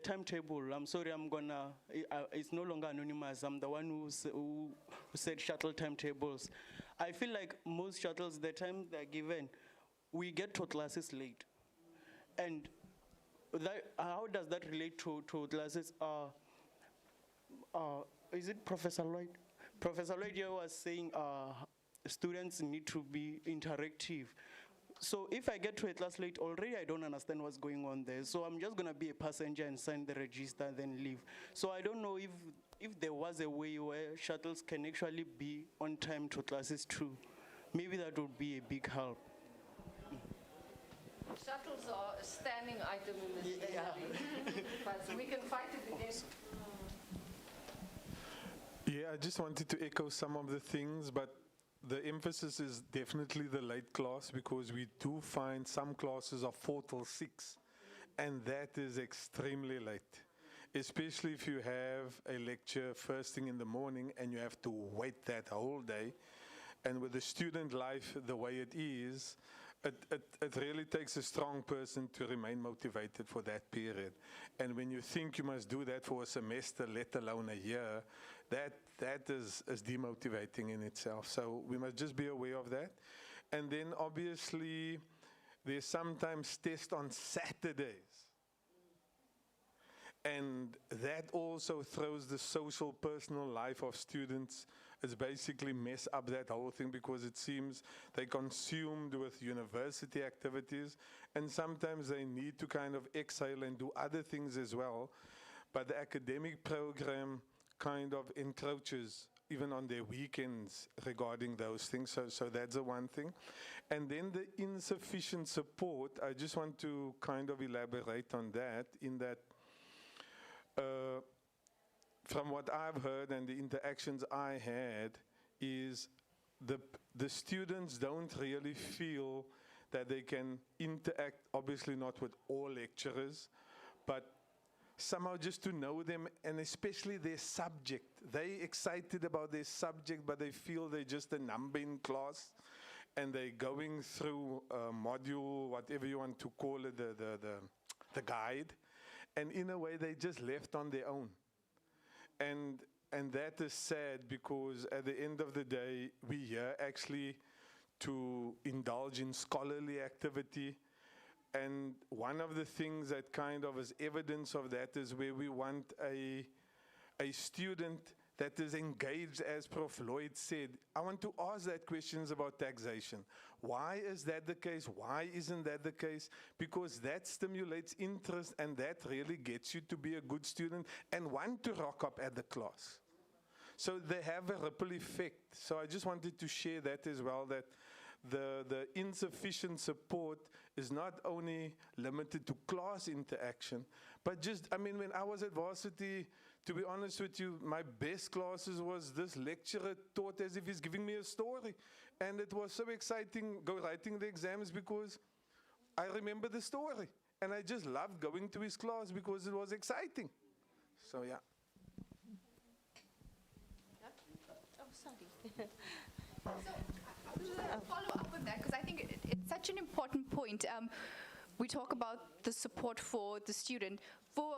timetable. I'm sorry, it's no longer anonymous. I'm the one who said shuttle timetables. I feel like most shuttles, the time they're given, we get to classes late. And how does that relate to classes? Is it Professor Lloyd? Professor Lloyd here was saying students need to be interactive. So if I get to a class late, already I don't understand what's going on there. So I'm just going to be a passenger and sign the register, then leave. So I don't know if there was a way where shuttles can actually be on time to classes too. Maybe that would be a big help. Shuttles are a standing item in the city, but we can fight it again. Yeah, I just wanted to echo some of the things, but the emphasis is definitely the late class, because we do find some classes are 4 till 6, and that is extremely late, especially if you have a lecture first thing in the morning and you have to wait that whole day. And with the student life the way it is, it really takes a strong person to remain motivated for that period. And when you think you must do that for a semester, let alone a year, that is demotivating in itself. So we must just be aware of that. And then obviously, there's sometimes tests on Saturdays. And that also throws the social, personal life of students. It's basically mess up that whole thing because it seems they consumed with university activities and sometimes they need to kind of exhale and do other things as well. But the academic program kind of encroaches even on their weekends regarding those things. So that's the one thing. And then the insufficient support, I just want to kind of elaborate on that in that from what I've heard and the interactions I had is the students don't really feel that they can interact, obviously not with all lecturers, but somehow just to know them and especially their subject. They're excited about their subject, but they feel they're just a number in class and they're going through a module, whatever you want to call it, the guide. And in a way, they just left on their own. And that is sad because at the end of the day, we're here actually to indulge in scholarly activity. And one of the things that kind of is evidence of that is where we want a student that is engaged, as Prof. Lloyd said. I want to ask that questions about taxation. Why is that the case? Why isn't that the case? Because that stimulates interest and that really gets you to be a good student and want to rock up at the class. So they have a ripple effect. So I just wanted to share that as well, that the insufficient support is not only limited to class interaction, but just, I mean, when I was at varsity, to be honest with you, my best classes was this lecturer taught as if he's giving me a story. And it was so exciting writing the exams because I remember the story. And I just loved going to his class because it was exciting. So, yeah. Oh, sorry. So, follow up on that because I think it's such an important point. We talk about the support for the student. For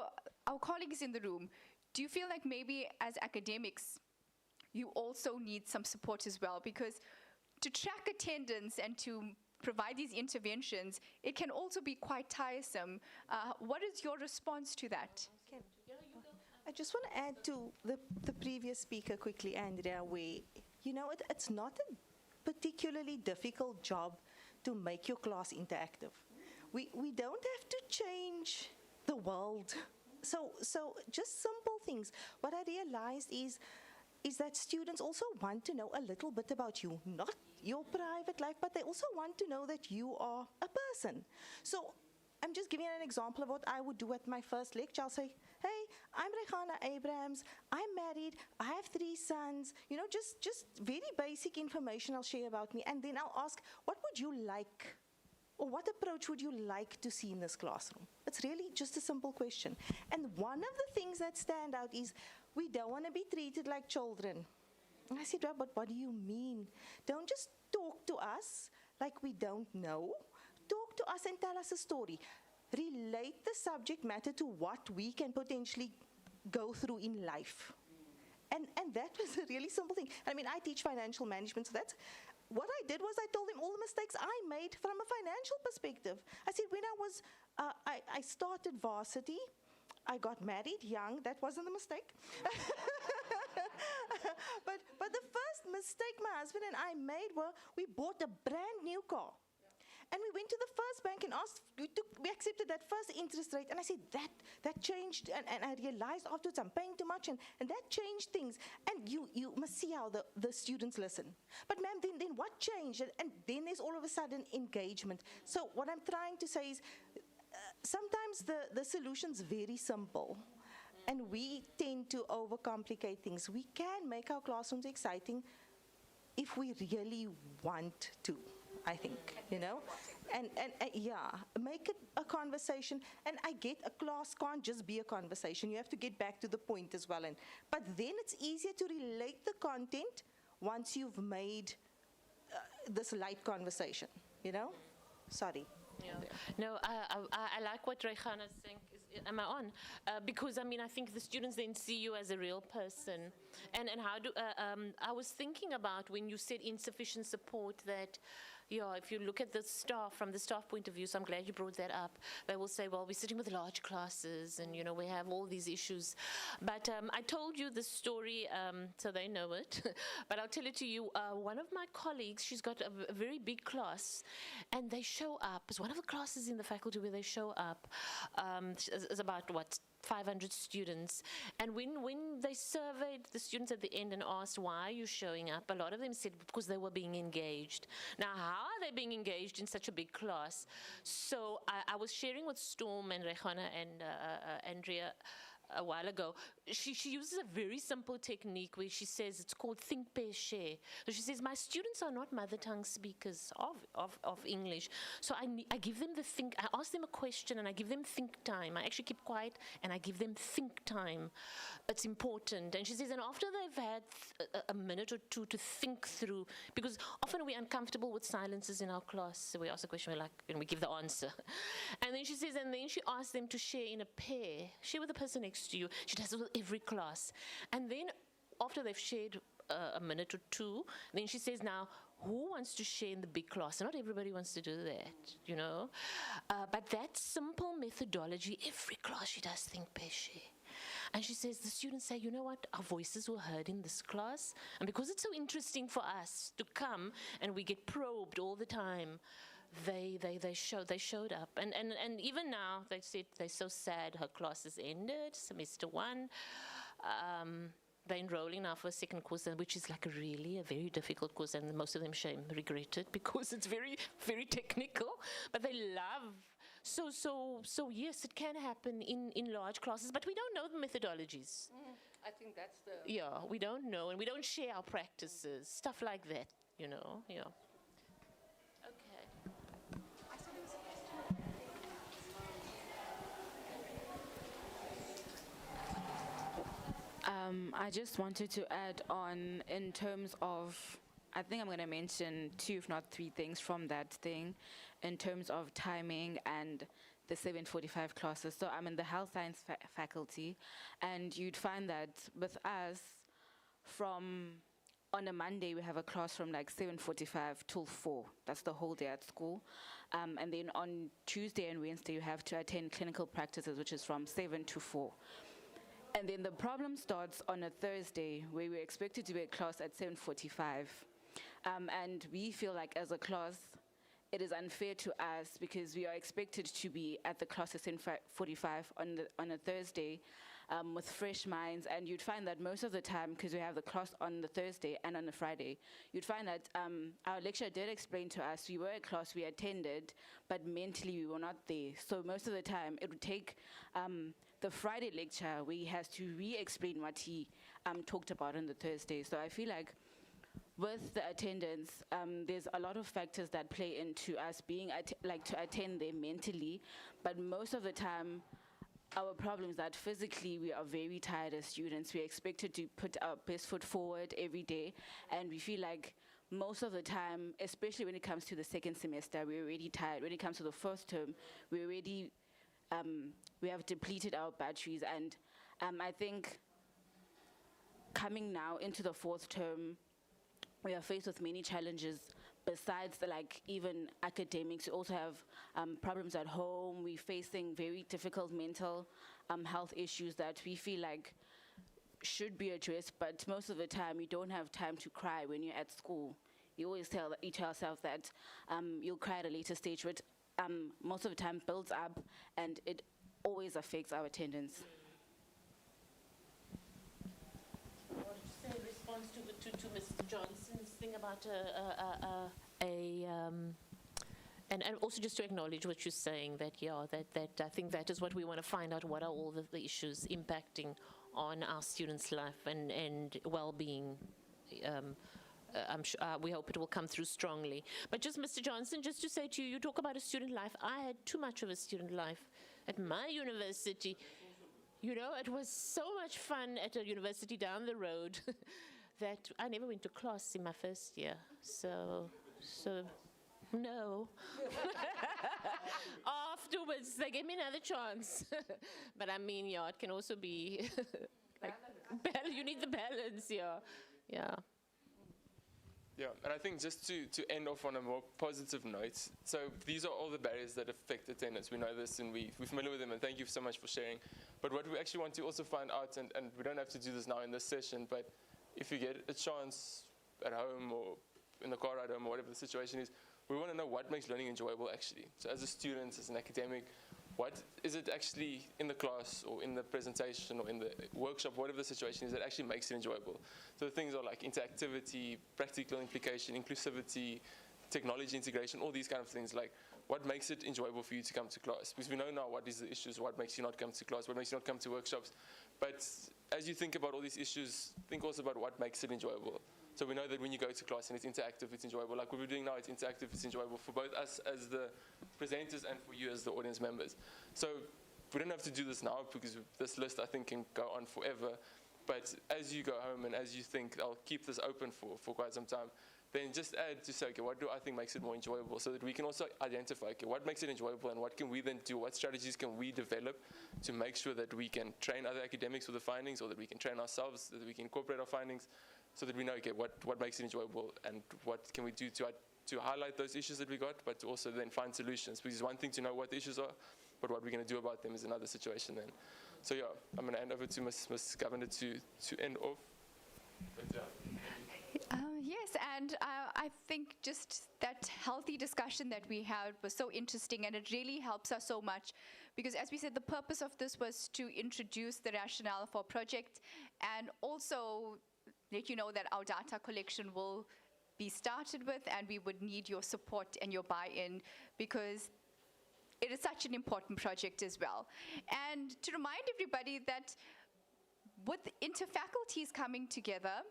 our colleagues in the room, do you feel like maybe as academics, you also need some support as well? Because to track attendance and to provide these interventions, it can also be quite tiresome. What is your response to that? I just want to add to the previous speaker quickly, Andrea, where, you know, it's not a particularly difficult job to make your class interactive. We don't have to change the world. So just simple things. What I realized is that students also want to know a little bit about you, not your private life, but they also want to know that you are a person. So I'm just giving an example of what I would do at my first lecture. I'll say, hey, I'm Regina Abrahams, I'm married, I have 3 sons, you know, just very basic information I'll share about me, and then I'll ask, what would you like, or what approach would you like to see in this classroom? It's really just a simple question. And one of the things that stand out is we don't want to be treated like children. And I said, well, but what do you mean? Don't just talk to us like we don't know. Talk to us and tell us a story. Relate the subject matter to what we can potentially go through in life. And that was a really simple thing. I mean, I teach financial management, so that's what I did was I told them all the mistakes I made from a financial perspective. I said, when I was, I started varsity, I got married young. That wasn't a mistake. but the first mistake my husband and I made were we bought a brand new car. And we went to the first bank and asked, we accepted that first interest rate. And I said, that changed. And I realized afterwards I'm paying too much. And that changed things. And you must see how the students listen. But ma'am, then what changed? And then there's all of a sudden engagement. So what I'm trying to say is sometimes the solution's very simple. And we tend to overcomplicate things. We can make our classrooms exciting if we really want to, I think, you know, and yeah, make it a conversation. And I get a class can't just be a conversation. You have to get back to the point as well. But then it's easier to relate the content once you've made this light conversation, you know. Sorry. Yeah. No, I like what Rehan is saying. Am I on? Because I mean, I think the students then see you as a real person. And how do I was thinking about when you said insufficient support that, yeah, if you look at the staff from the staff point of view, so I'm glad you brought that up. They will say, well, we're sitting with large classes, and you know we have all these issues. But I told you the story, so they know it. But I'll tell it to you. One of my colleagues, she's got a very big class, and they show up. It's one of the classes in the faculty where they show up. It's about what, 500 students. And when they surveyed the students at the end and asked, why are you showing up? A lot of them said because they were being engaged. Now, how are they being engaged in such a big class? So I was sharing with Storm and Rehana and Andrea a while ago. She uses a very simple technique where she says it's called think, pair, share. So she says, my students are not mother tongue speakers of English. So I give them I ask them a question and I give them think time. I actually keep quiet and I give them think time. It's important. And she says, and after they've had a minute or two to think through, because often we're uncomfortable with silences in our class. So we ask a question, we're like, and we give the answer. And then she says, and then she asks them to share in a pair, share with the person next to you. She does it with every class. And then after they've shared a minute or two, then she says, now, who wants to share in the big class? And not everybody wants to do that, you know. But that simple methodology, every class she does think, pair, share. And she says, the students say, you know what, our voices were heard in this class. And because it's so interesting for us to come and we get probed all the time, they showed up. And even now, they said they're so sad her class has ended, semester 1. They're enrolling now for a second course, which is like a very difficult course, and most of them regret it because it's very, very technical, but they love. So yes, it can happen in large classes, but we don't know the methodologies. I think that's the... Yeah, we don't know, and we don't share our practices, stuff like that, you know, yeah. Okay. I just wanted to add on in terms of, I think I'm going to mention 2, if not 3 things from that thing in terms of timing and the 7:45 classes. So I'm in the health science faculty, and you'd find that with us, on a Monday, we have a class from like 7:45 till 4. That's the whole day at school. And then on Tuesday and Wednesday, you have to attend clinical practices, which is from 7 to 4. And then the problem starts on a Thursday, where we're expected to be at class at 7:45. And we feel like as a class, it is unfair to us because we are expected to be at the class at 7:45 on a Thursday with fresh minds. And you'd find that most of the time, because we have the class on the Thursday and on the Friday, you'd find that our lecturer did explain to us we were at class, we attended, but mentally we were not there. So most of the time, it would take the Friday lecture where he has to re-explain what he talked about on the Thursday. So I feel like with the attendance, there's a lot of factors that play into us being to attend there mentally, but most of the time, our problem is that physically we are very tired as students. We're expected to put our best foot forward every day, and we feel like most of the time, especially when it comes to the second semester, we're already tired. When it comes to the first term, we're already we have depleted our batteries, and I think coming now into the 4th term, we are faced with many challenges besides even academics. We also have problems at home. We're facing very difficult mental health issues that we feel like should be addressed, but most of the time you don't have time to cry when you're at school. You always tell yourself that you'll cry at a later stage, but most of the time builds up, and it always affects our attendance. In response to Mr. Johnson's thing about and also just to acknowledge what you're saying, that that I think that is what we want to find out, what are all the issues impacting on our students' life and well-being. I'm sure, we hope it will come through strongly. But just, Mr. Johnson, just to say to you, you talk about a student life. I had too much of a student life at my university. You know, it was so much fun at a university down the road that I never went to class in my first year. So no. words, they gave me another chance. But I mean, yeah, it can also be like, you need the balance, yeah. Yeah. Yeah, and I think just to end off on a more positive note, so these are all the barriers that affect attendance. We know this and we're familiar with them, and thank you so much for sharing. But what we actually want to also find out, and we don't have to do this now in this session, but if you get a chance at home or in the car ride home or whatever the situation is, we want to know what makes learning enjoyable actually. So as a student, as an academic, what is it actually in the class or in the presentation or in the workshop, whatever the situation is, that actually makes it enjoyable? So the things are like interactivity, practical implication, inclusivity, technology integration, all these kind of things. Like, what makes it enjoyable for you to come to class? Because we know now what is the issues, what makes you not come to class, what makes you not come to workshops. But as you think about all these issues, think also about what makes it enjoyable. So we know that when you go to class and it's interactive, it's enjoyable. Like what we're doing now, it's interactive, it's enjoyable for both us as the presenters and for you as the audience members. So we don't have to do this now because this list, I think, can go on forever. But as you go home and as you think, I'll keep this open for quite some time, then just add to say, okay, what do I think makes it more enjoyable, so that we can also identify, okay, what makes it enjoyable and what can we then do, what strategies can we develop to make sure that we can train other academics with the findings, or that we can train ourselves, that we can incorporate our findings, so that we know, okay, what makes it enjoyable and what can we do to highlight those issues that we got, but to also then find solutions. Because it's one thing to know what the issues are, but what we're going to do about them is another situation then. So yeah, I'm going to hand over to Ms. Governor to end off. But, yeah. Yes, and I think just that healthy discussion that we had was so interesting, and it really helps us so much because, as we said, the purpose of this was to introduce the rationale for project and also let you know that our data collection will be started with, and we would need your support and your buy-in because it is such an important project as well. And to remind everybody that with interfaculties coming together,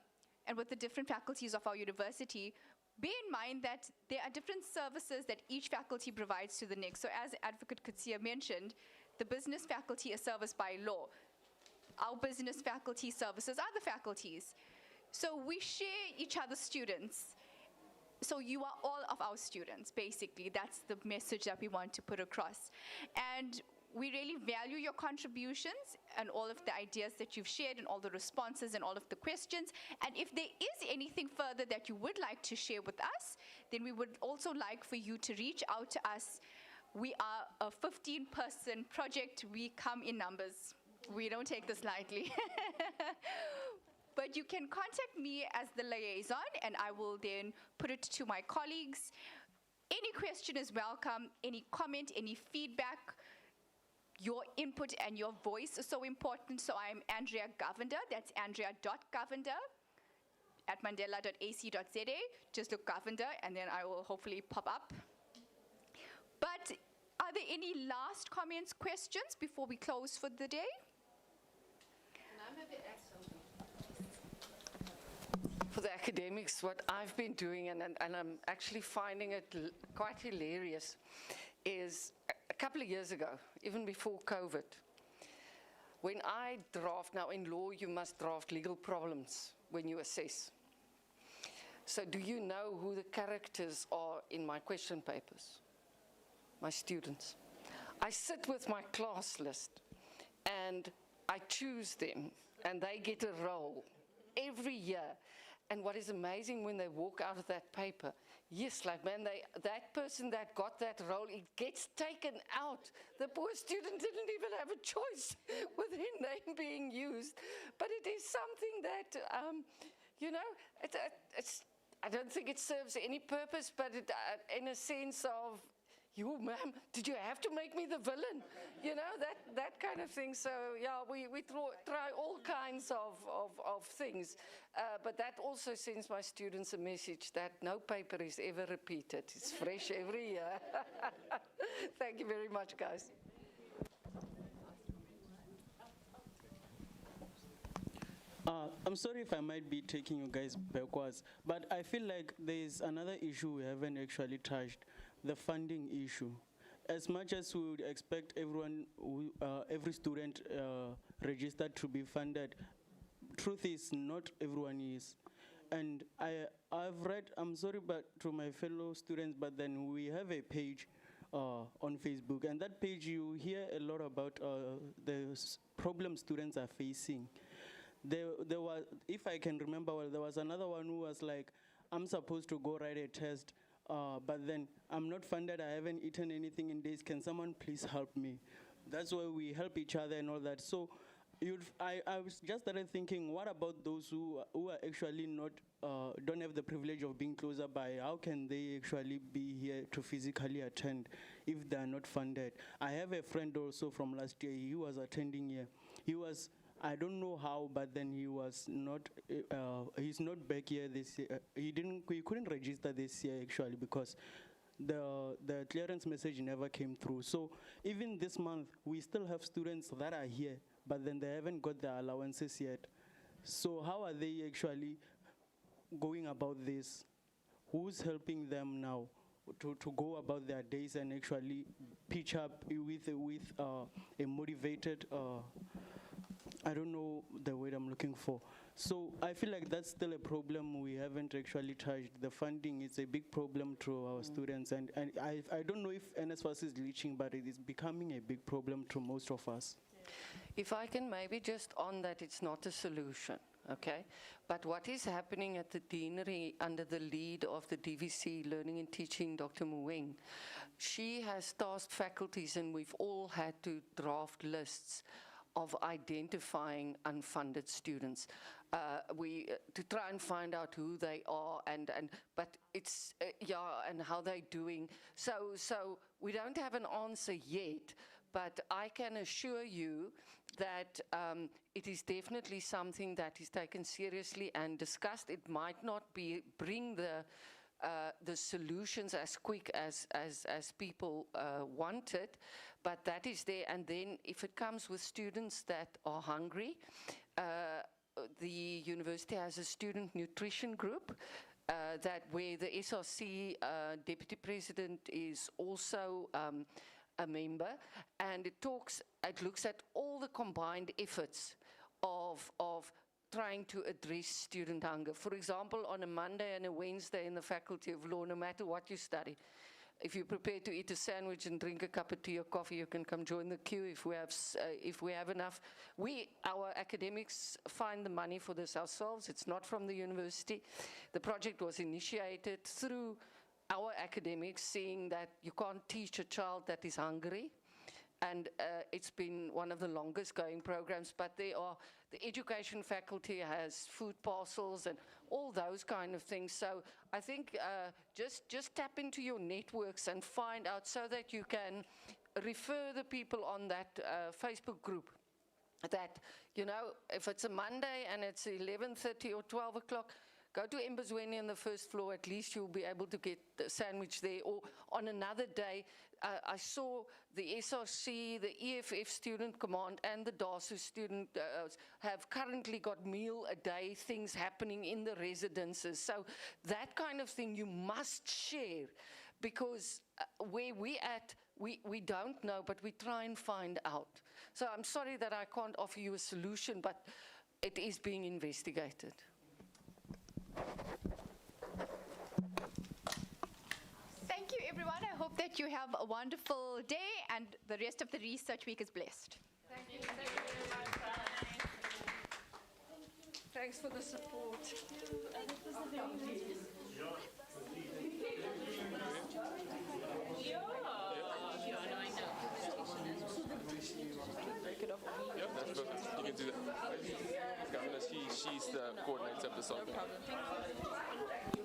and with the different faculties of our university, bear in mind that there are different services that each faculty provides to the next. So as Advocate Kutsia mentioned, the business faculty is serviced by law. Our business faculty services other faculties. So we share each other's students. So you are all of our students, basically. That's the message that we want to put across. And we really value your contributions and all of the ideas that you've shared and all the responses and all of the questions. And if there is anything further that you would like to share with us, then we would also like for you to reach out to us. We are a 15-person project. We come in numbers. We don't take this lightly. But you can contact me as the liaison, and I will then put it to my colleagues. Any question is welcome, any comment, any feedback. Your input and your voice is so important. So I'm Andrea Govender. That's andrea.govender at mandela.ac.za. Just look Govender, and then I will hopefully pop up. But are there any last comments, questions before we close for the day? For the academics, what I've been doing, and I'm actually finding it quite hilarious, is a couple of years ago, even before COVID, when I draft, now in law you must draft legal problems when you assess. So do you know who the characters are in my question papers? My students. I sit with my class list and I choose them and they get a role every year. And what is amazing when they walk out of that paper, yes, like man, that person that got that role, it gets taken out. The poor student didn't even have a choice with his name being used. But it is something that, you know, I don't think it serves any purpose, but it, in a sense of, you, ma'am, did you have to make me the villain? You know, that kind of thing. So, yeah, we try all kinds of things. But that also sends my students a message that no paper is ever repeated. It's fresh every year. Thank you very much, guys. I'm sorry if I might be taking you guys backwards, but I feel like there's another issue we haven't actually touched, the funding issue. As much as we would expect everyone, every student registered to be funded, truth is not everyone is. And I've read, I'm sorry but to my fellow students, but then we have a page on Facebook. And that page, you hear a lot about the problems students are facing. There was, if I can remember well, there was another one who was like, I'm supposed to go write a test, but then I'm not funded, I haven't eaten anything in days, can someone please help me? That's why we help each other and all that. So I was just started thinking, what about those who are actually not, don't have the privilege of being closer by? How can they actually be here to physically attend if they are not funded? I have a friend also from last year, he was attending here. He was, I don't know how, but then he was not, he's not back here this year. He couldn't register this year actually because the clearance message never came through. So even this month, we still have students that are here, but then they haven't got their allowances yet. So how are they actually going about this? Who's helping them now to go about their days and actually pitch up with a motivated, I don't know the word I'm looking for. So I feel like that's still a problem we haven't actually touched. The funding is a big problem to our students, and I don't know if NSFAS is reaching, but it is becoming a big problem to most of us. If I can maybe just on that, it's not a solution, okay? But what is happening at the deanery under the lead of the DVC, Learning and Teaching, Dr. Mueng, she has tasked faculties, and we've all had to draft lists of identifying unfunded students. To try and find out who they are, but it's, and how they're doing. So we don't have an answer yet, but I can assure you that it is definitely something that is taken seriously and discussed. It might not bring the solutions as quick as people want it, but that is there. And then if it comes with students that are hungry, the university has a student nutrition group where the SRC deputy president is also a member, and it looks at all the combined efforts of trying to address student hunger. For example, on a Monday and a Wednesday in the Faculty of Law, no matter what you study, if you're prepared to eat a sandwich and drink a cup of tea or coffee, you can come join the queue if we have enough. Our academics find the money for this ourselves. It's not from the university. The project was initiated through our academics, seeing that you can't teach a child that is hungry. And it's been one of the longest going programs, but the education faculty has food parcels and all those kind of things. So I think just tap into your networks and find out so that you can refer the people on that Facebook group. That, you know, if it's a Monday and it's 11:30 or 12 o'clock, go to Embazweni on the first floor, at least you'll be able to get a sandwich there. Or on another day, I saw the SRC, the EFF Student Command, and the DASU student have currently got meal a day things happening in the residences. So that kind of thing you must share, because where we at, we don't know, but we try and find out. So I'm sorry that I can't offer you a solution, but it is being investigated. Thank you, everyone. I hope that you have a wonderful day and the rest of the research week is blessed. Thank you. Thank you very much. Thanks for the support. Yeah, that's perfect. You can do that. Governor, she's the coordinator of the soccer. No problem. Thank you.